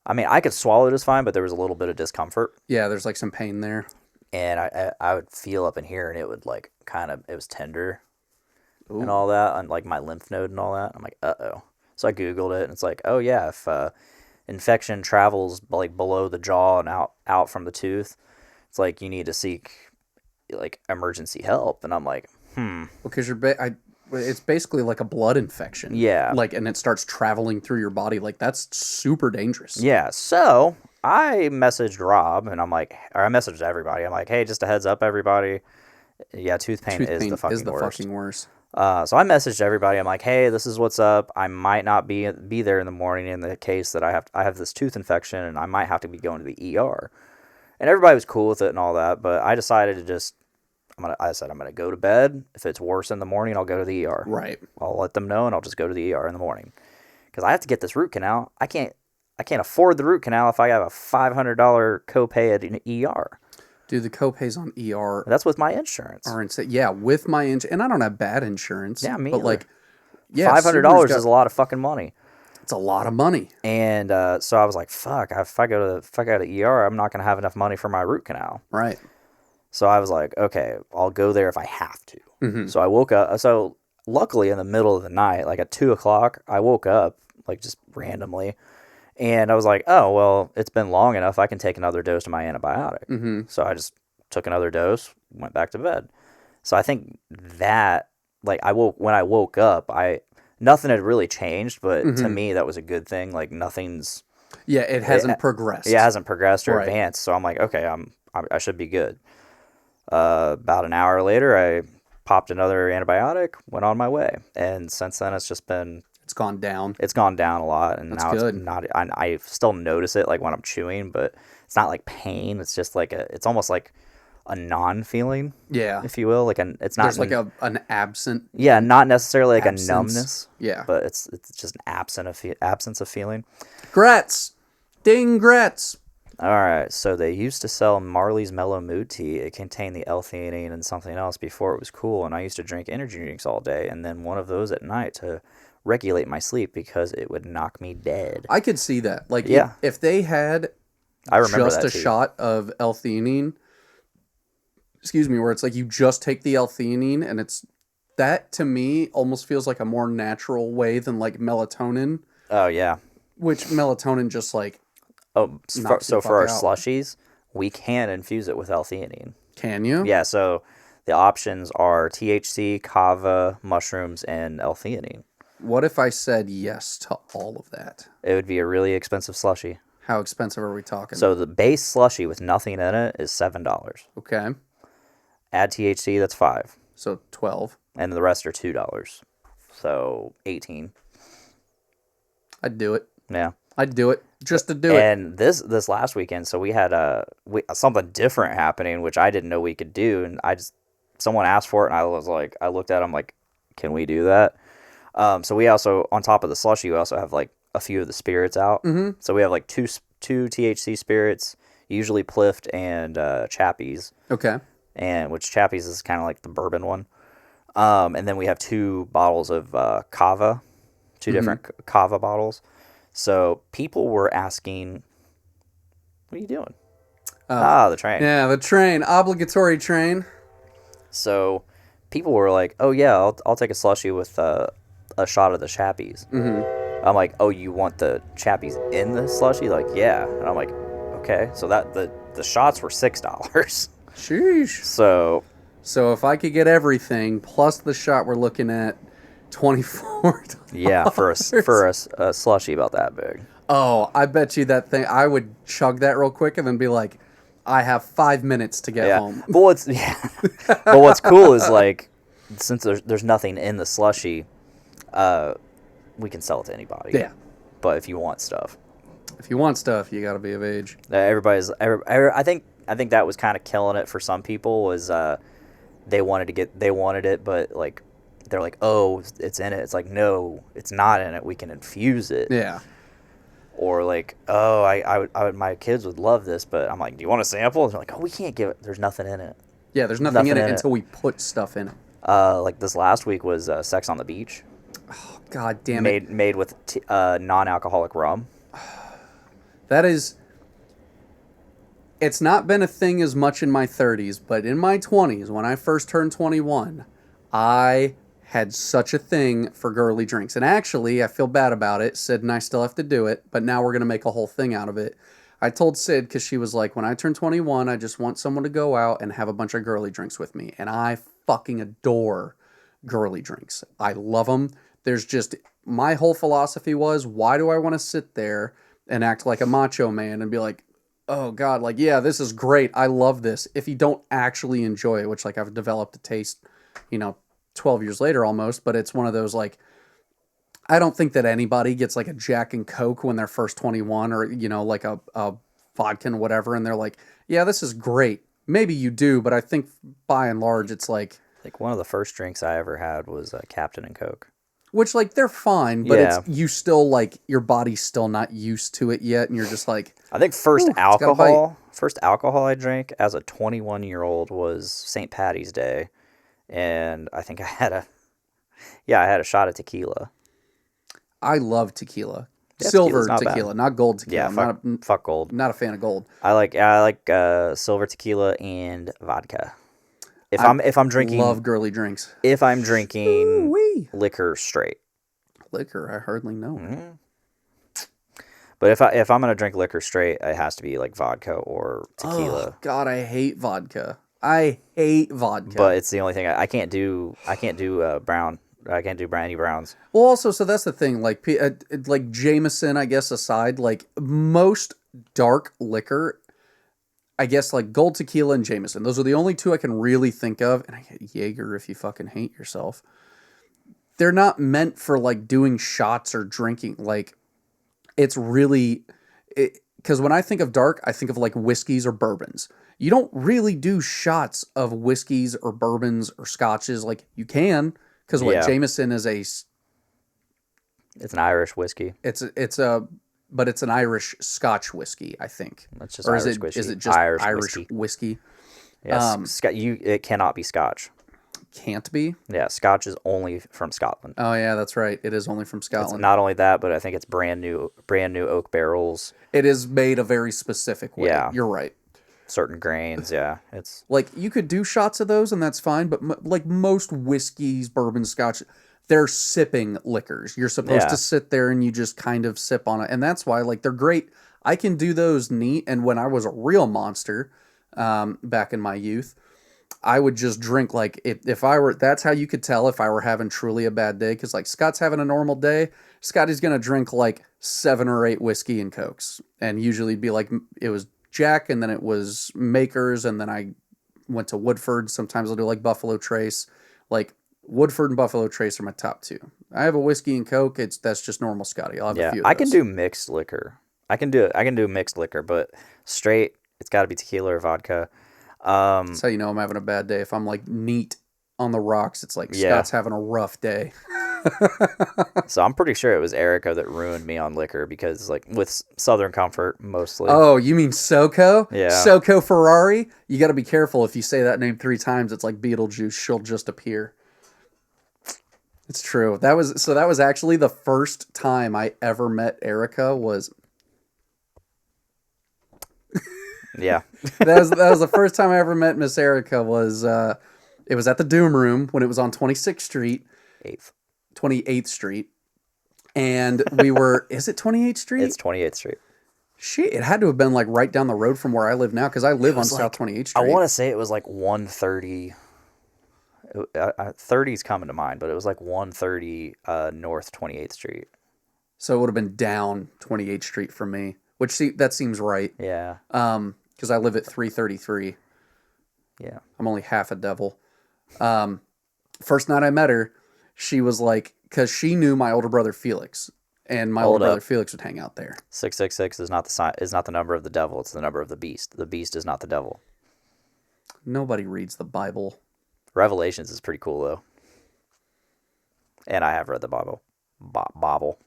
I mean, I could swallow just fine, but there was a little bit of discomfort. Yeah, there's like some pain there. And I would feel up in here and it would like it was tender. Ooh. And all that, and like my lymph node and all that. I'm like, uh-oh. So I Googled it, and it's like, oh yeah, if infection travels like below the jaw and out from the tooth, it's like you need to seek like emergency help. And I'm like, Because it's basically like a blood infection. Yeah. Like, and it starts traveling through your body. Like, that's super dangerous. Yeah. So I messaged Rob, and I messaged everybody. I'm like, hey, just a heads up, everybody. Yeah, tooth pain is the fucking worst. So I messaged everybody. I'm like, hey, this is what's up. I might not be there in the morning in the case that I have this tooth infection and I might have to be going to the ER. And everybody was cool with it and all that, but I decided to just I said I'm gonna go to bed. If it's worse in the morning, I'll go to the ER. Right. I'll let them know and I'll just go to the ER in the morning because I have to get this root canal. I can't afford the root canal if I have a $500 copay at an ER. Dude, the copays on ER. That's with my insurance. Are insane. Yeah, with my insurance. And I don't have bad insurance. Yeah, me But either. like, yeah, $500 is a lot of fucking money. It's a lot of money. And so I was like, fuck, if I go to ER, I'm not going to have enough money for my root canal. Right. So I was like, okay, I'll go there if I have to. Mm-hmm. So I woke up. So luckily in the middle of the night, like at 2:00, I woke up like just randomly. And I was like, oh, well, it's been long enough. I can take another dose of my antibiotic. Mm-hmm. So I just took another dose, went back to bed. So I think that, like, when I woke up, nothing had really changed, but to me, that was a good thing. Like, nothing's... Yeah, it hasn't progressed. Yeah, it hasn't progressed or Right. advanced. So I'm like, okay, I should be good. About an hour later, I popped another antibiotic, went on my way. And since then, it's just been... It's gone down. It's gone down a lot, and That's now good. it's not... I still notice it, like, when I'm chewing, but it's not like pain. It's just like it's almost like a non-feeling, Yeah. if you will. Like it's not... There's like an absent... Yeah, not necessarily like absence. a numbness. Yeah. But it's just an absence of feeling. Grats! Ding grats! All right, so they used to sell Marley's Mellow Mood Tea. It contained the L-theanine and something else before it was cool, and I used to drink energy drinks all day, and then one of those at night to regulate my sleep because it would knock me dead. I could see that. Like, Yeah. if they had I remember just that a tea. shot of L-theanine, where it's like you just take the L-theanine, and it's... That, to me, almost feels like a more natural way than, like, melatonin, Oh, yeah. which melatonin just, like... Oh, Knocks so the for our fuck out. slushies, we can infuse it with L-theanine. Can you? Yeah, so the options are THC, kava, mushrooms, and L-theanine. What if I said yes to all of that? It would be a really expensive slushie. How expensive are we talking? So the base slushie with nothing in it is $7. Okay. Add THC, that's $5. So 12. And the rest are $2. So 18. I'd do it. Yeah. I'd do it just to do it. And this last weekend, so we had something different happening, which I didn't know we could do, and someone asked for it, and I was like, I looked at them like, can we do that? So we also, on top of the slushy, we also have like a few of the spirits out. Mm-hmm. So we have like two THC spirits, usually Plift and Chappies, Okay. and which Chappies is kind of like the bourbon one. And then we have 2 bottles of kava, 2 different kava bottles. So people were asking, what are you doing? The train. Yeah, the train. Obligatory train. So people were like, oh yeah, I'll take a slushie with a shot of the Chappies. Mm-hmm. I'm like, oh, you want the Chappies in the slushie? Like, yeah. And I'm like, okay. So that the shots were $6. Sheesh. So if I could get everything plus the shot, we're looking at $24. Yeah, for a slushie about that big. Oh, I bet you that thing. I would chug that real quick and then be like, I have 5 minutes to get home. But what's cool is like since there's nothing in the slushie, we can sell it to anybody. Yeah. But if you want stuff, you got to be of age. I think that was kind of killing it for some people. Was they wanted it, but like they're like, oh, it's in it. It's like, no, it's not in it. We can infuse it. Yeah. Or like, oh, I would, my kids would love this, but I'm like, do you want a sample? And they're like, oh, we can't give it. There's nothing in it. Yeah, there's nothing in it until we put stuff in it. Like this last week was Sex on the Beach. Oh, God damn it. Made with non-alcoholic rum. That is... It's not been a thing as much in my 30s, but in my 20s, when I first turned 21, I had such a thing for girly drinks. And actually, I feel bad about it. Sid and I still have to do it, but now we're going to make a whole thing out of it. I told Sid, because she was like, when I turn 21, I just want someone to go out and have a bunch of girly drinks with me. And I fucking adore girly drinks. I love them. There's just... My whole philosophy was, why do I want to sit there and act like a macho man and be like, oh God, like, yeah, this is great. I love this. If you don't actually enjoy it, which like I've developed a taste, 12 years later almost, but it's one of those like, I don't think that anybody gets like a Jack and Coke when they're first 21 or, like a vodka and whatever. And they're like, yeah, this is great. Maybe you do, but I think by and large, it's like one of the first drinks I ever had was Captain and Coke. Which, like, they're fine, but it's you still, like, your body's still not used to it yet, and you're just like... I think first alcohol I drank as a 21-year-old was St. Patty's Day, and I think I had a shot of tequila. I love tequila. Yeah, silver tequila, not gold tequila. Yeah, fuck gold. Not a fan of gold. I like silver tequila and vodka. If I'm drinking, love girly drinks. If I'm drinking liquor straight, I hardly know. Mm-hmm. But if I'm gonna drink liquor straight, it has to be like vodka or tequila. Oh, God, I hate vodka. But it's the only thing I can't do. I can't do brown. I can't do any browns. Well, also, so that's the thing. Like Jameson, I guess aside, like most dark liquor. I guess like gold tequila and Jameson. Those are the only two I can really think of. And I get Jaeger if you fucking hate yourself. They're not meant for like doing shots or drinking. Like it's really... Because when I think of dark, I think of like whiskeys or bourbons. You don't really do shots of whiskeys or bourbons or scotches. Like you can, because Jameson is a... It's an Irish whiskey. But it's an Irish Scotch whiskey, I think. That's just Irish whiskey. Is it just Irish whiskey? Yes. It cannot be Scotch. Can't be? Yeah, Scotch is only from Scotland. Oh yeah, that's right. It is only from Scotland. It's not only that, but I think it's brand new oak barrels. It is made a very specific way. Yeah, you're right. Certain grains, yeah. It's like you could do shots of those, and that's fine. But like most whiskeys, bourbon, Scotch. They're sipping liquors. You're supposed to sit there and you just kind of sip on it. And that's why, like, they're great. I can do those neat. And when I was a real monster back in my youth, I would just drink, like, if I were... That's how you could tell if I were having truly a bad day. Because, like, Scott's having a normal day. Scotty's going to drink, like, 7 or 8 whiskey and Cokes. And usually it'd be, like, it was Jack, and then it was Makers, and then I went to Woodford. Sometimes I'll do, like, Buffalo Trace. Like... Woodford and Buffalo Trace are my top 2. I have a whiskey and Coke. That's just normal Scotty. I'll have a few of those. I can do mixed liquor. I can do mixed liquor, but straight, it's got to be tequila or vodka. That's how you know I'm having a bad day. If I'm like neat on the rocks, it's like Scott's having a rough day. So I'm pretty sure it was Erica that ruined me on liquor because like with Southern Comfort mostly. Oh, you mean SoCo? Yeah. SoCo Ferrari? You got to be careful. If you say that name 3 times, it's like Beetlejuice. She'll just appear. It's true. That was actually the first time I ever met Erica was... Yeah. that was the first time I ever met Miss Erica was... it was at the Doom Room when it was on 26th Street. 28th Street. And we were... Is it 28th Street? It's 28th Street. Shit, it had to have been like right down the road from where I live now because I live on South 28th Street. I want to say it was like 130... 30's coming to mind, but it was like 130 North 28th Street. So it would have been down 28th Street from me, which that seems right. Yeah. Because I live at 333. Yeah. I'm only half a devil. First night I met her, she was like, because she knew my older brother Felix, and my older brother Felix would hang out there. 666 is not the number of the devil; it's the number of the beast. The beast is not the devil. Nobody reads the Bible. Revelations is pretty cool though, and I have read the Bible. Bible.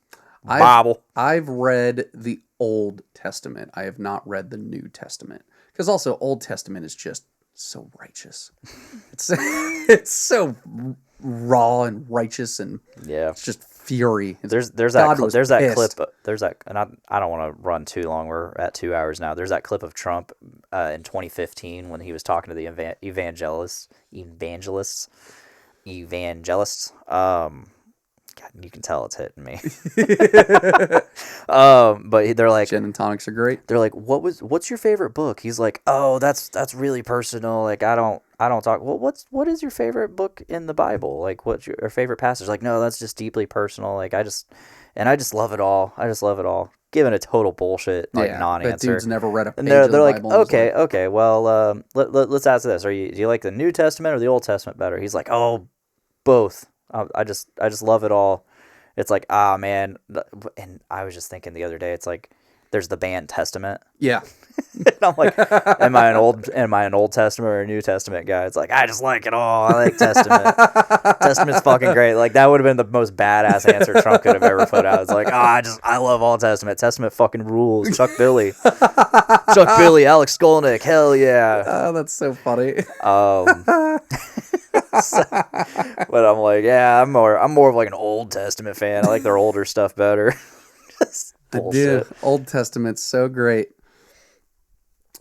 I've read the Old Testament. I have not read the New Testament, because also Old Testament is just so righteous. It's so raw and righteous, and it's just fury. There's that clip, and I don't want to run too long. We're at 2 hours now. There's that clip of Trump in 2015 when he was talking to the evangelists. God, you can tell it's hitting me. But they're like, gin and tonics are great. They're like, what's your favorite book? He's like, oh, that's really personal. Like, I don't talk. Well, what is your favorite book in the Bible? Like, what's your favorite passage? Like, no, that's just deeply personal. Like, I just love it all. I just love it all. Giving a total bullshit non-answer. That dude's never read a page of the Bible. Okay. Well, let's ask this: do you like the New Testament or the Old Testament better? He's like, oh, both. I just love it all. It's like, man. And I was just thinking the other day, it's like, there's the band Testament. Yeah. And I'm like, am I an Old Testament or a New Testament guy? It's like, I just like it all. I like Testament. Testament's fucking great. Like, that would have been the most badass answer Trump could have ever put out. It's like, I love all Testament. Testament fucking rules. Chuck Billy, Alex Skolnick. Hell yeah. Oh, that's so funny. But I'm like, yeah, I'm more of like an Old Testament fan. I like their older stuff better. Dude, Old Testament's so great.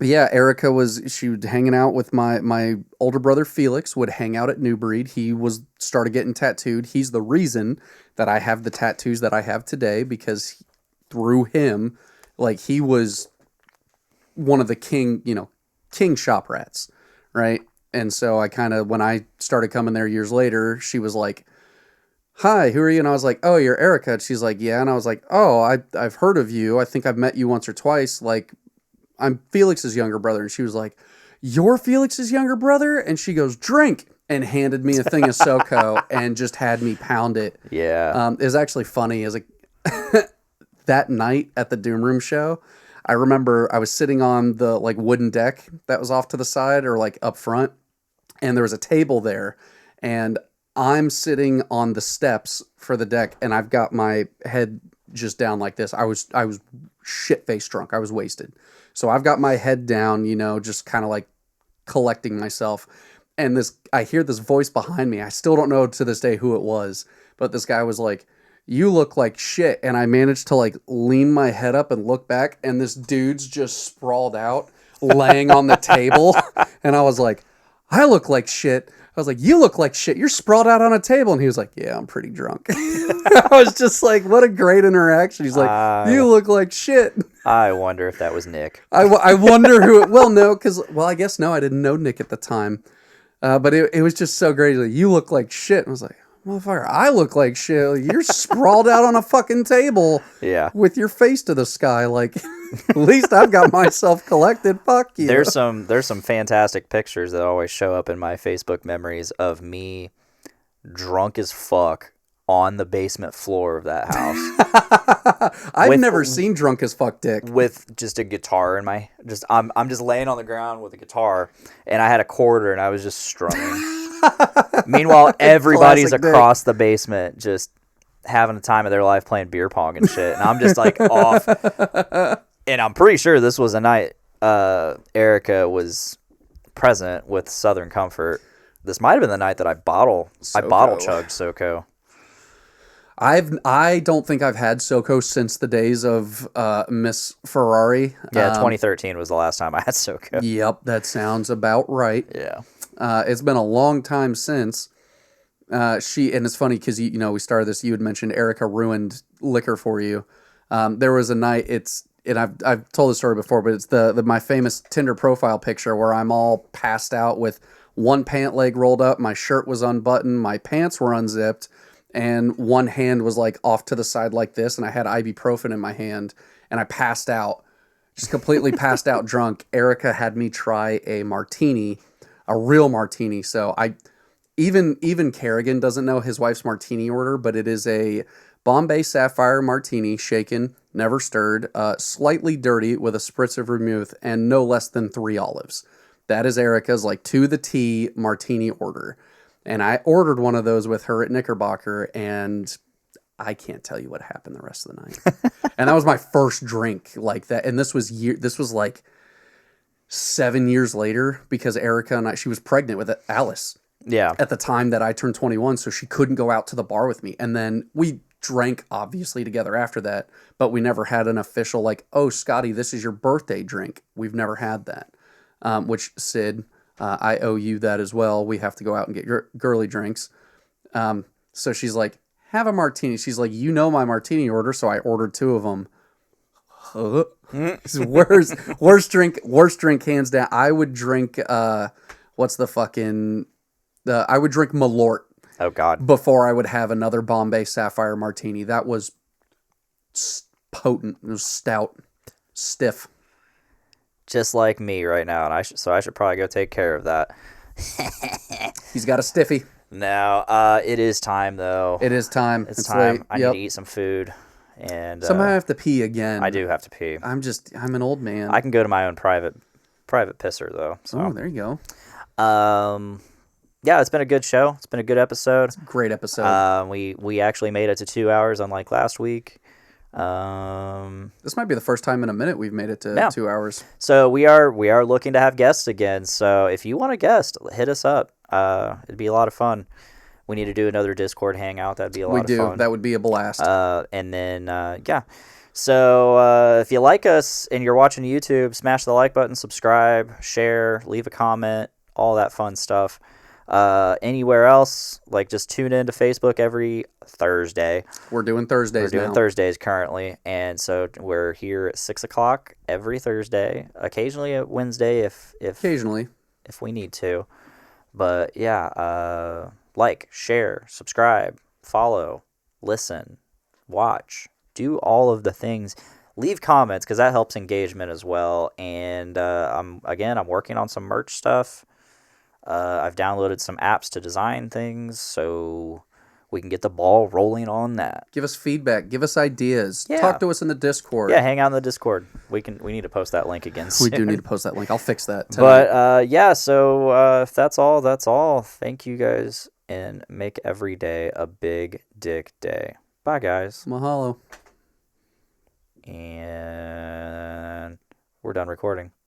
Yeah, Erica was hanging out with my older brother Felix, would hang out at New Breed. He started getting tattooed. He's the reason that I have the tattoos that I have today, because through him, like, he was one of the king shop rats, right? And so when I started coming there years later, she was like, hi, who are you? And I was like, oh, you're Erica. And she's like, yeah. And I was like, oh, I've heard of you. I think I've met you once or twice. Like, I'm Felix's younger brother. And she was like, you're Felix's younger brother? And she goes, drink, and handed me a thing of SoCo and just had me pound it. Yeah. It was actually funny. That night at the Doom Room show, I remember I was sitting on the like wooden deck that was off to the side or like up front, and there was a table there, and I'm sitting on the steps for the deck, and I've got my head just down like this. I was shit-faced drunk. I was wasted. So I've got my head down, just kind of like collecting myself. And I hear this voice behind me. I still don't know to this day who it was, but this guy was like, you look like shit. And I managed to like lean my head up and look back, and this dude's just sprawled out, laying on the table. And I was like, I look like shit. I was like, you look like shit. You're sprawled out on a table. And he was like, yeah, I'm pretty drunk. I was just like, what a great interaction. He's like, you look like shit. I wonder if that was Nick. I wonder who no, because, I guess no, I didn't know Nick at the time. But it was just so great. Like, you look like shit. And I was like, motherfucker, I look like shit. You're sprawled out on a fucking table. Yeah. With your face to the sky. Like, at least I've got myself collected. Fuck you. There's some fantastic pictures that always show up in my Facebook memories of me drunk as fuck on the basement floor of that house. I've never seen drunk as fuck Dick. With just a guitar in my I'm just laying on the ground with a guitar, and I had a quarter and I was just strumming. Meanwhile, everybody's across the basement just having the time of their life playing beer pong and shit. And I'm just like off. And I'm pretty sure this was a night Erica was present with Southern Comfort. This might have been the night that I bottle chugged SoCo. I don't think I've had SoCo since the days of Miss Ferrari. Yeah, 2013 was the last time I had SoCo. Yep, that sounds about right. Yeah. It's been a long time since. And it's funny because we started this. You had mentioned Erica ruined liquor for you. There was a night. And I've told the story before, but it's my famous Tinder profile picture where I'm all passed out with one pant leg rolled up, my shirt was unbuttoned, my pants were unzipped, and one hand was like off to the side like this, and I had ibuprofen in my hand, and I passed out, just completely passed out drunk. Erica had me try a martini, a real martini. So Even Kerrigan doesn't know his wife's martini order, but it is a Bombay Sapphire martini, shaken, never stirred, slightly dirty with a spritz of vermouth, and no less than 3 olives. That is Erica's like to the T martini order. And I ordered one of those with her at Knickerbocker, and I can't tell you what happened the rest of the night. And that was my first drink like that. And this was like 7 years later, because Erica and she was pregnant with Alice. Yeah. At the time that I turned 21, so she couldn't go out to the bar with me. And then we drank obviously together after that, but we never had an official like, oh, Scotty, this is your birthday drink. We've never had that. Which Sid, I owe you that as well. We have to go out and get your girly drinks. So she's like, have a martini. She's like, you know my martini order, so I ordered 2 of them. Worst drink hands down. I would drink what's the fucking I would drink Malort. Oh God. Before I would have another Bombay Sapphire martini. That was potent. It was stout, stiff. Just like me right now, and I should probably go take care of that. He's got a stiffy. Now, it is time though. It is time. It's time. Late. I need to eat some food, and somehow I have to pee again. I do have to pee. I'm an old man. I can go to my own private pisser though. So. Oh, there you go. Yeah, it's been a good show. It's been a good episode. It's a great episode. We actually made it to 2 hours, unlike last week. This might be the first time in a minute we've made it to 2 hours. So we are looking to have guests again. So if you want a guest, hit us up. It'd be a lot of fun. We need to do another Discord hangout. That'd be a lot of fun. That would be a blast. And then yeah. So if you like us and you're watching YouTube, smash the like button, subscribe, share, leave a comment, all that fun stuff. Anywhere else, like just tune in to Facebook every Thursday. We're doing Thursdays now. Thursdays currently, and so we're here at 6 o'clock every Thursday. Occasionally at Wednesday if we need to. But yeah, like, share, subscribe, follow, listen, watch, do all of the things. Leave comments because that helps engagement as well. And I'm working on some merch stuff. I've downloaded some apps to design things, so we can get the ball rolling on that. Give us feedback. Give us ideas. Yeah. Talk to us in the Discord. Yeah, hang out in the Discord. We need to post that link again soon. We do need to post that link. I'll fix that tonight. But yeah, so if that's all, that's all. Thank you guys, and make every day a big dick day. Bye, guys. Mahalo. And we're done recording.